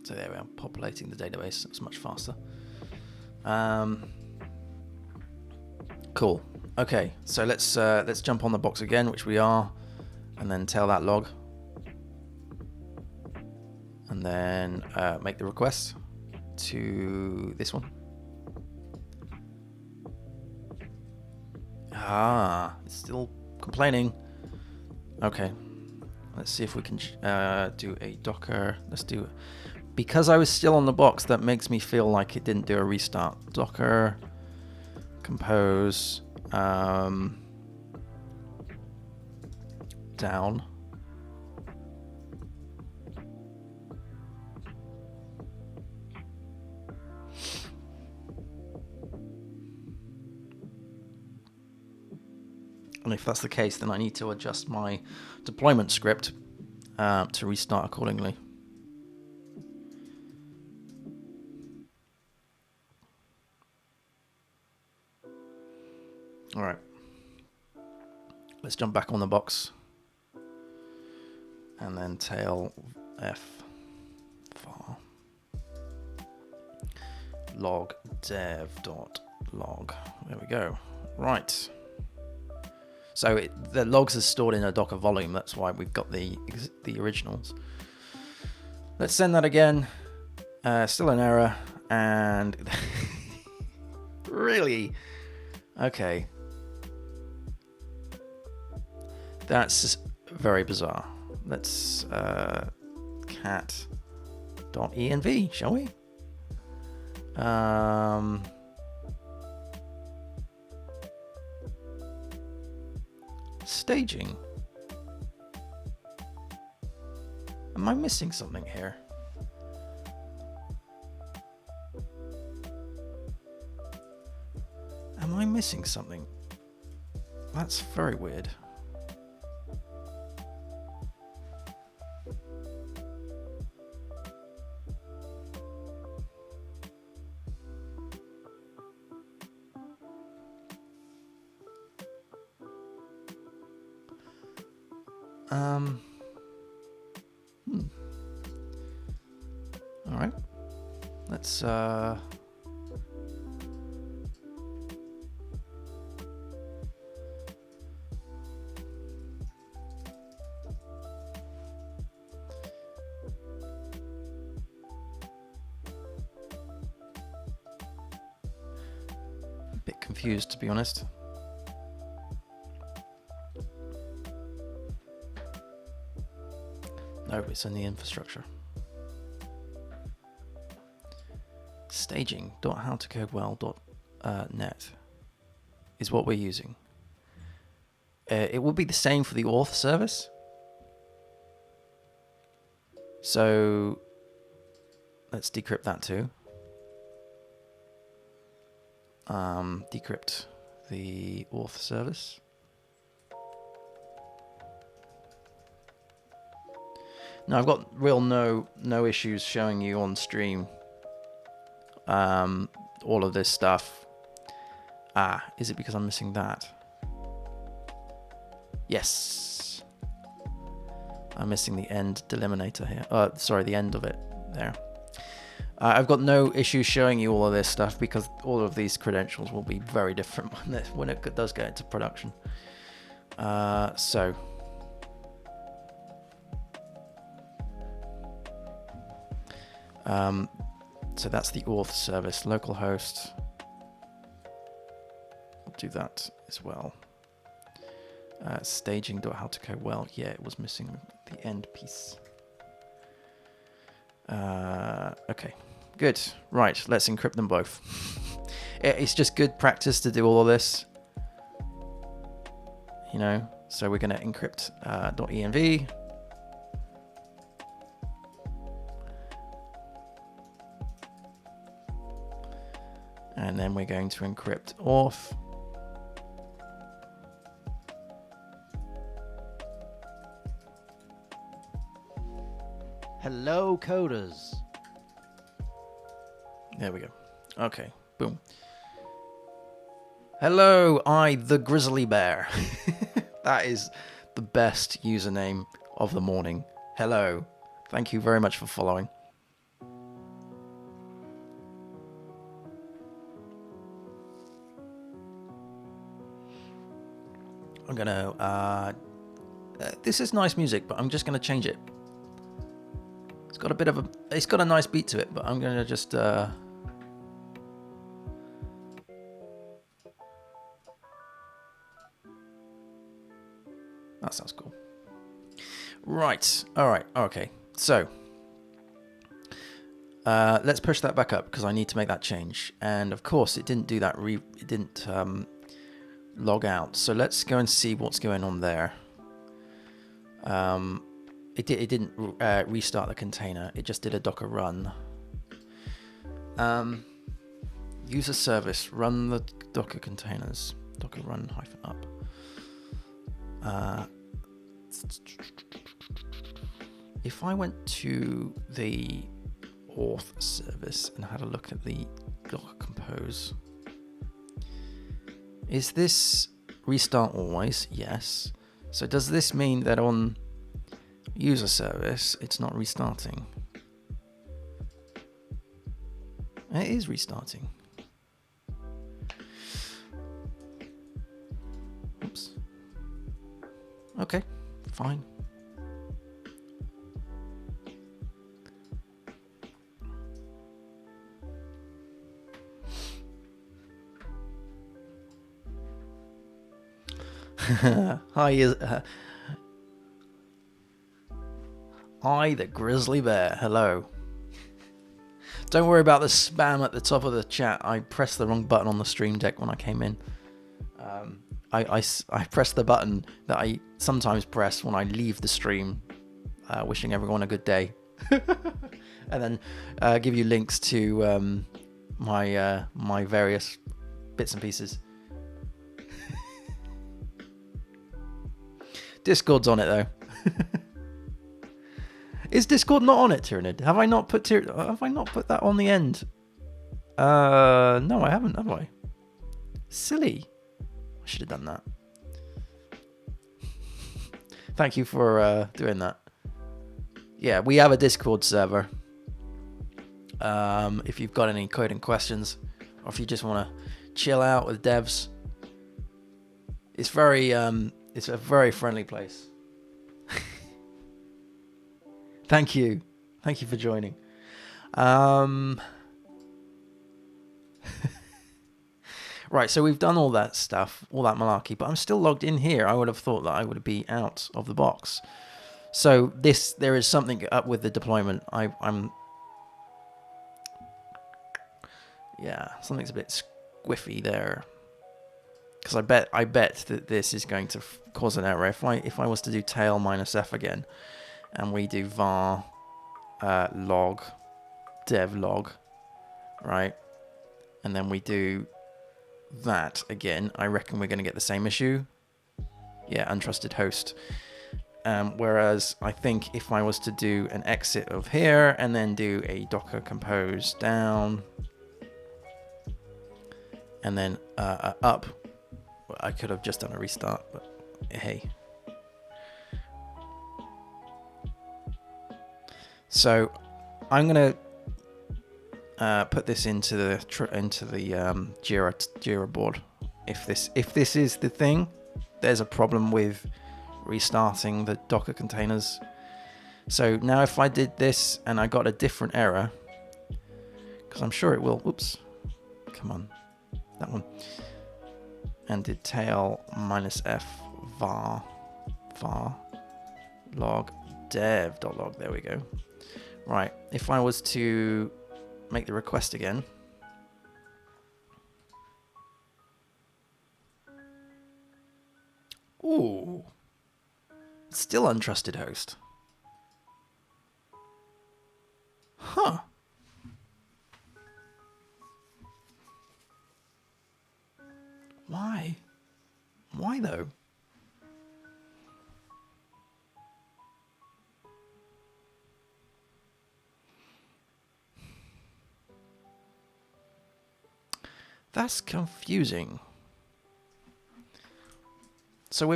So there we are, populating the database. It's much faster. Cool. Okay, so let's jump on the box again, which we are, and then tail that log, and then make the request to this one. It's still complaining. Okay, let's see if we can do a Docker. Let's do. Because I was still on the box, that makes me feel like it didn't do a restart. Docker compose down. And if that's the case, then I need to adjust my deployment script to restart accordingly. All right, let's jump back on the box. and then tail f var log dev dot log. There we go. Right. So the logs are stored in a Docker volume. That's why we've got the originals. Let's send that again. Still an error. And really? Okay. That's very bizarre. Let's cat.env, shall we? Staging. Am I missing something here? Am I missing something? That's very weird. All right. Let's a bit confused, to be honest. No, it's in the infrastructure. Staging.howtocodewell.net is what we're using. It will be the same for the auth service. So let's decrypt that too. Decrypt the auth service. Now I've got no issues showing you on stream all of this stuff. Is it because I'm missing that? Yes. I'm missing the end delimiter here. Sorry, the end of it there. I've got no issues showing you all of this stuff because all of these credentials will be very different when it does get into production. So that's the auth service, localhost. We'll do that as well. Staging.howtocodewell. Yeah, it was missing the end piece. Okay, good. Right, let's encrypt them both. It's just good practice to do all of this. You know, so we're going to encrypt .env. And then we're going to encrypt auth. Hello, coders. There we go. Okay, boom. Hello, the grizzly bear. That is the best username of the morning. Hello. Thank you very much for following. I'm gonna this is nice music, but I'm just gonna change it. It's got a nice beat to it, but I'm gonna just that sounds cool. Right. All right. Okay. So let's push that back up because I need to make that change. And of course, it didn't do that. It didn't log out. So let's go and see what's going on there. It didn't restart the container. It just did a Docker run. User service, run the Docker containers. Docker run -up. If I went to the auth service and had a look at the Docker compose, is this restart always? Yes. So does this mean that on User service, it's not restarting. It is restarting. Oops. Okay, fine. Hi, I, the grizzly bear. Hello. Don't worry about the spam at the top of the chat. I pressed the wrong button on the stream deck when I came in. I pressed the button that I sometimes press when I leave the stream, wishing everyone a good day. And then give you links to my various bits and pieces. Discord's on it though. Is Discord not on it, Tyrannid? Have I not put that on the end? No, I haven't, have I? Silly. I should have done that. Thank you for doing that. Yeah, we have a Discord server. If you've got any coding questions, or if you just want to chill out with devs, it's a very friendly place. Thank you for joining. Right, so we've done all that stuff, all that malarkey, but I'm still logged in here. I would have thought that I would be out of the box. So there is something up with the deployment. Something's a bit squiffy there. Because I bet that this is going to cause an error. If I was to do tail -f again, and we do var log dev log, right, and then we do that again, I reckon we're going to get the same issue. Yeah, untrusted host. Whereas I think if I was to do an exit of here and then do a docker compose down and then up, I could have just done a restart, but hey. So I'm gonna put this into the Jira board. If this is the thing, there's a problem with restarting the Docker containers. So now if I did this and I got a different error, because I'm sure it will. Oops, come on, that one. And did tail -f var log dev.log. There we go. Right, if I was to make the request again. Ooh. Still untrusted host. Huh. Why? Why though? That's confusing. So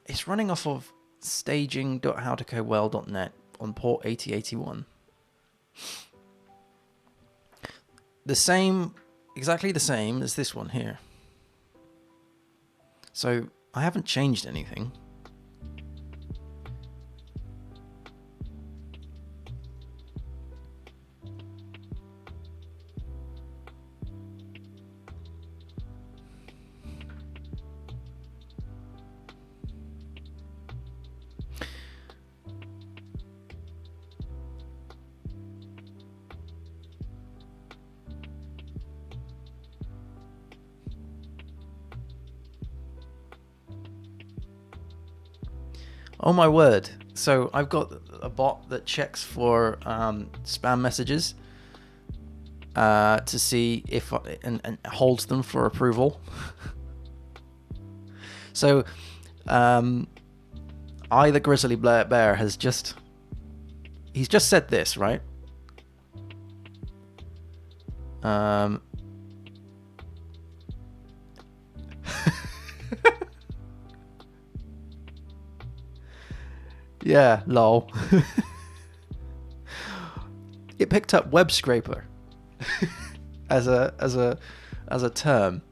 it's running off of staging.howtocodewell.net on port 8081. Exactly the same as this one here. So I haven't changed anything. Oh my word. So I've got a bot that checks for spam messages to see if and holds them for approval. So the grizzly bear he's just said this, right? Yeah, lol. It picked up web scraper as a term,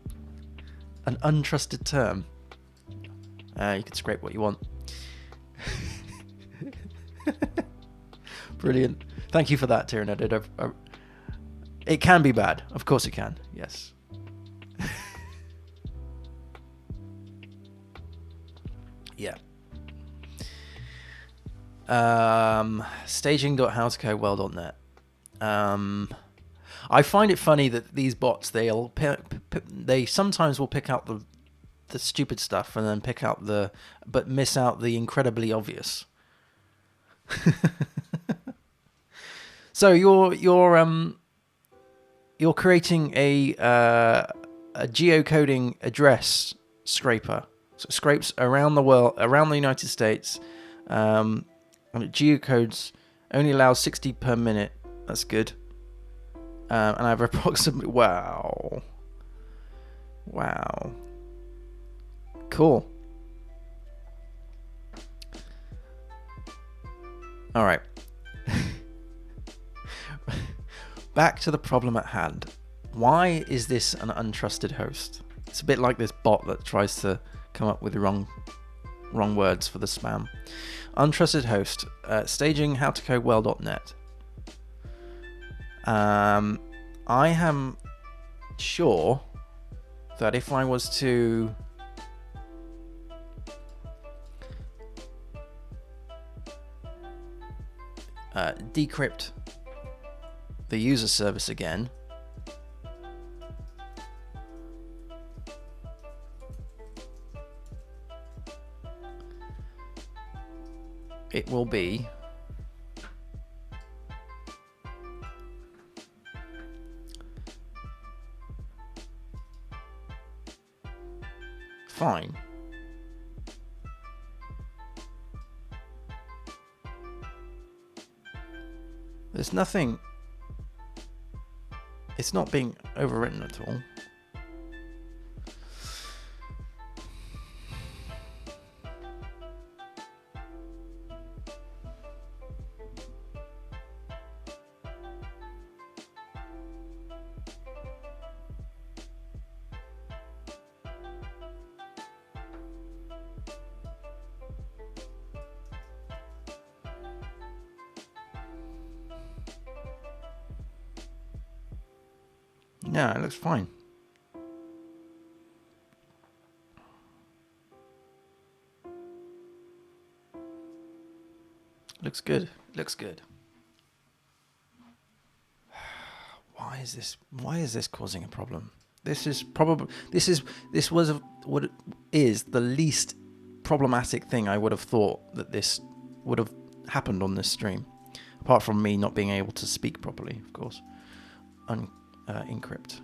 an untrusted term. You can scrape what you want. Brilliant. Thank you for that, Tyranid. It can be bad. Of course it can. Yes. Yeah. Staging.howtocodewell.net. I find it funny that these bots, they sometimes will pick out the stupid stuff and then pick out but miss out the incredibly obvious. So you're creating a geocoding address scraper. So it scrapes around the world, around the United States, and it geocodes, only allows 60 per minute. That's good. And I have approximately... Wow. Cool. All right. Back to the problem at hand. Why is this an untrusted host? It's a bit like this bot that tries to come up with the wrong words for the spam. Untrusted host. Staging howtocodewell.net. I am sure that if I was to decrypt the user service again, it will be fine. There's nothing. It's not being overwritten at all. Yeah, it looks fine. Looks good. Looks good. Why is this causing a problem? This was what it is the least problematic thing I would have thought that this would have happened on this stream, apart from me not being able to speak properly, of course. Encrypt.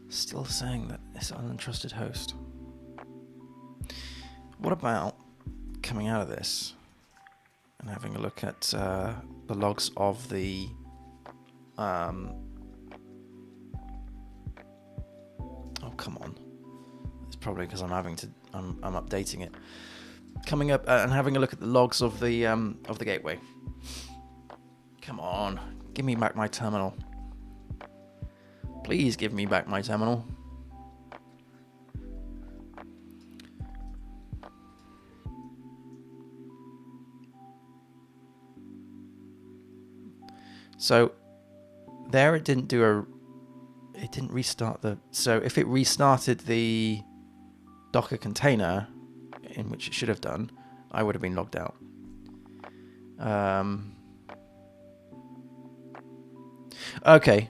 Still saying that it's an untrusted host. What about coming out of this and having a look at the logs of the oh, come on. It's probably because I'm updating it. Coming up and having a look at the logs of the gateway. Come on, give me back my terminal. Please give me back my terminal. So there it didn't restart so if it restarted the Docker container, in which it should have done, I would have been logged out. Okay.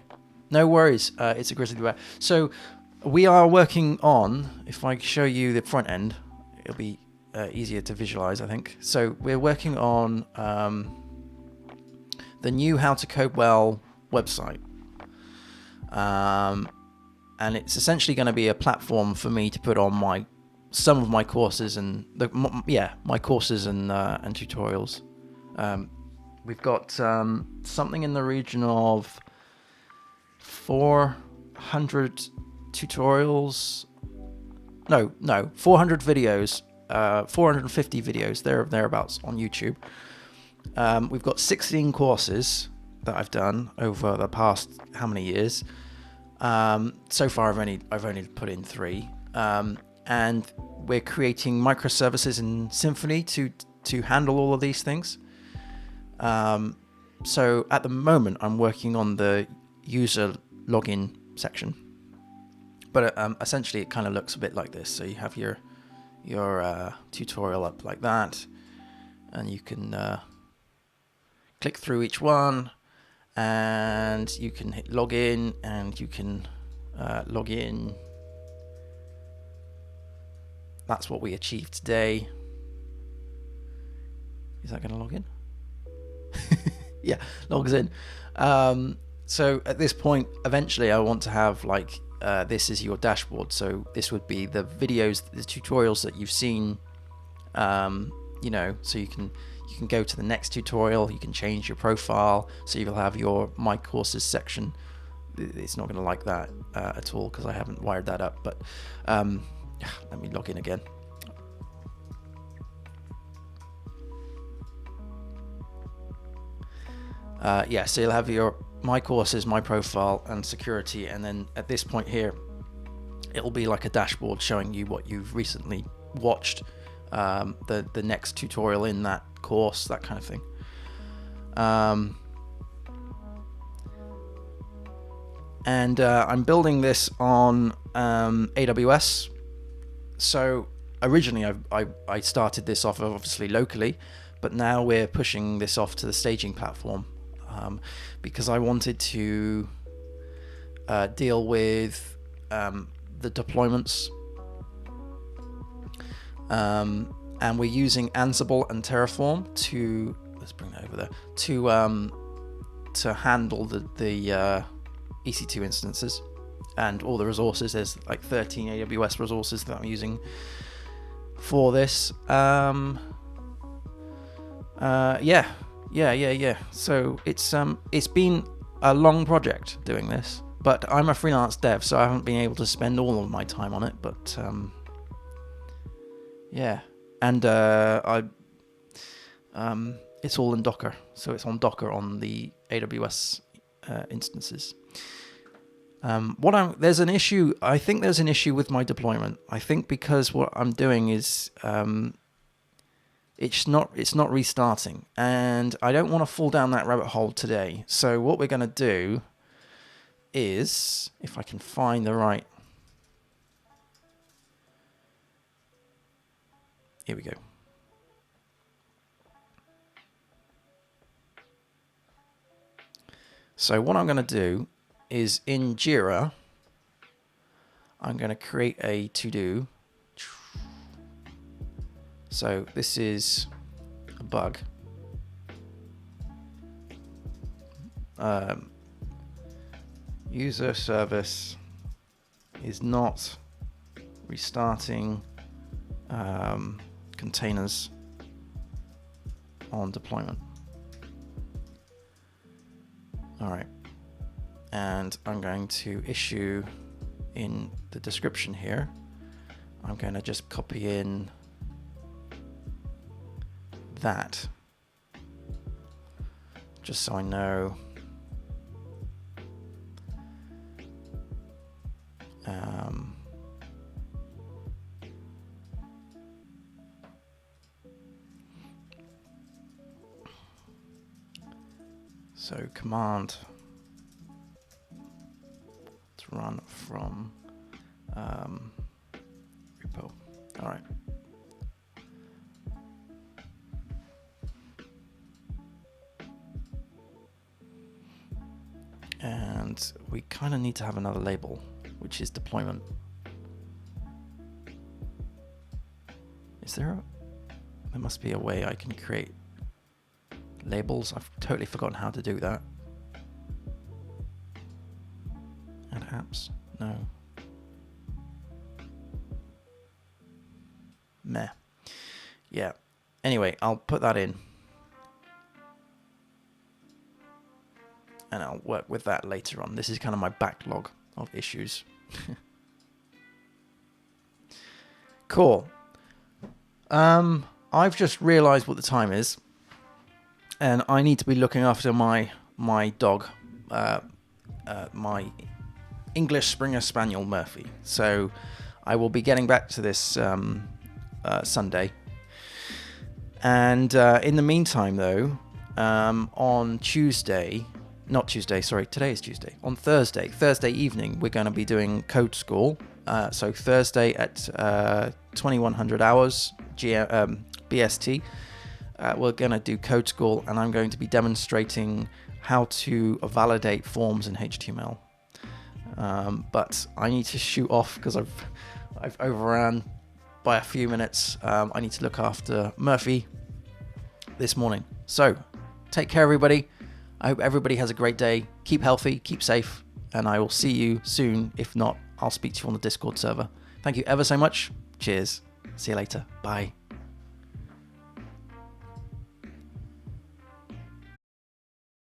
No worries, it's a grizzly bear. So we are working on, if I show you the front end, it'll be easier to visualize, I think. So we're working on the new How to Code Well website. And it's essentially going to be a platform for me to put on some of my courses and my courses and tutorials. We've got something in the region of 400 tutorials. No, 400 videos, 450 videos thereabouts on YouTube. We've got 16 courses that I've done over the past how many years? So far, I've only put in 3, and we're creating microservices in Symfony to handle all of these things. So at the moment, I'm working on the user login section, but essentially it kind of looks a bit like this. So you have your tutorial up like that, and you can click through each one. And you can hit login, and you can log in. That's what we achieved today. Is that going to log in? Yeah, logs in. So at this point, eventually I want to have this is your dashboard. So this would be the videos, the tutorials that you've seen, so you can go to the next tutorial, you can change your profile, so you'll have your My Courses section. It's not going to like that at all because I haven't wired that up, but let me log in again. So you'll have your My Courses, My Profile, and Security, and then at this point here, it'll be like a dashboard showing you what you've recently watched, the next tutorial in that course, that kind of thing. And I'm building this on AWS. So originally I started this off obviously locally, but now we're pushing this off to the staging platform because I wanted to deal with the deployments. And we're using Ansible and Terraform let's bring that over there, to handle the EC2 instances and all the resources. There's like 13 AWS resources that I'm using for this. So it's been a long project doing this, but I'm a freelance dev, so I haven't been able to spend all of my time on it. But and it's all in Docker, so it's on Docker on the AWS instances. There's an issue. I think there's an issue with my deployment. I think because what I'm doing is it's not restarting, and I don't want to fall down that rabbit hole today. So what we're going to do is, if I can find the right, here we go. So what I'm going to do is in Jira, I'm going to create a to-do. So this is a bug. User service is not restarting containers on deployment. All right. And I'm going to issue in the description here. I'm going to just copy in that, just so I know. So command to run from repo. All right. And we kind of need to have another label, which is deployment. Is there There must be a way I can create labels. I've totally forgotten how to do that. Add apps? No. Meh. Yeah. Anyway, I'll put that in. And I'll work with that later on. This is kind of my backlog of issues. Cool. I've just realized what the time is. And I need to be looking after my dog. My English Springer Spaniel Murphy. So I will be getting back to this Sunday. And in the meantime, though, on Tuesday, not Tuesday, sorry, today is Tuesday. On Thursday evening, we're going to be doing Code School. So Thursday at 2100 hours BST, we're going to do Code School, and I'm going to be demonstrating how to validate forms in HTML. But I need to shoot off because I've overran by a few minutes. I need to look after Murphy this morning. So take care, everybody. I hope everybody has a great day. Keep healthy, keep safe, and I will see you soon. If not, I'll speak to you on the Discord server. Thank you ever so much. Cheers. See you later. Bye.